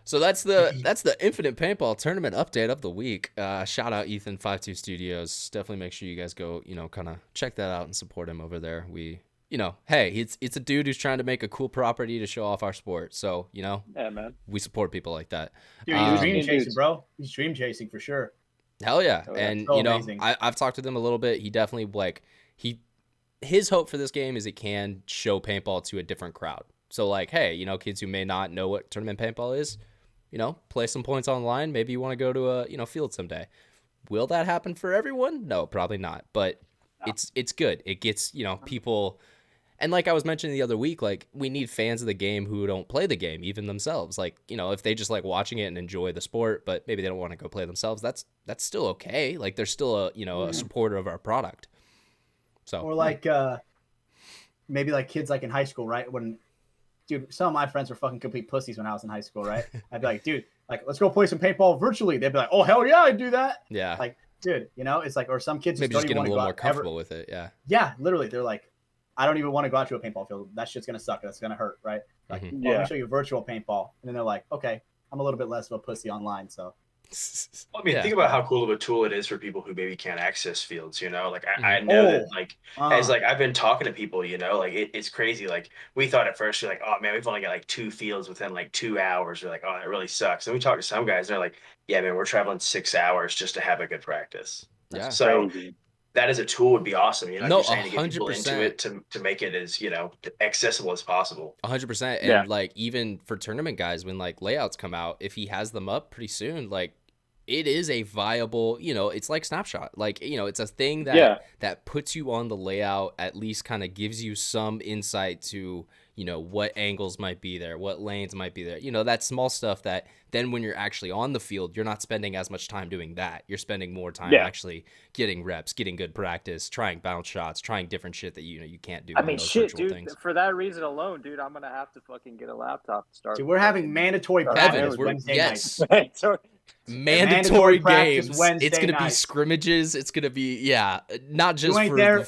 So that's the Infinite Paintball Tournament update of the week. Shout out Ethan52 Studios. Definitely make sure you guys go, kind of check that out and support him over there. We, hey, it's a dude who's trying to make a cool property to show off our sport. So, yeah, man. We support people like that. Dude, he's dream chasing, bro. He's dream chasing for sure. Hell yeah. And, so amazing. I've talked to them a little bit. He definitely his hope for this game is it can show paintball to a different crowd. So like, hey, kids who may not know what tournament paintball is, play some points online. Maybe you want to go to a field someday. Will that happen for everyone? No, probably not. But it's good. It gets, people, And like I was mentioning the other week, like we need fans of the game who don't play the game even themselves. Like, you know, if they just like watching it and enjoy the sport, but maybe they don't want to go play themselves, that's still okay. Like they're still a, you know, a supporter of our product. So or like maybe like kids like in high school, right? When dude, some of my friends were fucking complete pussies when I was in high school, right? I'd be like, dude, like let's go play some paintball virtually. They'd be like, oh hell yeah, I'd do that. Yeah. Like, dude, you know, it's like, or some kids maybe just get them a little more comfortable with it. Yeah. Yeah, literally, they're like, I don't even want to go out to a paintball field. That shit's gonna suck. That's gonna hurt, right? Like, let me show you virtual paintball, and then they're like, okay, I'm a little bit less of a pussy online, so. I mean, think about how cool of a tool it is for people who maybe can't access fields. You know, like I know that, like as like I've been talking to people, you know, like it's crazy. Like we thought at first, you're like, oh man, we've only got like 2 fields within like 2 hours. We're like, oh, that really sucks. And we talked to some guys, and they're like, yeah, man, we're traveling 6 hours just to have a good practice. Yeah. So that as a tool would be awesome. You know, No, you're saying to get people 100%. into it to make it as, you know, accessible as possible. 100%. And like even for tournament guys, when like layouts come out, if he has them up pretty soon, like it is a viable, you know, it's like Snapshot. Like, you know, it's a thing that puts you on the layout, at least kind of gives you some insight to, you know, what angles might be there, what lanes might be there. You know, that small stuff that then when you're actually on the field, you're not spending as much time doing that. You're spending more time actually getting reps, getting good practice, trying bounce shots, trying different shit that, you know, you can't do. I mean, shit, dude, things. For that reason alone, dude, I'm going to have to fucking get a laptop to start. Dude, we're having mandatory practice Wednesday nights. Mandatory games. Wednesday it's gonna night. be scrimmages. It's gonna be not just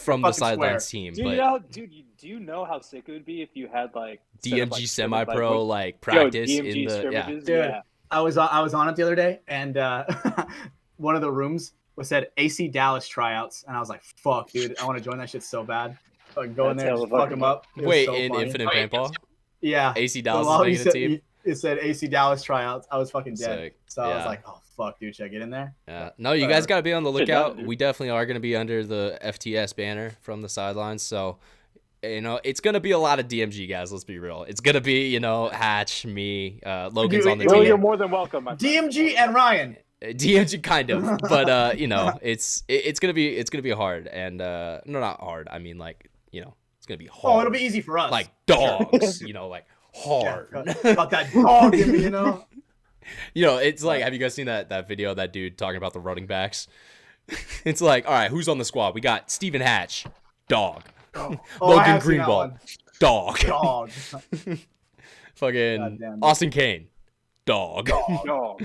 from the Sidelines team. Do but do you know how sick it would be if you had like DMG semi-pro like practice DMG in the scrimmages? Dude, I was on it the other day, and one of the rooms said AC Dallas tryouts, and I was like, "Fuck, dude, I want to join that shit so bad." Fucking go in there, just fuck them up. Wait, so in funny. Infinite Paintball? Yeah, AC Dallas is making the team. It said AC Dallas tryouts. I was fucking dead. Sick. So I was like, "Oh fuck, dude, should I get in there?" Yeah. No, you guys got to be on the lookout. We definitely are going to be under the FTS banner from the Sidelines. So, you know, it's going to be a lot of DMG guys. Let's be real. It's going to be, you know, Hatch, me, Logan's on the team. You're more than welcome. DMG and Ryan. DMG kind of, but you know, it's gonna be hard, and no, not hard. I mean, like, you know, it's gonna be hard. Oh, it'll be easy for us. Like dogs, you know, like hard. Yeah, got that dog in me, you know. You know, it's like, have you guys seen that video of that dude talking about the running backs? It's like, all right, who's on the squad? We got Stephen Hatch, dog. Logan Greenball, dog. Dog. Fucking Austin Kane, dog. Dog.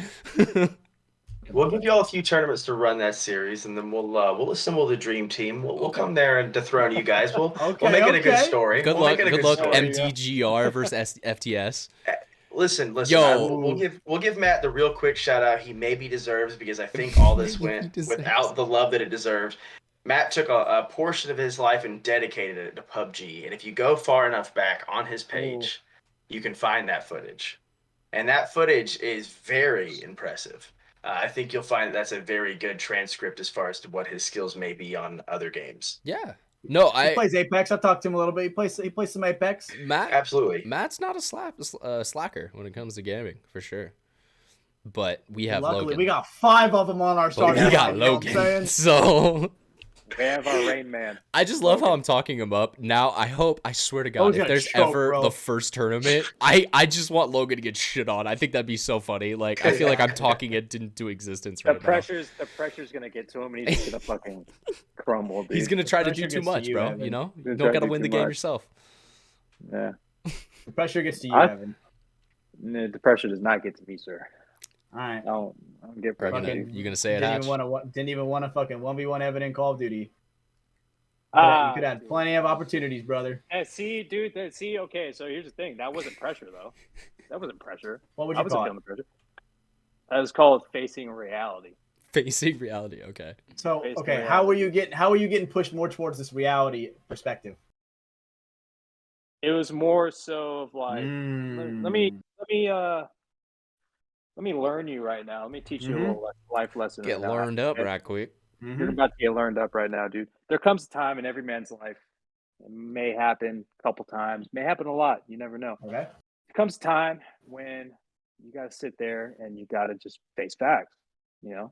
We'll give you all a few tournaments to run that series, and then we'll assemble the dream team. We'll come there and dethrone you guys. We'll make it a good story. Good luck, MTGR versus FTS. Listen. Yo. We'll give Matt the real quick shout out he maybe deserves, because I think all this went without the love that it deserves. Matt took a portion of his life and dedicated it to PUBG, and if you go far enough back on his page, you can find that footage, and that footage is very impressive. I think you'll find that's a very good transcript as far as to what his skills may be on other games. Yeah. No, he plays Apex. I talked to him a little bit. He plays some Apex. Absolutely. Matt's not a slacker when it comes to gaming, for sure. But we have Luckily, Logan. We got 5 of them on our starting. We got Logan. So we have our Rain Man. I just love how I'm talking him up. Now, I swear to God, if there's ever the first tournament, I just want Logan to get shit on. I think that'd be so funny. Like, I feel like I'm talking it into existence right now. The pressure's going to get to him, and he's going to fucking crumble, dude. He's going to try to do too much, bro. You know? You don't got to win the game yourself. Yeah. The pressure gets to you, Evan. No, the pressure does not get to me, sir. All right. I don't get pressure. You gonna say it? Didn't even want to fucking 1v1 Evan in Call of Duty. You could have plenty of opportunities, brother. See, dude. Okay. So here's the thing. That wasn't pressure, though. That wasn't pressure. What would you call it? The pressure. That was called facing reality. Facing reality. Okay. So how were you getting pushed more towards this reality perspective? It was more so of like, let me learn you right now. Let me teach you a little life lesson. Get learned up right quick. You're about to get learned up right now, dude. There comes a time in every man's life. It may happen a couple times. May happen a lot. You never know. Okay. There comes a time when you got to sit there and you got to just face facts. You know,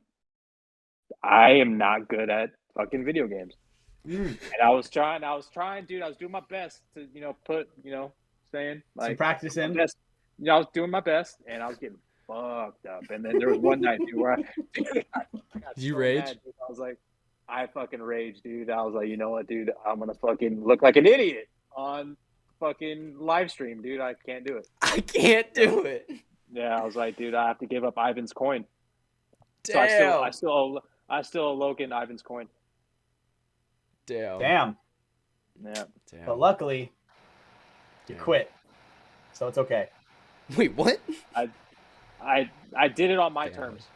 I am not good at fucking video games. And I was trying, dude. I was doing my best to, saying like some practice in. Best, I was doing my best, and I was getting fucked up. And then there was one night, dude, where I got you so rage? mad, dude. I was like, I fucking raged, dude. I was like, you know what, dude? I'm gonna fucking look like an idiot on fucking live stream, dude. I can't do it. I can't do it. Yeah, I was like, dude, I have to give up Ivan's coin. Damn. So I still owe Logan Ivan's coin. Damn. Yeah. Damn. But luckily, you quit, so it's okay. Wait, what? I did it on my terms.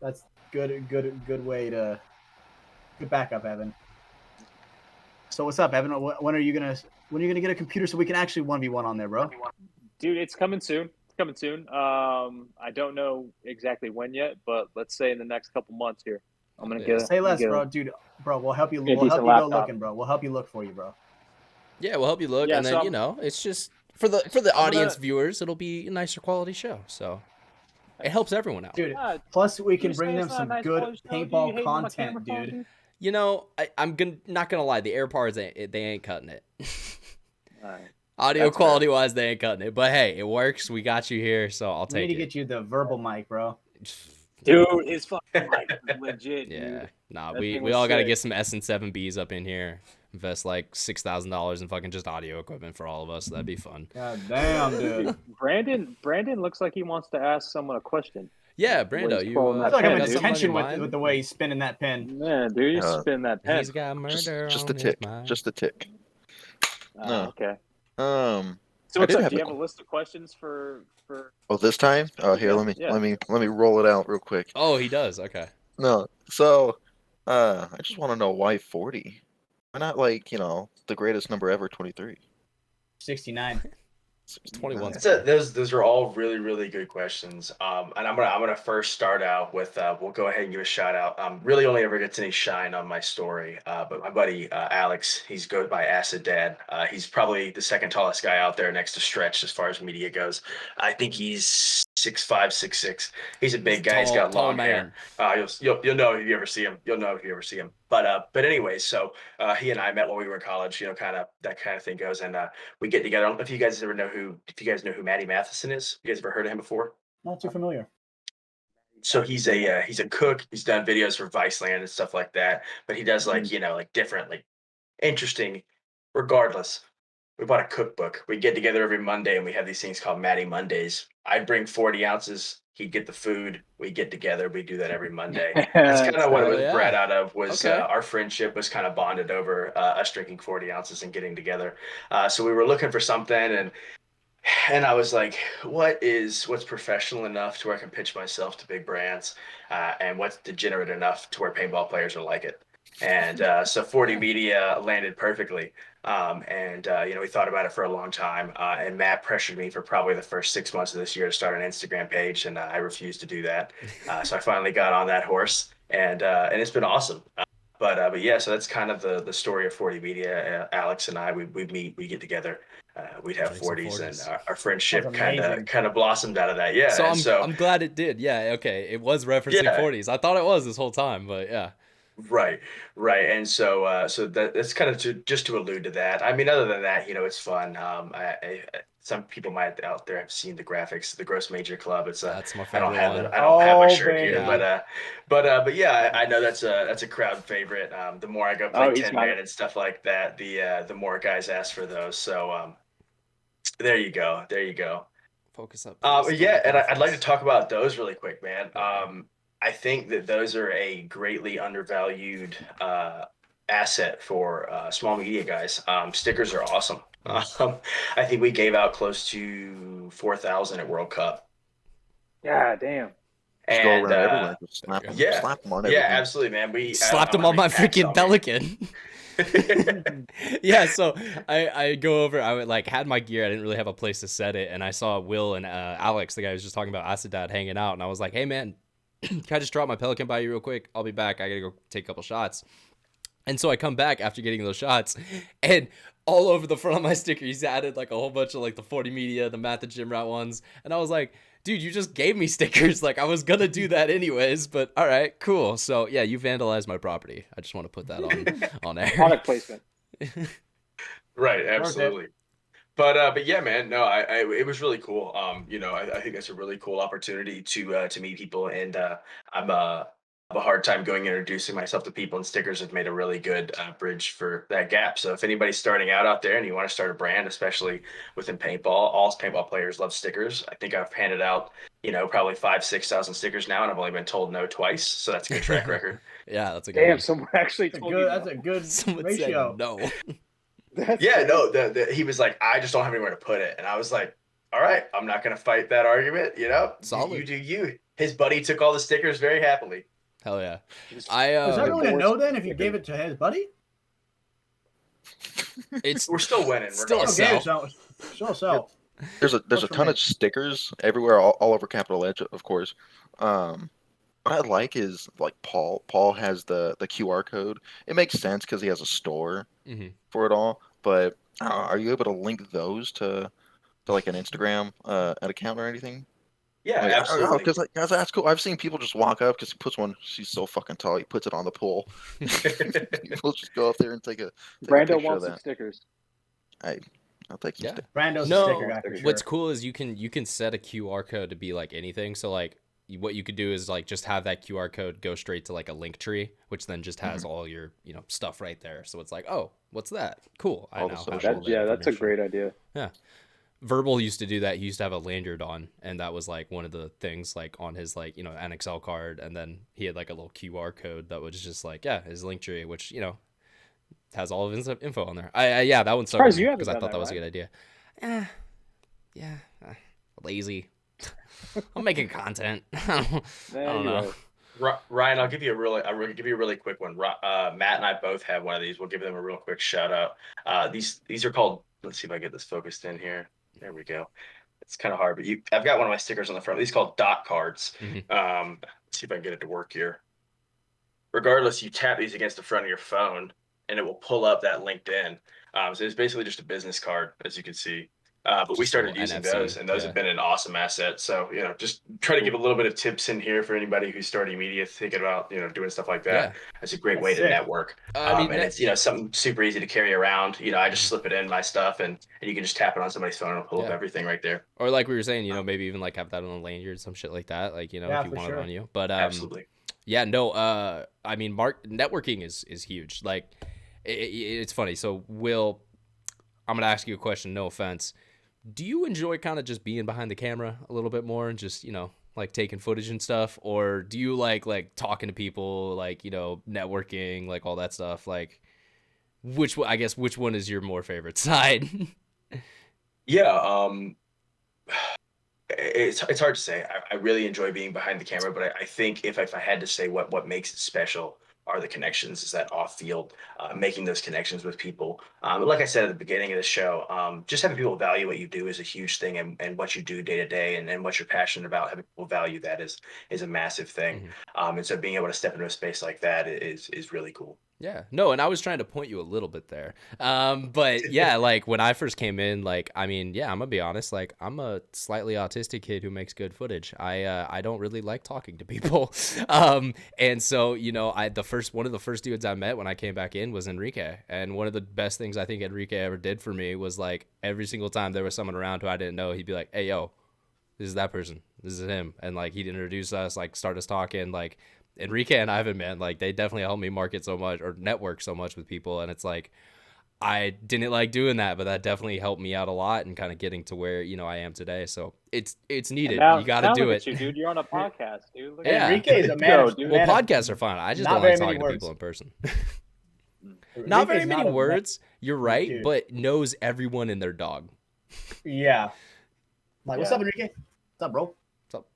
That's good way to good backup, Evan. So what's up, Evan? When are you gonna get a computer so we can actually 1v1 on there, bro? Dude, it's coming soon. I don't know exactly when yet, but let's say in the next couple months here. I'm gonna get. Say less, bro. Dude, bro, we'll help you. We'll help you go looking, bro. We'll help you look for you, bro. Yeah, we'll help you look, and then it's just for the audience viewers, it'll be a nicer quality show. So it helps everyone out, dude. Plus, we can bring them some good paintball content, dude. You know, I'm not gonna lie, the AirPods they ain't cutting it. All right. Audio quality wise, they ain't cutting it. But hey, it works. We got you here, so I'll take it. We need to get you the verbal mic, bro. Dude, his fucking mic is legit. Yeah, dude. nah, we all got to get some S&7Bs up in here. Invest like $6,000 in fucking just audio equipment for all of us. That'd be fun. God damn, dude. Brandon looks like he wants to ask someone a question. Yeah, Brando, I feel like I'm in tension with the way he's spinning that pen. Yeah, dude, you spin that pen. He's got murder just on a tick. his mind. Just a tick. No. Okay. So what's up? Do you have a list of questions for? Oh, this time? Oh, here, let me roll it out real quick. Oh, he does. Okay. No, so I just want to know why 40. Why not the greatest number ever, 23? 69. 21. Those are all really, really good questions. And I'm gonna first start out with we'll go ahead and give a shout out. Really only ever gets any shine on my story. But my buddy Alex, he's goes by Acid Dad. He's probably the second tallest guy out there next to Stretch as far as media goes. I think he's 6'5", 6'6". He's a big guy. He's got long hair. You'll know if you ever see him. You'll know if you ever see him. But anyway, so he and I met when we were in college. Kind of that kind of thing goes, and we get together. I don't know if you guys know who Matty Matheson is. You guys ever heard of him before? Not too familiar. So he's a cook. He's done videos for Viceland and stuff like that. But he does different, interesting. Regardless, we bought a cookbook. We get together every Monday and we have these things called Matty Mondays. I'd bring 40 ounces. He'd get the food. We get together. We do that every Monday. That's kind of what it was bred out of. Was our friendship was kind of bonded over us drinking 40 ounces and getting together. So we were looking for something, and I was like, what's professional enough to where I can pitch myself to big brands, and what's degenerate enough to where paintball players will like it. And so 40.media landed perfectly. We thought about it for a long time. And Matt pressured me for probably the first 6 months of this year to start an Instagram page, and I refused to do that. So I finally got on that horse, and it's been awesome. But yeah, so that's kind of the story of 40.media. Alex and I, we meet, we get together. We'd have 40s, and our friendship kind of blossomed out of that. Yeah. So I'm glad it did. Yeah. Okay. It was referencing 40s. I thought it was this whole time, but yeah. Right. And so that's kind of just to allude to that. I mean, other than that, it's fun. Some people might out there have seen the graphics, the Gross Major Club. It's that's my favorite I don't have my shirt here, but yeah, I know that's a crowd favorite. The more I go play 10-man and stuff like that, the more guys ask for those. So there you go. Focus up. Yeah, and I'd like to talk about those really quick, man. I think that those are a greatly undervalued asset for small media guys. Stickers are awesome. I think we gave out close to 4,000 at World Cup. Yeah, damn. And go around everywhere. Slap them on everything. Yeah, absolutely, man. We slapped them on my freaking Pelican. Yeah, so I go over. I had my gear. I didn't really have a place to set it, and I saw Will and Alex, the guy who was just talking about Acid Dad, hanging out, and I was like, "Hey, man, can I just drop my Pelican by you real quick? I'll be back. I gotta go take a couple shots." And so I come back after getting those shots, and all over the front of my sticker. He's added like a whole bunch of like the 40.media, the Math the Gym Rat ones. And I was like, dude, you just gave me stickers. Like I was going to do that anyways, but all right, cool. So yeah, you vandalized my property. I just want to put that on air. Product placement. Right. Absolutely. But yeah, man, no, it was really cool. I think that's a really cool opportunity to meet people, and I'm have a hard time going and introducing myself to people, and stickers have made a really good bridge for that gap. So if anybody's starting out there and you want to start a brand, especially within paintball, all paintball players love stickers. I think I've handed out, probably 5,000-6,000 stickers now, and I've only been told no twice. So that's a good track record. Yeah, that's a good Damn, one. someone actually told you. That's a good Someone ratio. said no. He was like, I just don't have anywhere to put it. And I was like, all right, I'm not going to fight that argument. Solid. You do you. His buddy took all the stickers very happily. Hell yeah. Is everyone to know then if you gave it to his buddy? We're still winning. Still a sell. Still sell. There's a ton of stickers everywhere, all over Capitol Edge, of course. What I like is like Paul. Paul has the QR code. It makes sense because he has a store for it all. But are you able to link those to like an Instagram an account or anything? Yeah, absolutely. Because that's cool. I've seen people just walk up because he puts one. She's so fucking tall. He puts it on the pole. People just go up there and take a Brando wants some stickers. I'll take some stickers. Brando's a sticker guy for sure. What's cool is you can set a QR code to be like anything. So like what you could do is like just have that QR code go straight to like a link tree, which then just has all your stuff right there. So it's like, oh, what's that? Cool. That's a great idea. Yeah. Verbal used to do that. He used to have a lanyard on, and that was like one of the things like on his like NXL card, and then he had like a little QR code that was just like his link tree, which has all of his info on there. That one started because I thought that was a good idea. Lazy. I'm making content. I don't know. Ryan, I'll give you a really quick one. Matt and I both have one of these. We'll give them a real quick shout out. These are called. Let's see if I get this focused in here. There we go. It's kind of hard, but I've got one of my stickers on the front. These called dot cards. Let's see if I can get it to work here. Regardless, you tap these against the front of your phone, and it will pull up that LinkedIn. So it's basically just a business card, as you can see. But we started using those, and those have been an awesome asset. So, just try to give a little bit of tips in here for anybody who's starting media, thinking about, doing stuff like that. Yeah. That's a great way to network. And it's, something super easy to carry around. I just slip it in my stuff, and you can just tap it on somebody's phone and pull up everything right there. Or like we were saying, maybe even like have that on a lanyard, some shit like that. Like, if you want it on you. But absolutely. Yeah, no. Networking is huge. Like, it's funny. So, Will, I'm gonna ask you a question. No offense. Do you enjoy kind of just being behind the camera a little bit more and just, like taking footage and stuff? Or do you like talking to people, like, networking, like all that stuff? Like, which one is your more favorite side? Yeah. It's hard to say. I really enjoy being behind the camera, but I think if I had to say what makes it special are the connections, is that off field, making those connections with people. Like I said at the beginning of the show, just having people value what you do is a huge thing, and what you do day to day, and what you're passionate about, having people value that is a massive thing. And so being able to step into a space like that is really cool. Yeah, no, and I was trying to point you a little bit there. But yeah, like when I first came in, like, I'm gonna be honest, like I'm a slightly autistic kid who makes good footage. I don't really like talking to people. And so, one of the first dudes I met when I came back in was Enrique. And one of the best things I think Enrique ever did for me was like every single time there was someone around who I didn't know, he'd be like, "Hey, yo, this is that person. This is him." And like he'd introduce us, like start us talking, like Enrique and Ivan, man, like they definitely helped me market so much or network so much with people. And it's like, I didn't like doing that, but that definitely helped me out a lot and kind of getting to where, I am today. So it's needed. You got to do it. You, dude. You're on a podcast, dude. Look Enrique is a man. Well, podcasts are fun. I just don't like talking to people in person. Not very many words. You're right, dude. But knows everyone and their dog. Yeah. Like, what's up, Enrique? What's up, bro? What's up?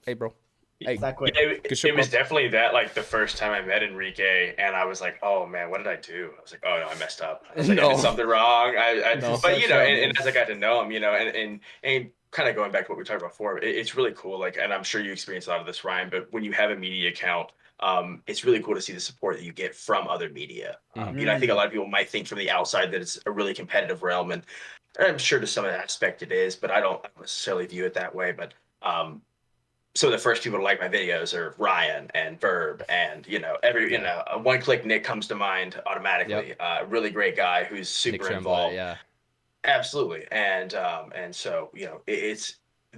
Hey, bro. Hey, that quick. It was definitely that, like, the first time I met Enrique, and I was like, oh, man, what did I do? I was like, oh, no, I messed up. I was like, I did something wrong. But, and as I got to know him, and kind of going back to what we talked about before, it's really cool. Like, and I'm sure you experience a lot of this, Ryan, but when you have a media account, it's really cool to see the support that you get from other media. You know, I think a lot of people might think from the outside that it's a really competitive realm, and I'm sure to some aspect it is, but I don't necessarily view it that way. But so the first people to like my videos are Ryan and Verb, and a one click Nick comes to mind automatically. Really great guy who's super involved. Yeah, absolutely. And so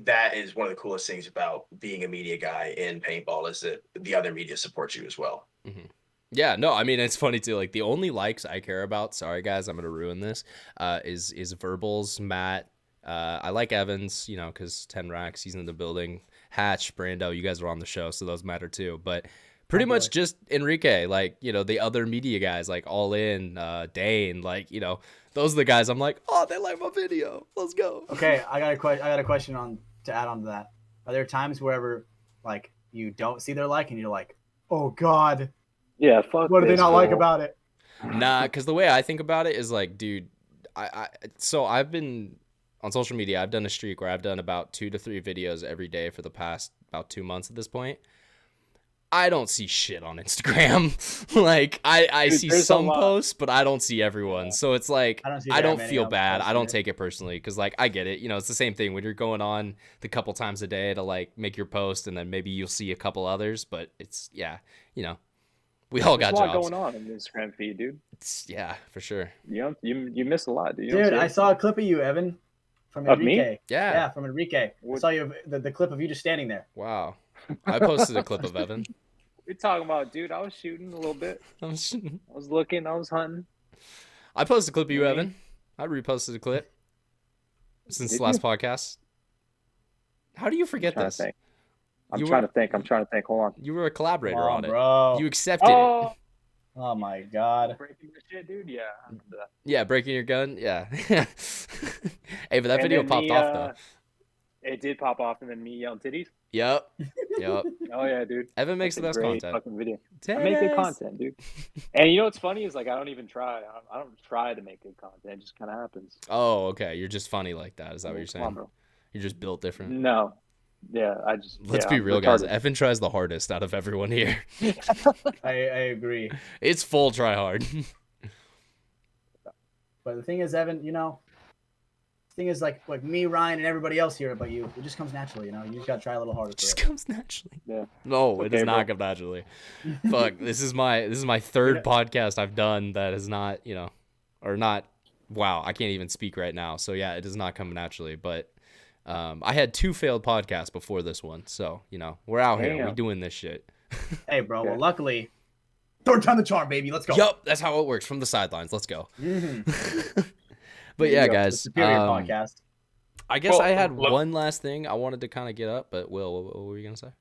that is one of the coolest things about being a media guy in paintball, is that the other media supports you as well. Mm-hmm. Yeah, no, I mean, it's funny too. Like, the only likes I care about, sorry guys, I'm gonna ruin this, is Verbals, Matt. I like Evans, because 10 racks, he's in the building. Hatch, Brando, you guys are on the show, so those matter too. But pretty much just Enrique, like, the other media guys, like All In, Dane, like, those are the guys I'm like, oh, they like my video. Let's go. Okay, I got a question to add on to that. Are there times wherever, like, you don't see their like and you're like, oh God, yeah, fuck, what do they not like about it? Nah, because the way I think about it is like, dude, so I've been on social media, I've done a streak where I've done about 2 to 3 videos every day for the past about 2 months at this point. I don't see shit on Instagram. Like, I see some posts, but I don't see everyone. So it's like, I don't feel bad. I don't take it personally, because, like, I get it. It's the same thing when you're going on the couple times a day to, like, make your post, and then maybe you'll see a couple others. But it's, we all got jobs. There's a lot going on in the Instagram feed, dude. Yeah, for sure. You miss a lot, dude. Dude, I saw a clip of you, Evan. From Enrique. Of me? Yeah, from Enrique. I saw you the clip of you just standing there. Wow. I posted a clip of Evan. What are you talking about, dude? I was shooting a little bit. I was looking. I was hunting. I posted a clip of you, Evan. I reposted a clip since the last podcast. How do you forget this? I'm trying to think. Hold on. You were a collaborator on it. Bro. You accepted it. Oh my God. Breaking the shit, dude. Yeah. I remember that. Yeah, breaking your gun. Yeah. Hey, but that video popped off though. It did pop off, and then me yelling titties. Yep. Oh yeah, dude. Evan makes the best content. Fucking video. I make good content, dude. And you know what's funny is, like, I don't even try. I don't try to make good content. It just kind of happens. Oh, okay. You're just funny like that. Is that what you're saying? Bro. You're just built different. No. Yeah, Let's be real, guys. Evan tries the hardest out of everyone here. I agree. It's full try hard. But the thing is, Evan, like me, Ryan, and everybody else here, but it just comes naturally, You just gotta try a little harder. It just comes naturally. Yeah. No, it does not come naturally. Fuck. This is my third podcast I've done that is not, or not. Wow, I can't even speak right now. So yeah, it does not come naturally. But I had 2 failed podcasts before this one, so we're out here. We're doing this shit. Hey, bro. Okay. Well, luckily, third time the charm, baby. Let's go. Yup, that's how it works from the sidelines. Let's go. Mm-hmm. But yeah, guys. Superior podcast. I guess I had one last thing I wanted to kind of get up, but Will, what were you gonna say?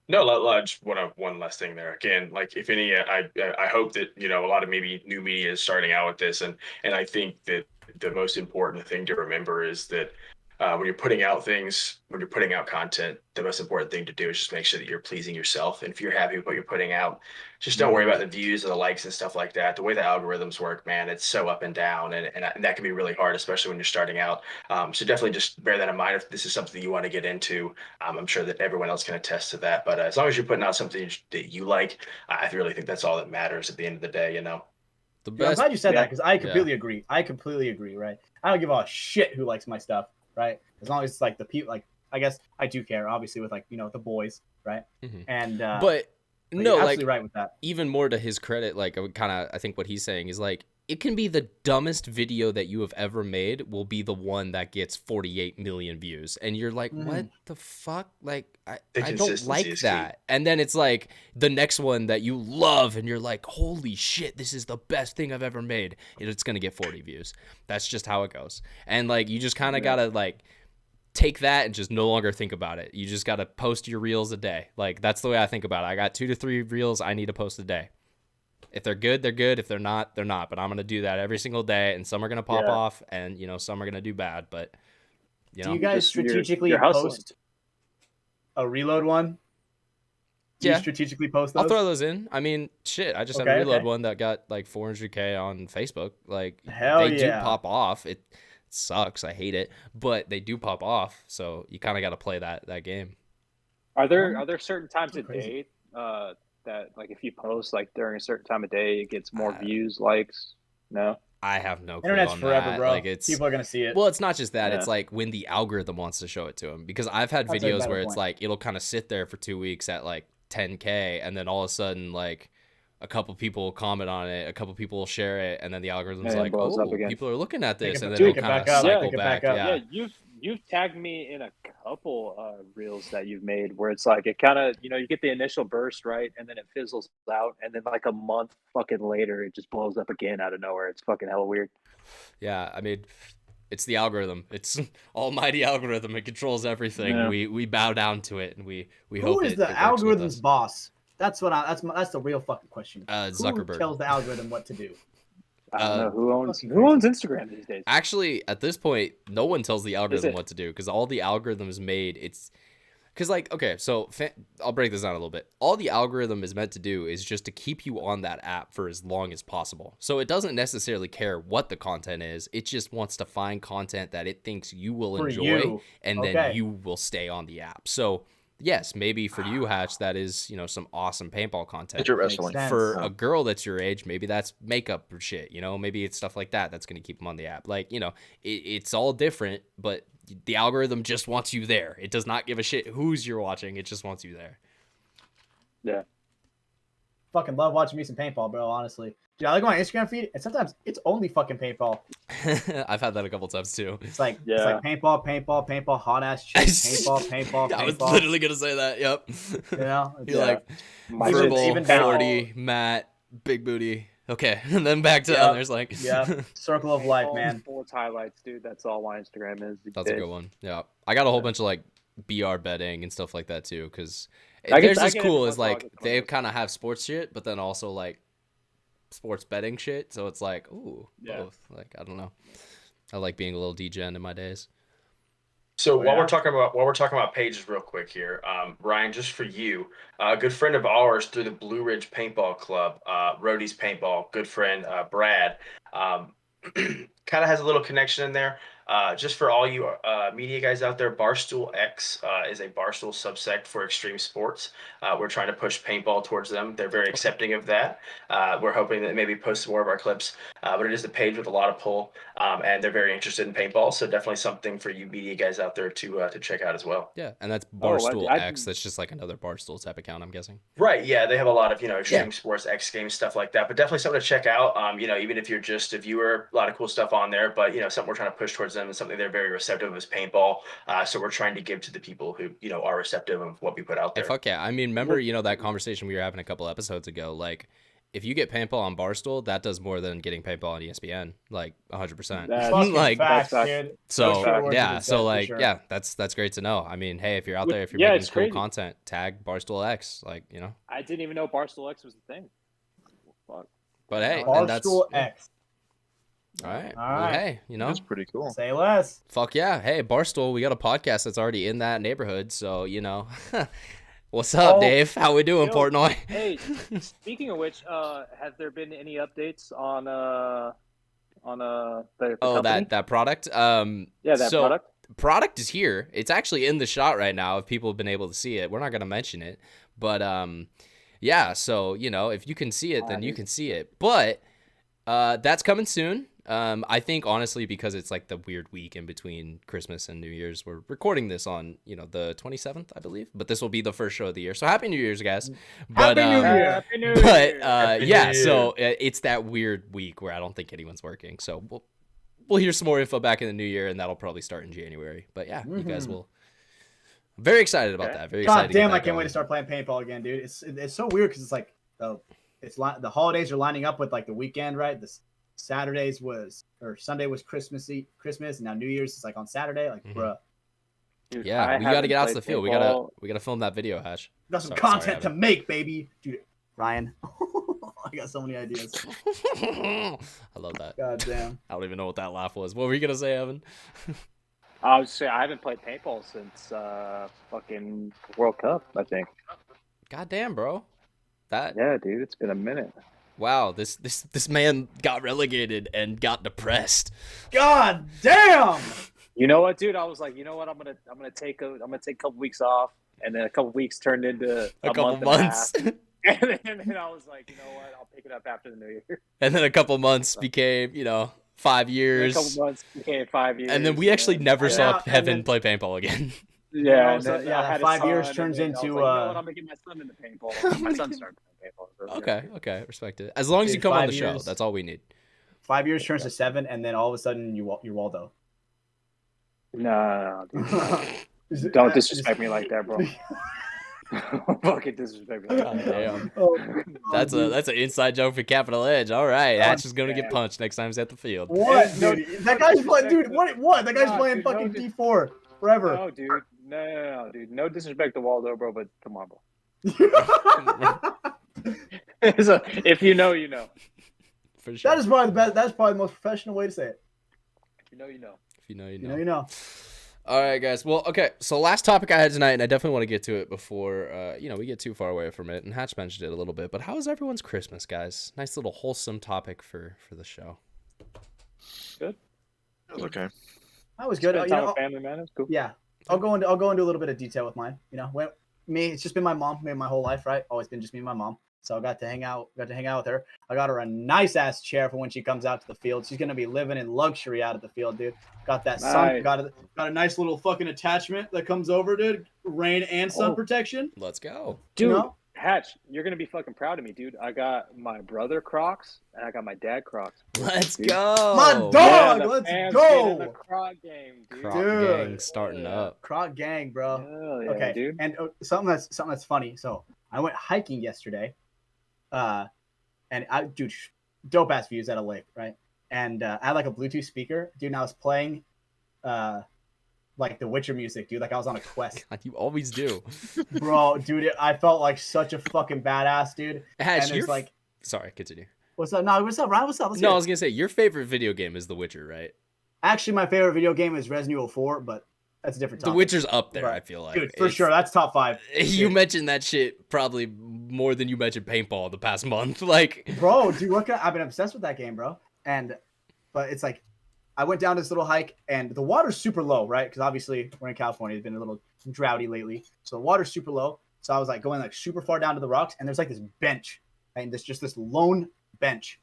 No, I just want one last thing there. Again, like, if any, I hope that a lot of maybe new media is starting out with this, and I think that the most important thing to remember is that when you're putting out things, when you're putting out content, the most important thing to do is just make sure that you're pleasing yourself. And if you're happy with what you're putting out, just don't worry about the views and the likes and stuff like that. The way the algorithms work, man, it's so up and down, and that can be really hard, especially when you're starting out. So definitely just bear that in mind if this is something you want to get into. I'm sure that everyone else can attest to that. But as long as you're putting out something that you like, I really think that's all that matters at the end of the day, The best, I'm glad you said that, because I completely agree. I completely agree, right? I don't give a shit who likes my stuff. Right, as long as it's like the people, like, I guess I do care, obviously, with, like, the boys, right? Mm-hmm. And but no, you're absolutely right with that. Even more to his credit, like, I think what he's saying is, like, it can be the dumbest video that you have ever made will be the one that gets 48 million views, and you're like, what the fuck? Like, I don't like that. And then it's like the next one that you love, and you're like, holy shit, this is the best thing I've ever made, and it's gonna get 40 views. That's just how it goes. And, like, you just kind of gotta, like, take that and just no longer think about it. You just gotta post your reels a day. Like, that's the way I think about it. I got 2 to 3 reels I need to post a day. If they're good, they're good. If they're not, they're not. But I'm going to do that every single day, and some are going to pop off, and, some are going to do bad. But, Do you guys strategically post a reload one? Do you strategically post those? I'll throw those in. I mean, shit, I just had a reload one that got, like, 400K on Facebook. Like, they do pop off. It's sucks. I hate it, but they do pop off. So you kind of got to play that game. Are there certain times of day that like if you post like during a certain time of day it gets more views, likes? No. I have no clue Internet's on forever, that. bro. Like People are gonna see it. Well, it's not just that. Yeah. It's like when the algorithm wants to show it to them. Because I've had videos where it's like it'll kind of sit there for 2 weeks at like 10K, and then all of a sudden like a couple people will comment on it, a couple people will share it, and then the algorithm's like, oh, people are looking at this, and then it'll kind of cycle back. Yeah, you've tagged me in a couple reels that you've made where it's like it kind of, you know, you get the initial burst, right, and then it fizzles out, and then like a month fucking later it just blows up again out of nowhere. It's fucking hella weird. Yeah, I mean, it's the algorithm. It's almighty algorithm. It controls everything. Yeah. We bow down to it, and we hope. Who is the algorithm's boss? That's the real fucking question. Zuckerberg. Who tells the algorithm what to do? I don't know who owns Instagram these days. Actually, at this point, no one tells the algorithm what to do because all the algorithms made it's. Because, like, okay, so I'll break this down a little bit. All the algorithm is meant to do is just to keep you on that app for as long as possible. So it doesn't necessarily care what the content is. It just wants to find content that it thinks you will enjoy, and then you will stay on the app. So, yes, maybe for you, Hatch, that is, you know, some awesome paintball content. Midget Wrestling. For a girl that's your age, maybe that's makeup or shit, you know? Maybe it's stuff like that that's going to keep them on the app. Like, you know, it's all different, but the algorithm just wants you there. It does not give a shit who's you're watching. It just wants you there. Yeah. Fucking love watching me some paintball, bro, honestly. Dude, I look at my Instagram feed, and sometimes it's only fucking paintball. I've had that a couple times, too. It's like paintball, hot-ass chick, paintball. I was literally going to say that, yep. You know? You're like, verbal, 40, Matt, big booty. Okay, and then back to others, like... Yeah, circle of life, man. Sports highlights, dude. That's all my Instagram is. That's a good one, yeah. I got a whole bunch of, like, BR betting and stuff like that, too, because theirs is cool. Is like, they kind of have sports shit, but then also, like, sports betting shit, so it's like, ooh, both. Like, I don't know. I like being a little degen in my days. So while we're talking about pages real quick here, Ryan, just for you, a good friend of ours through the Blue Ridge Paintball Club, Rody's Paintball, good friend Brad, kind of has a little connection in there. Just for all you media guys out there, Barstool X is a Barstool subsect for extreme sports. We're trying to push paintball towards them. They're very accepting of that. We're hoping that maybe post more of our clips, but it is a page with a lot of pull, and they're very interested in paintball. So definitely something for you media guys out there to check out as well. Yeah, and that's Barstool X. That's just like another Barstool type account, I'm guessing. Right. Yeah, they have a lot of extreme sports, X Games, stuff like that. But definitely something to check out. Even if you're just a viewer, a lot of cool stuff on there. But something we're trying to push towards them and something they're very receptive of is paintball. So we're trying to give to the people who are receptive of what we put out there. Hey, fuck yeah! I mean, remember that conversation we were having a couple episodes ago? Like, if you get paintball on Barstool, that does more than getting paintball on ESPN. Like 100%. Like facts, dude. So yeah, so like yeah, that's great to know. I mean, hey, if you're out there, if you're making cool content, tag Barstool X. Like I didn't even know Barstool X was the thing. Fuck. But hey, Barstool X. All right. Well, hey, that's pretty cool. Say less. Fuck yeah. Hey, Barstool, we got a podcast that's already in that neighborhood, so what's up, Dave? How we doing, Portnoy? Hey, speaking of which, has there been any updates on the company? that product? Product. Product is here. It's actually in the shot right now. If people have been able to see it, we're not gonna mention it, but yeah. So if you can see it, then you can see it. But that's coming soon. I think honestly because it's like the weird week in between Christmas and New Year's. We're recording this on the 27th, I believe, but this will be the first show of the year. So happy New Year's, guys! But Happy New Year! But so it's that weird week where I don't think anyone's working. So we'll hear some more info back in the new year, and that'll probably start in January. But yeah, you guys will. I'm very excited about that. Very excited. God damn, I can't wait to start playing paintball again, dude. It's so weird because it's like the holidays are lining up with like the weekend, right? Sunday was Christmas, and now New Year's is like on Saturday. Like, bruh. Dude, yeah, we got to get out to the field. We gotta film that video, Hash. Got some content to make, baby. Dude, Ryan, I got so many ideas. I love that. God damn. I don't even know what that laugh was. What were you gonna say, Evan? I was saying I haven't played paintball since fucking World Cup, I think. God damn, bro. Yeah, dude, it's been a minute. Wow, this man got relegated and got depressed. God damn. You know what, dude? I was like, you know what? I'm gonna take a couple weeks off, and then a couple weeks turned into a couple months. And then I was like, you know what? I'll pick it up after the new year. And then a couple months became, 5 years. A couple months became 5 years. And then we actually never saw Heaven play paintball again. Yeah, that 5 years turns into. You know what? I'm gonna get my son into paintball. My son's starting playing paintball. Okay, respect it. As long as you come on the show, that's all we need. 5 years turns to 7, and then all of a sudden you're Waldo. No, dude. Don't disrespect me like that, bro. Fucking disrespect me. God damn. That's an inside joke for Capital Edge. All right, Hatch is gonna get punched next time he's at the field. What? Dude, that guy's playing. Dude, what? That guy's playing fucking D4 forever. No, dude. No, dude. No disrespect to Waldo, bro, but come on, bro. So, if you know, you know. For sure. That is probably the best. That's probably the most professional way to say it. If you know, you know. If you know, you You know. know, you know. All right, guys. Well, okay. So last topic I had tonight, and I definitely want to get to it before we get too far away from it. And Hatch mentioned it a little bit, but how was everyone's Christmas, guys? Nice little wholesome topic for the show. Good. That was okay. That was good. Family, man. It's cool. Yeah, I'll go into a little bit of detail with mine. It's just been my mom, my whole life, right? Always been just me and my mom. So I got to hang out with her. I got her a nice ass chair for when she comes out to the field. She's gonna be living in luxury out at the field, dude. Got that sun, got a nice little fucking attachment that comes over, dude. Rain and sun protection. Let's go, dude. Hatch, you're gonna be fucking proud of me, dude. I got my brother Crocs and I got my dad Crocs. Let's go, my dog. Let's go. The Croc game, dude. Croc gang starting up. Croc gang, bro. Yeah, okay, dude. And something that's funny. So I went hiking yesterday, and dope ass views at a lake, right? And I had like a Bluetooth speaker, dude. And I was playing, like the Witcher music, dude. Like I was on a quest. God, you always do, bro, dude. I felt like such a fucking badass, dude. Hatch, and it's like, sorry, continue. What's up? No, what's up, Ryan? What's up? No, I was gonna say your favorite video game is The Witcher, right? Actually, my favorite video game is Resident Evil 4, but that's a different topic. The Witcher's up there, I feel like. Dude, for sure, that's top 5. You mentioned that shit probably more than you mentioned paintball the past month, like. Bro, dude, I've been obsessed with that game, bro. But it's like, I went down this little hike, and the water's super low, right? Because obviously we're in California. It's been a little droughty lately, so the water's super low. So I was like going like super far down to the rocks, and there's like this bench, right? And this lone bench.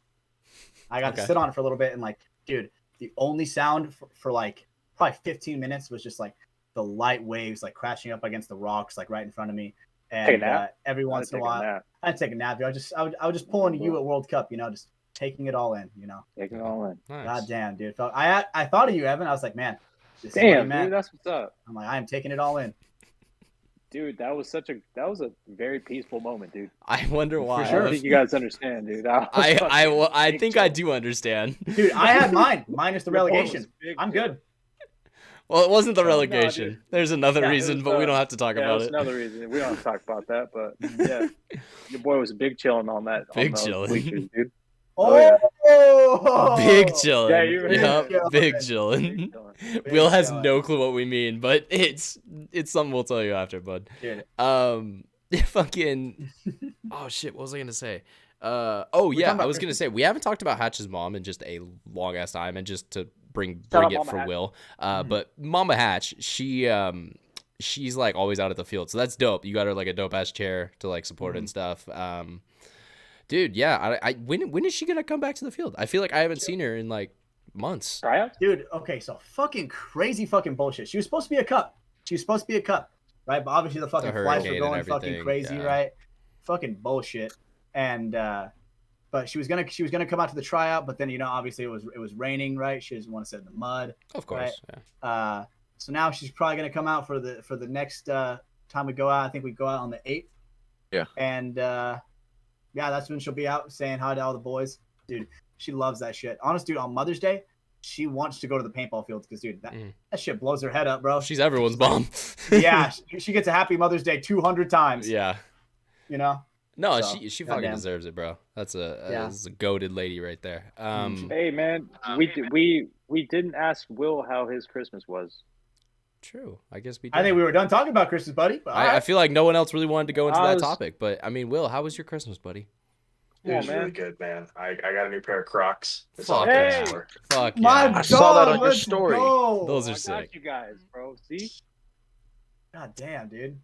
I got to sit on it for a little bit, and like, dude, the only sound for like probably 15 minutes was just like the light waves like crashing up against the rocks like right in front of me. And every once in a while, I'd take a nap. Dude. I would just pull into you at World Cup, just taking it all in, Taking it all in. Nice. God damn, dude. I thought of you, Evan. I was like, man, damn, dude, that's what's up. I'm like, I am taking it all in. Dude, that was a very peaceful moment, dude. I wonder why. For sure. I think you guys understand, dude. I think I do understand. Dude, I had mine. Minus the relegation. I'm good. Well, it wasn't the relegation. There's another reason, but we don't have to talk about it. Another reason. We don't have to talk about that, but yeah. Your boy was big chilling on that. Big chilling. Dude. Oh, big chilling. Yeah, big chilling. Will has no clue what we mean, but it's something we'll tell you after, bud. Dude. Fucking. Oh shit! What was I gonna say? I was gonna say we haven't talked about Hatch's mom in just a long ass time, and just to bring it for Hatch. Will. But Mama Hatch, she's like always out at the field, so that's dope. You got her like a dope ass chair to like support and stuff. Dude, yeah. When is she gonna come back to the field? I feel like I haven't seen her in like months. Dude, okay, so fucking crazy fucking bullshit. She was supposed to be a cup, right? But obviously the fucking flights were going fucking crazy, right? Fucking bullshit. And but she was gonna come out to the tryout, but then obviously it was raining, right? She doesn't want to sit in the mud. Of course. Right? Yeah. So now she's probably gonna come out for the next time we go out. I think we go out on the 8th. Yeah. And yeah, that's when she'll be out saying hi to all the boys. Dude, she loves that shit. Honest, dude, on Mother's Day, she wants to go to the paintball fields because, dude, that shit blows her head up, bro. She's everyone's mom. Yeah, she gets a happy Mother's Day 200 times. Yeah. No, so, she fucking deserves it, bro. That's a goated lady right there. Hey, man, we didn't ask Will how his Christmas was. True. I guess we did. I think we were done talking about Christmas, buddy. I feel like no one else really wanted to go into that topic. But, I mean, Will, how was your Christmas, buddy? It was really good, man. I got a new pair of Crocs. That's all Fuck I yeah. paid for. Fuck My yeah. I saw that on your let's story. go. Those are I got sick. you guys, bro. See? God damn, dude.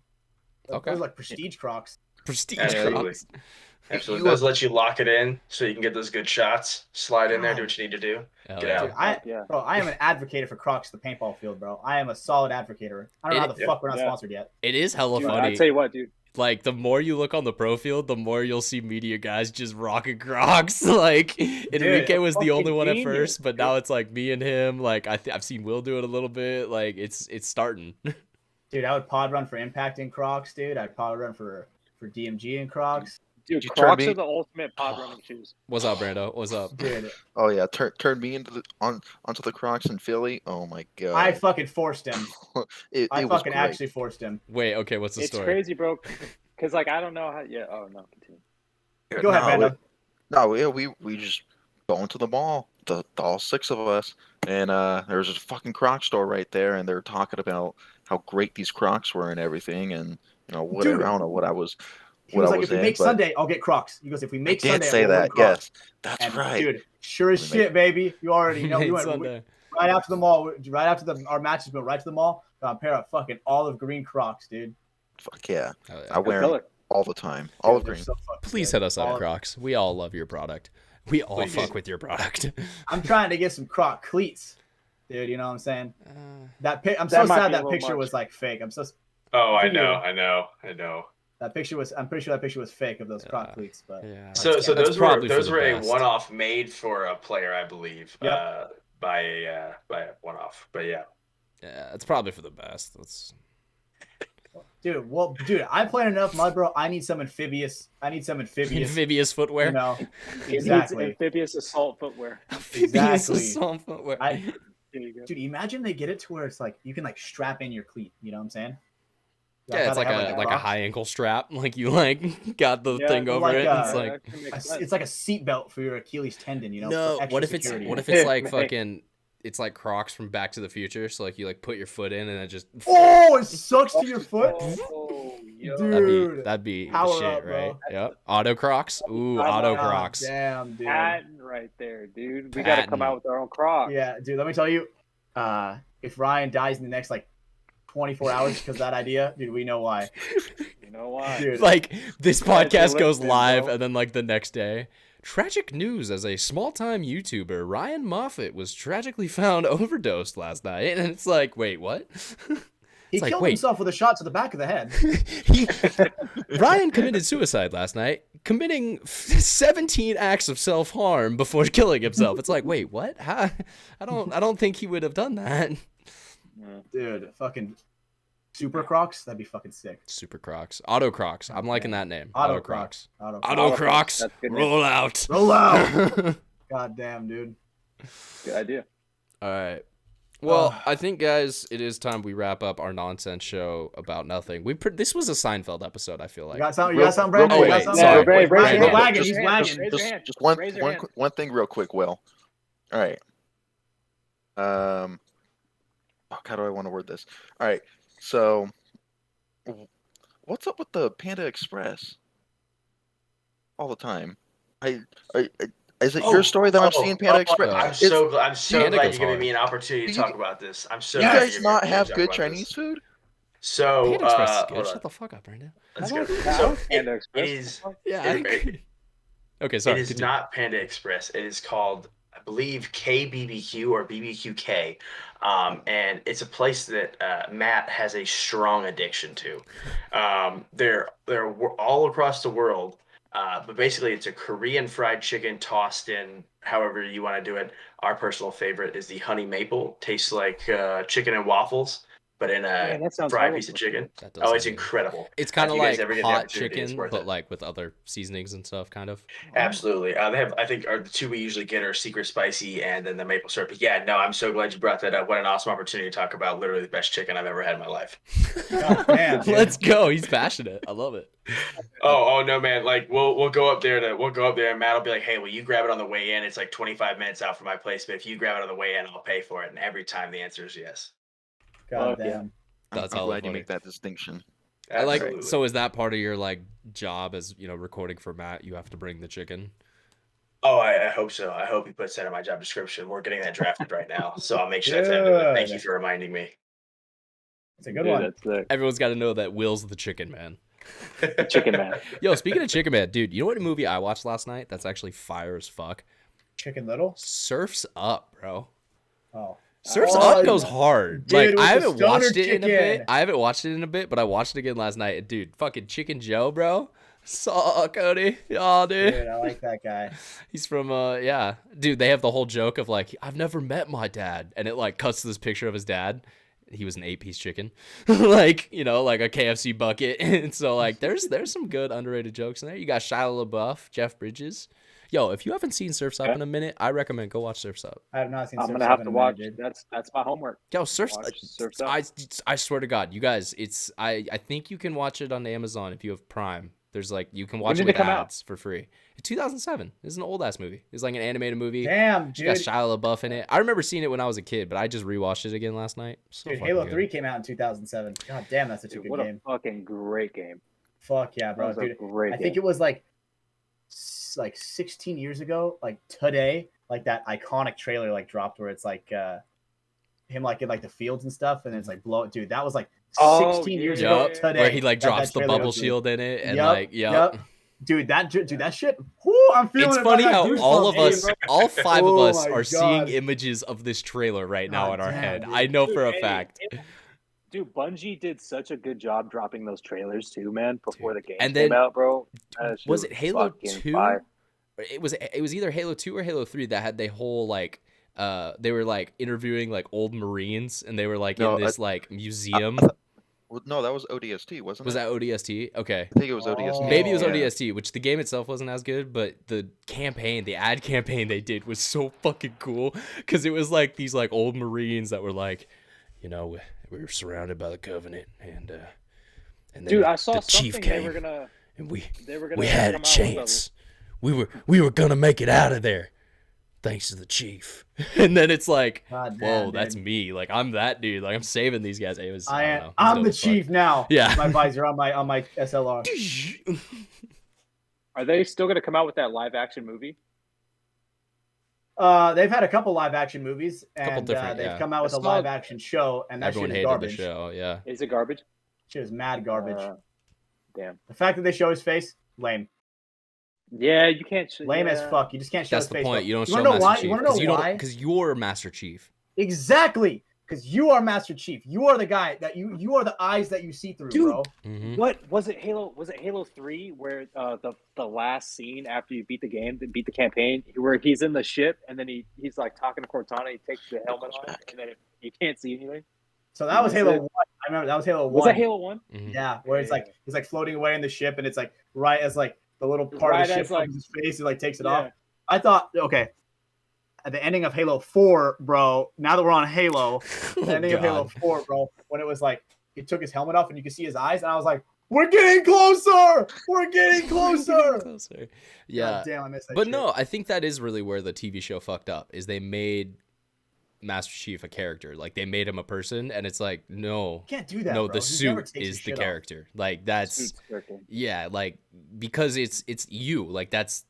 Okay. Those are like prestige Crocs. Prestige Absolutely. Crocs. Absolutely. Those let you lock it in so you can get those good shots. Slide in there, do God. what you need to do. Hell Get yeah. out. Dude, I am an advocate for Crocs at the paintball field, bro. I am a solid advocate. I don't know how the fuck we're not sponsored yet. It is hella Dude, funny. I tell you what, dude. Like, the more you look on the pro field, the more you'll see media guys just rocking Crocs. Like, Enrique was the only one at first, but now it's like me and him. Like, I've seen Will do it a little bit. Like, it's starting. Dude, I would pod run for Impact in Crocs, dude. I'd pod run for DMG in Crocs. Dude, You Crocs turned are the ultimate pod running shoes. What's up, Brando? What's up? Dude, Oh yeah, turn me onto the Crocs in Philly. Oh my god. I fucking forced him. it I was fucking great. actually forced him. Wait, okay, what's the It's story? crazy, bro. Because, like, I don't know how... Yeah, oh, no, continue. Go ahead, Brando. We just go into the mall, all 6 of us, and there was a fucking Croc store right there, and they were talking about how great these Crocs were and everything, and whatever. Dude. I don't know what I was. He was like, was if we in, make but Sunday, I'll get Crocs. He goes, if we make I did Sunday, say I'll that. Crocs. Yes, that's And, right. dude, sure as shit, baby. You already know. We went Sunday. right after the mall. Right after our matches, we went right to the mall. Got a pair of fucking olive green Crocs, dude. Fuck yeah. Hell yeah. I wear them all the time. Olive They're green. so fucking Please good. hit us up, Crocs. We all love your product. We all Please. fuck with your product. I'm trying to get some Croc cleats, dude. You know what I'm saying? I'm That so might sad be a that little picture much. was like fake. Oh, I For you. know. That picture was. I'm pretty sure that picture was fake of those Croc cleats, but Yeah. So That's those probably were for the a best. one-off made for a player, I believe. Yep. By a one-off. But yeah. Yeah, it's probably for the best. That's dude, I played enough mud, bro. I need some amphibious. amphibious footwear. You know, He needs exactly. amphibious assault footwear. Amphibious Exactly. assault footwear. There you go. Dude, imagine they get it to where it's like you can like strap in your cleat. You know what I'm saying? Yeah, it's like a Crocs. high ankle strap. Like you got the Yeah, thing over like, it. And that can make sense. It's like a seat belt for your Achilles tendon. You know? no. for extra What if it's security. like Hey. fucking? It's like Crocs from Back to the Future. So like you like put your foot in and it just. Oh, it sucks to your foot. Oh, yo. Dude. That'd be the Power shit, up, bro. right? Yep. Auto Crocs. Ooh, God auto God Crocs. Damn, dude. Patent right there, dude. We got to come Patent. out with our own Crocs. Yeah, dude. Let me tell you, if Ryan dies in the next like 24 hours because of that idea, dude, we know why. You know why? Dude, Like this Guys, podcast you're goes listening, live bro. and then like the next day. Tragic news as a small-time YouTuber, Ryan Moffat was tragically found overdosed last night. And it's like, wait, what? he it's like, killed wait. himself with a shot to the back of the head. Ryan committed suicide last night, committing 17 acts of self-harm before killing himself. It's like, wait, what? How? I don't think he would have done that. Dude, fucking Super Crocs, that'd be fucking sick. Super Crocs. Auto Crocs. I'm liking that name. Auto Crocs. Auto Auto Crocs. That's a good Roll out. Roll out. God damn, dude. Good idea. All right. Well, I think, guys, it is time we wrap up our nonsense show about nothing. This was a Seinfeld episode, I feel like. You got something, Brandon? Oh, You got wait, something? sorry. Wait, Raise he's your hand. wagging. He's wagging. Raise your hand. Just Raise your hand. one thing real quick, Will. All right. How do I want to word this? All right. So, what's up with the Panda Express? All the time. Is it your story that I'm seeing Panda Express? I'm so glad Panda you're goes giving hard. me an opportunity to talk about this. I'm so Do you glad guys you're not giving me have to good talk about Chinese this. food? So, Panda Express is good. hold Shut on. the fuck up, Brandon. Let's Hello, go. Panda So Express. it is. Yeah. Okay, sorry. It is continue. not Panda Express. It is called, I believe, KBBQ or BBQK. And it's a place that Matt has a strong addiction to. They're all across the world. But basically, it's a Korean fried chicken tossed in however you want to do it. Our personal favorite is the honey maple. Tastes like chicken and waffles, but in a Man, that sounds fried horrible. piece of chicken. That does Oh, sound it's good. incredible. It's kind If of you guys like ever get the hot opportunity, it's chicken, worth but it. like with other seasonings and stuff, kind of. Absolutely. They have, I think, the two we usually get are secret spicy and then the maple syrup. But yeah, no, I'm so glad you brought that up. What an awesome opportunity to talk about literally the best chicken I've ever had in my life. God damn, dude. Let's go. He's passionate. I love it. Oh no, man! Like we'll go up there and Matt will be like, "Hey, will you grab it on the way in? It's like 25 minutes out from my place, but if you grab it on the way in, I'll pay for it." And every time the answer is yes. God Fuck yeah. damn. That's I'm all glad you funny. make that distinction. Absolutely. So is that part of your like job as recording for Matt? You have to bring the chicken. Oh, I hope so. I hope he puts that in my job description. We're getting that drafted right now, so I'll make sure that's added. Thank you for reminding me. It's a good one. Everyone's got to know that Will's the chicken man. Chicken man. Yo, speaking of chicken man, dude, you know what movie I watched last night that's actually fire as fuck? Chicken Little? Surf's Up, bro. Oh. Surf's Up goes hard. Dude, like I haven't watched it chicken. in a bit. I haven't watched it in a bit, but I watched it again last night. And dude, fucking Chicken Joe, bro. Saw Cody. Oh, dude. Dude, I like that guy. He's from yeah. Dude, they have the whole joke of like, I've never met my dad. And it like cuts to this picture of his dad. He was an 8-piece chicken. like, like a KFC bucket. And so like there's some good underrated jokes in there. You got Shia LaBeouf, Jeff Bridges. Yo, if you haven't seen Surf's Up in a minute, I recommend go watch Surf's Up. I have not seen I'm Surf's gonna Up have to in a watch. minute, dude. That's my homework. Yo, Surf's Up. I swear to God, you guys, I think you can watch it on Amazon if you have Prime. There's like you can watch it with ads for free. 2007. This is an old ass movie. It's like an animated movie. Damn, dude. It's got Shia LaBeouf in it. I remember seeing it when I was a kid, but I just rewatched it again last night. So dude, Halo 3 came out in 2007. God damn, that's such a good what game. What a fucking great game. Fuck yeah, bro. Dude, I think it was like 16 years ago, like today, like that iconic trailer like dropped where it's like him like in like the fields and stuff, and it's like blow. Dude, that was like 16 years ago today. Where he like drops the bubble shield in it, and yep. Dude, that shit. Whoo, I'm feeling it's it. funny how all of us, all 5 of us, are God. seeing images of this trailer right now in our head. Dude. I know for a fact. Dude, Bungie did such a good job dropping those trailers too, man. Before the game and then, came out, bro. Was it Halo 2? Fire. It was either Halo 2 or Halo 3 that had the whole like they were like interviewing like old Marines, and they were like in this like museum. No, that was ODST, wasn't it? Was that ODST? Okay. I think it was ODST. Maybe it was ODST, which the game itself wasn't as good, but the campaign, the ad campaign they did was so fucking cool because it was like these like old Marines that were like, we were surrounded by the Covenant, and then dude, I saw the something chief came, they were gonna we had a chance. We were gonna make it out of there, thanks to the chief. And then it's like, whoa, that's me. Like I'm that dude. Like I'm saving these guys. I'm the chief now. Yeah. My visor on my SLR. Are they still gonna come out with that live action movie? They've had a couple live action movies, and they've come out with a live action show, and that everyone shit is hated garbage. the show. Yeah. Is it garbage? Shit is mad garbage. Damn. The fact that they show his face, lame. Yeah, you can't. Lame as fuck. You just can't show his face. That's the point. Bro. You don't you show know Master why? Chief. You want to know why? Because you're Master Chief. Exactly. Because you are Master Chief. You are the guy that you are the eyes that you see through, dude, bro. Mm-hmm. What was it? Was it Halo 3 where the last scene after you beat the game, beat the campaign, where he's in the ship and then he's like talking to Cortana, he takes the helmet off, and then you can't see anything. So that was Halo 1. I remember that was Halo 1. Was that Halo 1? Mm-hmm. Yeah, where it's like he's like floating away in the ship, and it's like right as like the little part of the ship comes his face, he like takes it off. I thought, okay, at the ending of Halo 4, bro, now that we're on Halo, the ending of Halo 4, bro, when it was like he took his helmet off and you could see his eyes, and I was like, we're getting closer! We're getting closer! Yeah. God damn, I missed that but shit. no, I think that is really where the TV show fucked up, is they made Master Chief a character. Like they made him a person, and it's like, no. You can't do that, No, bro. the He never suit takes is his the shit character. Like that's like because it's you. Like that's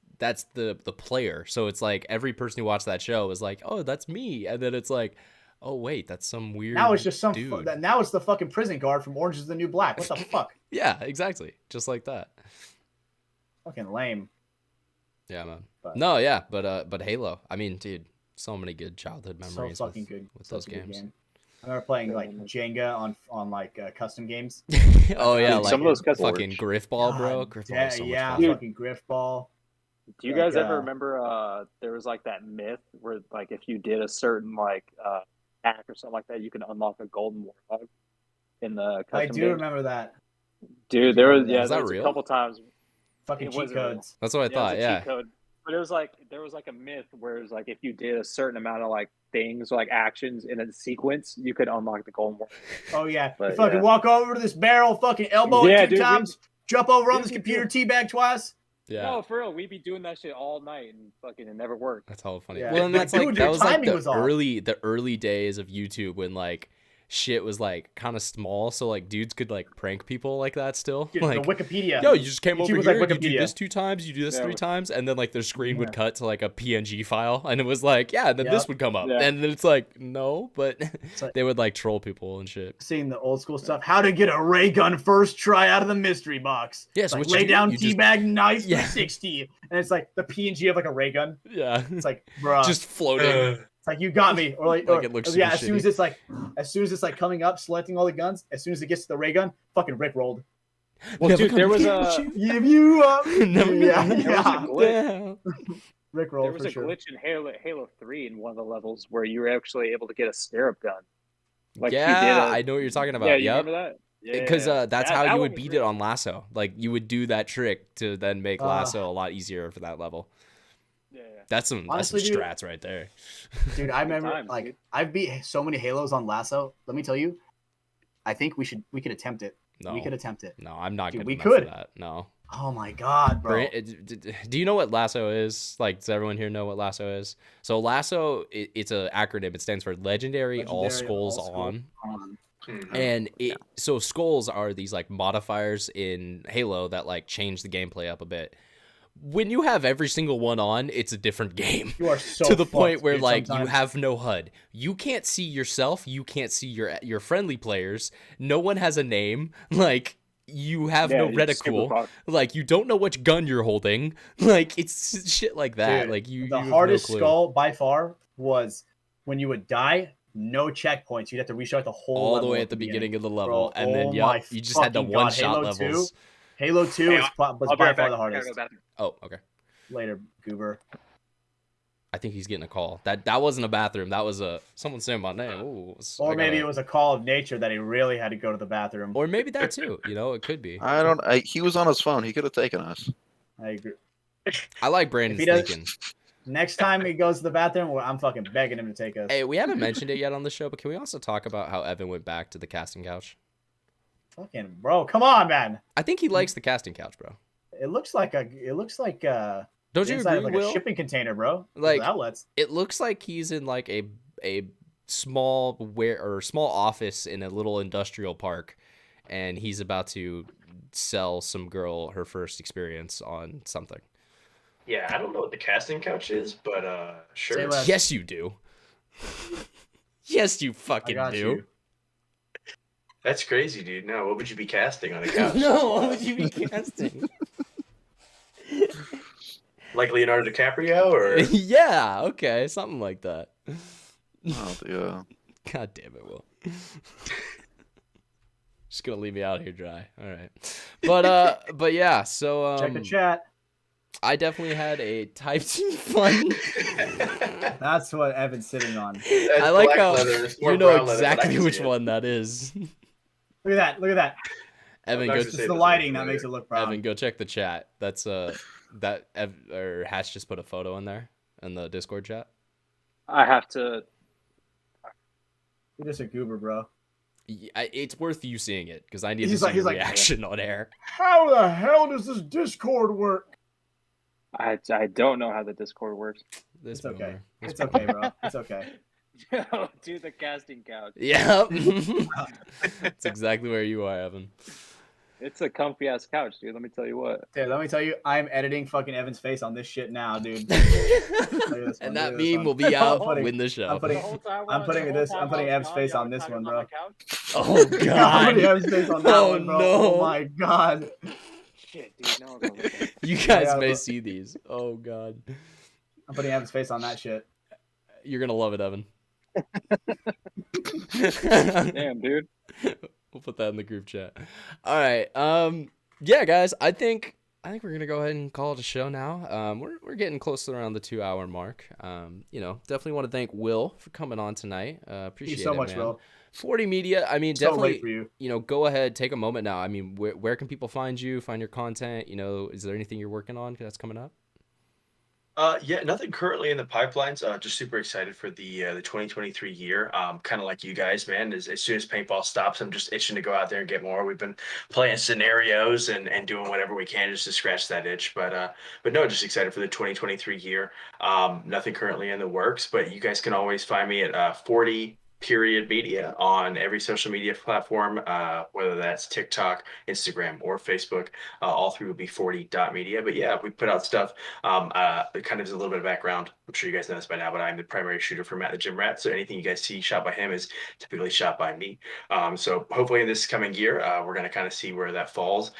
the player. So it's like every person who watched that show is like, oh, that's me, and then it's like, oh wait, that's some weird. Now it's just some. dude. Now it's the fucking prison guard from Orange Is the New Black. What the fuck? Yeah, exactly, just like that. Fucking lame. Yeah, man. But Halo. I mean, dude, so many good childhood memories. So fucking good with those games. Game. I remember playing like Jenga on like custom games. Oh yeah, dude, like some of those custom fucking Griff Ball, bro. Griff Ball was so much fun. Fucking Griff Ball. Do you guys ever remember there was like that myth where like if you did a certain like hack or something like that, you can unlock a golden warthog in the custom I do games? remember that. Dude, there was real? a couple times. Fucking cheat codes. That's what I thought. Yeah. Cheat code. But it was like there was like a myth where it was like if you did a certain amount of like things like actions in a sequence, you could unlock the golden warthog. Oh yeah, But, you fucking walk over to this barrel, fucking elbow it 2 times, jump over on this computer, teabag twice. Yeah. No, for real, we'd be doing that shit all night and fucking it never worked. That's all funny. Yeah. Well, and that's Dude, like your that was like timing was off. the early days of YouTube when like shit was like kind of small, so like dudes could like prank people like that still. Dude, like the Wikipedia. Yo, you just came over was here, like you do Wikipedia. this 2 times, you do this 3 times, and then like their screen would cut to like a PNG file, and it was like, yeah, and then this would come up, and then it's like, no, but like, they would like troll people and shit. Seeing the old school stuff, how to get a ray gun first try out of the mystery box. Yeah, so like, what lay you do, down you just- teabag knife 360, and it's like the PNG of like a ray gun. Yeah, It's like, bruh, just floating. it's like you got me, or like, Like, it looks yeah. super As soon as it's like coming up, selecting all the guns. As soon as it gets to the ray gun, fucking Rick rolled. Well, Never dude, there gonna was get a Give you up. Never yeah, gonna there was a yeah. glitch. Rick rolled There was for a sure. glitch in Halo 3 in one of the levels where you were actually able to get a stirrup gun. Like you did Yeah, I know what you're talking about. Yeah, you Yep. remember that? Yeah, Because that's That- how that you one would was beat really- it on Lasso. Like you would do that trick to then make Lasso a lot easier for that level. Yeah. That's some Honestly, dude, strats right there. Dude, I remember times, like dude. I've beat so many Halos on Lasso. Let me tell you, I think we could attempt it. No, We could attempt it. no, I'm not Dude, good we enough could. for that. No. Oh my god, bro. Do you know what Lasso is? Like, does everyone here know what Lasso is? So Lasso, it's an acronym. It stands for Legendary All Skulls On. And so skulls are these like modifiers in Halo that like change the gameplay up a bit. When you have every single one on, it's a different game. You are so to the fucked, point where dude, like sometimes. you have no HUD. You can't see yourself. You can't see your friendly players. No one has a name. Like you have no you're super reticle. fucked. Like you don't know which gun you're holding. Like it's shit like that. Dude, like you the have no hardest clue. skull by far was when you would die, no checkpoints. You'd have to restart the whole all the level way at the beginning of the level, and then my you just had the fucking one God. shot Halo levels. 2, Halo 2 Hey, was I'll be by right far back. the I gotta hardest. go bathroom. Oh, okay. Later, goober. I think he's getting a call. That wasn't a bathroom. That was someone saying my name. Ooh, Or maybe it was a call of nature that he really had to go to the bathroom. Or maybe that too. You know, it could be. He was on his phone. He could have taken us. I agree. I like Brandon If he does- thinking. Next time he goes to the bathroom, I'm fucking begging him to take us. Hey, we haven't mentioned it yet on the show, but can we also talk about how Evan went back to the casting couch? Fucking bro, come on, man. I think he likes the casting couch, bro. It looks like Don't you inside agree, of like Will? a shipping container, bro. Like- With outlets. It looks like he's in like a small small office in a little industrial park, and he's about to sell some girl her first experience on something. Yeah, I don't know what the casting couch is, but sure. Say less. Yes, you do. Yes, you I fucking got do. you. That's crazy, dude. No, what would you be casting on a couch? No, what would you be casting? Like Leonardo DiCaprio, or Yeah, okay, something like that. Oh, yeah. God damn it, Will. Just gonna leave me out here dry. All right, but yeah. So Check the chat. I definitely had a Type 2 fun. That's what Evan's sitting on. That's I like black how leather. It's more you know brown leather, but I exactly can which see it. one that is. Look at that. Look at that. Evan, not go. gonna It's say the doesn't lighting look that makes it look brown. Evan, go check the chat. That's or Hatch just put a photo in there in the Discord chat. I have to. You're just a goober, bro. It's worth you seeing it because I need to He's see like- your he's like- reaction on air. How the hell does this Discord work? I don't know how the Discord works. This It's okay. boomer. This It's okay, bro. It's okay. Yo, dude, the casting couch. Yep. That's exactly where you are, Evan. It's a comfy ass couch, dude. Let me tell you what. Dude, let me tell you, I'm editing fucking Evan's face on this shit now, dude. Look at this one, And look that at this meme one. will be out putting- when the show. I'm putting- I'm putting Ev's face on this one, bro. Oh I'm god. putting Evan's face on that Oh, one, bro. no. Oh my god. Shit, dude. No one's gonna look at it. You guys Yeah, may but- see these. Oh god. I'm putting Evan's face on that shit. You're gonna love it, Evan. Damn, dude. We'll put that in the group chat. All right. Yeah, guys. I think we're gonna go ahead and call it a show now. We're getting close to around the 2-hour mark. Definitely want to thank Will for coming on tonight. Thank Appreciate you so it, much, man. bro. 40 Media. I mean, So definitely. late for you. Go ahead, take a moment now. I mean, where can people find you? Find your content. Is there anything you're working on that's coming up? Yeah, nothing currently in the pipelines. Just super excited for the 2023 year. Kind of like you guys, man. As soon as paintball stops, I'm just itching to go out there and get more. We've been playing scenarios and doing whatever we can just to scratch that itch. But no, just excited for the 2023 year. Nothing currently in the works, but you guys can always find me at 40 40.media on every social media platform, whether that's TikTok, Instagram, or Facebook. All three will be 40.media. But yeah, we put out stuff. It kind of is a little bit of background. I'm sure you guys know this by now, but I'm the primary shooter for Matt the Gym Rat. So anything you guys see shot by him is typically shot by me. So hopefully in this coming year, we're going to kind of see where that falls.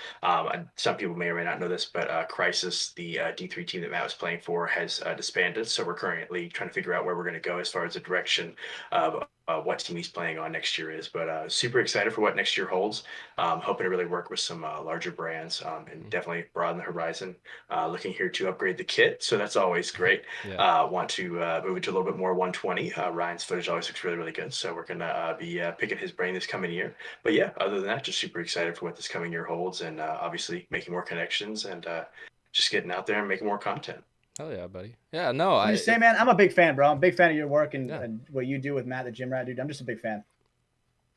Some people may or may not know this, but Crisis, the D3 team that Matt was playing for, has disbanded. So we're currently trying to figure out where we're going to go as far as the direction of what team he's playing on next year is. But super excited for what next year holds. Hoping to really work with some larger brands and definitely broaden the horizon. Looking here to upgrade the kit, so that's always great. Yeah. Want to move it to a little bit more 120. Ryan's footage always looks really, really good, so we're gonna be picking his brain this coming year. But yeah, other than that, just super excited for what this coming year holds, and obviously making more connections and just getting out there and making more content. Hell yeah, buddy. Yeah, no, I just say, man, I'm a big fan, bro. I'm a big fan of your work and what you do with Matt the Gym Rat, dude. I'm just a big fan.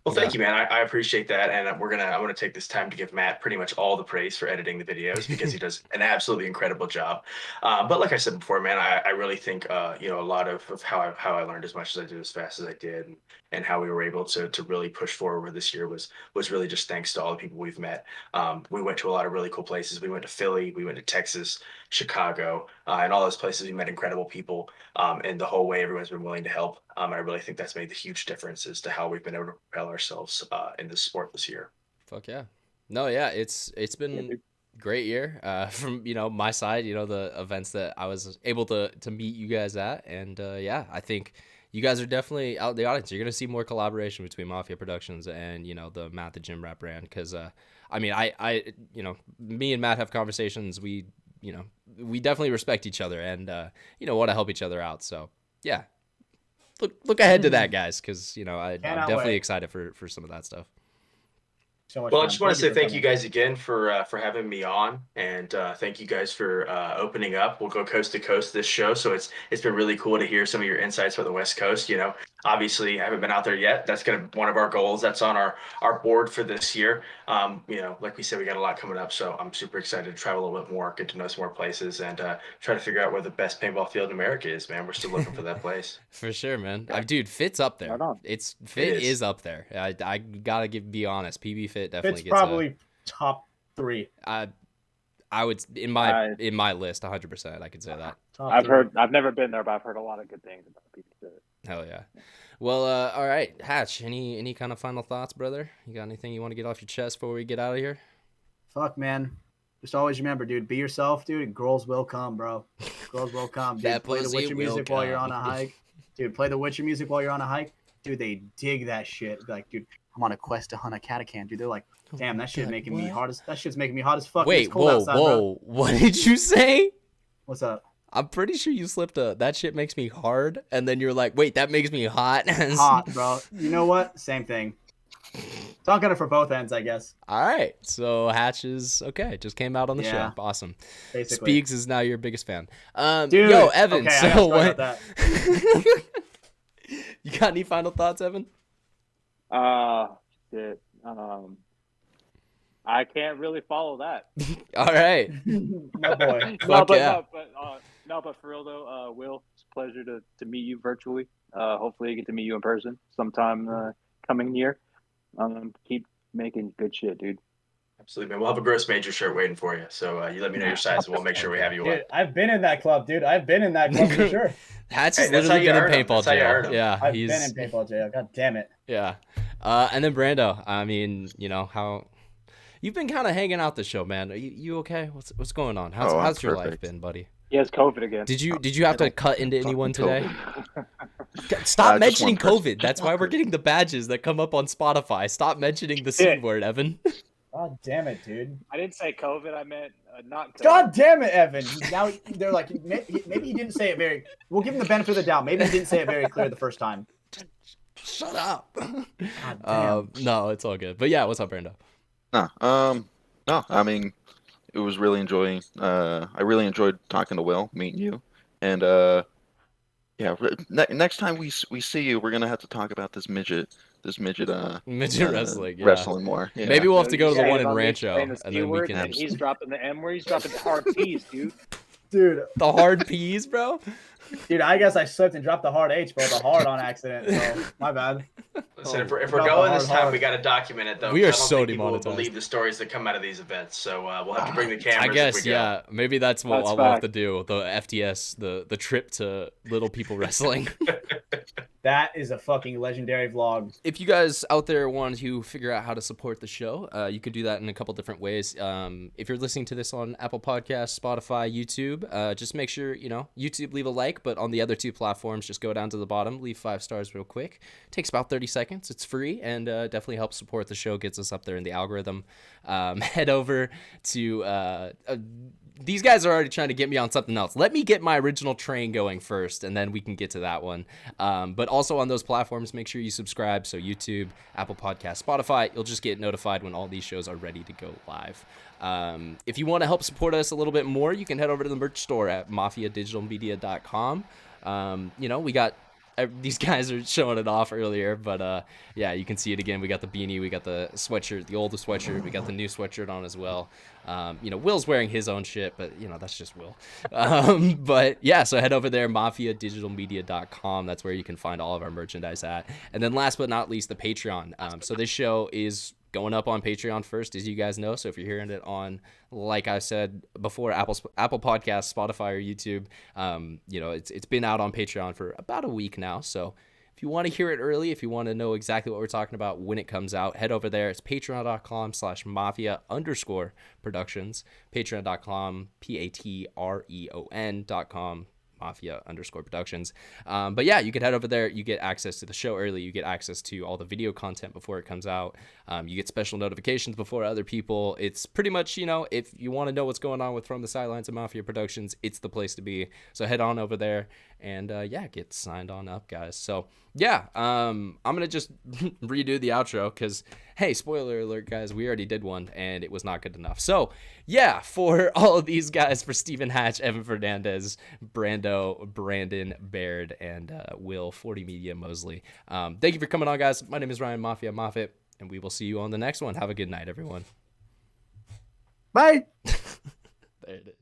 Well, thank you, man. I appreciate that, and I'm gonna take this time to give Matt pretty much all the praise for editing the videos because he does an absolutely incredible job. But like I said before, man, I really think a lot of how I learned as much as I did as fast as I did, and how we were able to really push forward this year was really just thanks to all the people we've met. We went to a lot of really cool places. We went to Philly, we went to Texas, Chicago, and all those places. We met incredible people, and the whole way everyone's been willing to help. I really think that's made the huge difference as to how we've been able to propel ourselves in this sport this year. Fuck yeah. No, yeah, it's been great year from my side, the events that I was able to meet you guys at, and yeah, I think you guys are definitely out in the audience. You're gonna see more collaboration between Mafia Productions and the Matt the Gym Rat brand, because I mean, I me and Matt have conversations. We definitely respect each other and want to help each other out. So yeah, look ahead to that, guys, because I'm definitely excited for some of that stuff. So much well, fun. I just want to say thank you coming. guys again for having me on, and thank you guys for opening up. We'll go coast to coast this show, so it's been really cool to hear some of your insights for the West Coast. Obviously I haven't been out there yet. That's gonna be one of our goals. That's on our board for this year. Like we said, we got a lot coming up, so I'm super excited to travel a little bit more, get to know some more places, and try to figure out where the best paintball field in America is. Man, we're still looking for that place. For sure, man. Dude, Fit's up there. Right on. Fit is up there. I gotta be honest. PB Fit definitely It's gets probably top 3. I would in my list 100%. I could say that. I've never been there, but I've heard a lot of good things about people. Hell yeah. Well, all right, Hatch. Any kind of final thoughts, brother? You got anything you want to get off your chest before we get out of here? Fuck, man. Just always remember, dude. Be yourself, dude. Girls will come, bro. Girls will come. Dude, play the Witcher music while you're on a hike. Dude, play the Witcher music while you're on a hike. Dude, they dig that shit. Like, dude, I'm on a quest to hunt a catacan. Dude, they're like, damn, that shit's making me hot as fuck. Wait, it's cold outside, bro. What did you say? What's up? I'm pretty sure you slipped that shit makes me hard, and then you're like, wait, that makes me hot. Hot, bro. You know what? Same thing. Talking it for both ends, I guess. All right. So Hatch is okay. Just came out on the show. Awesome. Basically. Speaks is now your biggest fan. Dude, yo, Evan. Okay, so what? You got any final thoughts, Evan? Shit. I can't really follow that. All right. My boy. But for real though, Will, it's a pleasure to meet you virtually. Hopefully I get to meet you in person sometime coming year. Keep making good shit, dude. Absolutely, man. We'll have a Gross Major shirt waiting for you. So you let me know your size, and we'll make sure we have you on. Dude, I've been in that club, dude. I've been in that club for sure. Hatch has literally been in paintball jail. Yeah, I've been in paintball jail. God damn it. Yeah. And then Brando, I mean, how you've been kind of hanging out the show, man. Are you okay? What's going on? How's your life been, buddy? He has COVID again. Did you have to cut into anyone today? Stop mentioning COVID. That's why we're getting the badges that come up on Spotify. Stop mentioning the C word, Evan. God damn it, dude. I didn't say COVID. I meant not COVID. God damn it, Evan. Now they're like, maybe he didn't say it very. We'll give him the benefit of the doubt. Maybe he didn't say it very clear the first time. Shut up. God damn. No, it's all good. But yeah, what's up, Brando? No. I mean, it was really enjoying. I really enjoyed talking to Will, meeting you, and yeah. Next time we see you, we're gonna have to talk about this midget wrestling. Yeah. Wrestling more. Yeah. Maybe we'll have to go to the one in Rancho, and then we can. And he's dropping the M word. He's dropping the hard P's, dude. Dude. The hard P's, bro. Dude, I guess I slipped and dropped the hard H, bro. The hard on accident. So my bad. Listen, if we're going this time, we got to document it though. We are I don't so think people will demonetized. believe the stories that come out of these events. So we'll have to bring the cameras. I guess, if we go. yeah. Maybe that's what we'll have to do. The FTS, the trip to Little People Wrestling. That is a fucking legendary vlog. If you guys out there want to figure out how to support the show, you can do that in a couple different ways. If you're listening to this on Apple Podcasts, Spotify, YouTube, just make sure, YouTube, leave a like, but on the other two platforms, just go down to the bottom, leave 5 stars real quick. Takes about 30 seconds. It's free and definitely helps support the show, gets us up there in the algorithm. Head over to... these guys are already trying to get me on something else. Let me get my original train going first, and then we can get to that one. But also on those platforms, make sure you subscribe. So YouTube, Apple Podcasts, Spotify, you'll just get notified when all these shows are ready to go live. If you want to help support us a little bit more, you can head over to the merch store at mafiadigitalmedia.com. We got... These guys are showing it off earlier, but yeah, you can see it again. We got the beanie, we got the sweatshirt, the old sweatshirt, we got the new sweatshirt on as well. Will's wearing his own shit, but that's just Will. But yeah, so head over there, mafiadigitalmedia.com. That's where you can find all of our merchandise at. And then last but not least, the Patreon. So this show is going up on Patreon first, as you guys know. So if you're hearing it on, like I said before, Apple Podcasts, Spotify, or YouTube, it's been out on Patreon for about a week now. So if you want to hear it early, if you want to know exactly what we're talking about when it comes out, head over there. It's patreon.com/mafia_productions, patreon.com, patreon.com, Mafia_productions. But yeah, you can head over there. You get access to the show early. You get access to all the video content before it comes out. You get special notifications before other people. It's pretty much, if you want to know what's going on with From the Sidelines of Mafia Productions, it's the place to be. So head on over there and get signed on up, guys. So yeah, I'm going to just redo the outro because, hey, spoiler alert, guys, we already did one and it was not good enough. So yeah, for all of these guys, for Stephen Hatch, Evan Fernandez, Brando, Brandon, Baird, and Will, 40.media, Moseley. Thank you for coming on, guys. My name is Ryan Mafia Moffitt, and we will see you on the next one. Have a good night, everyone. Bye. There it is.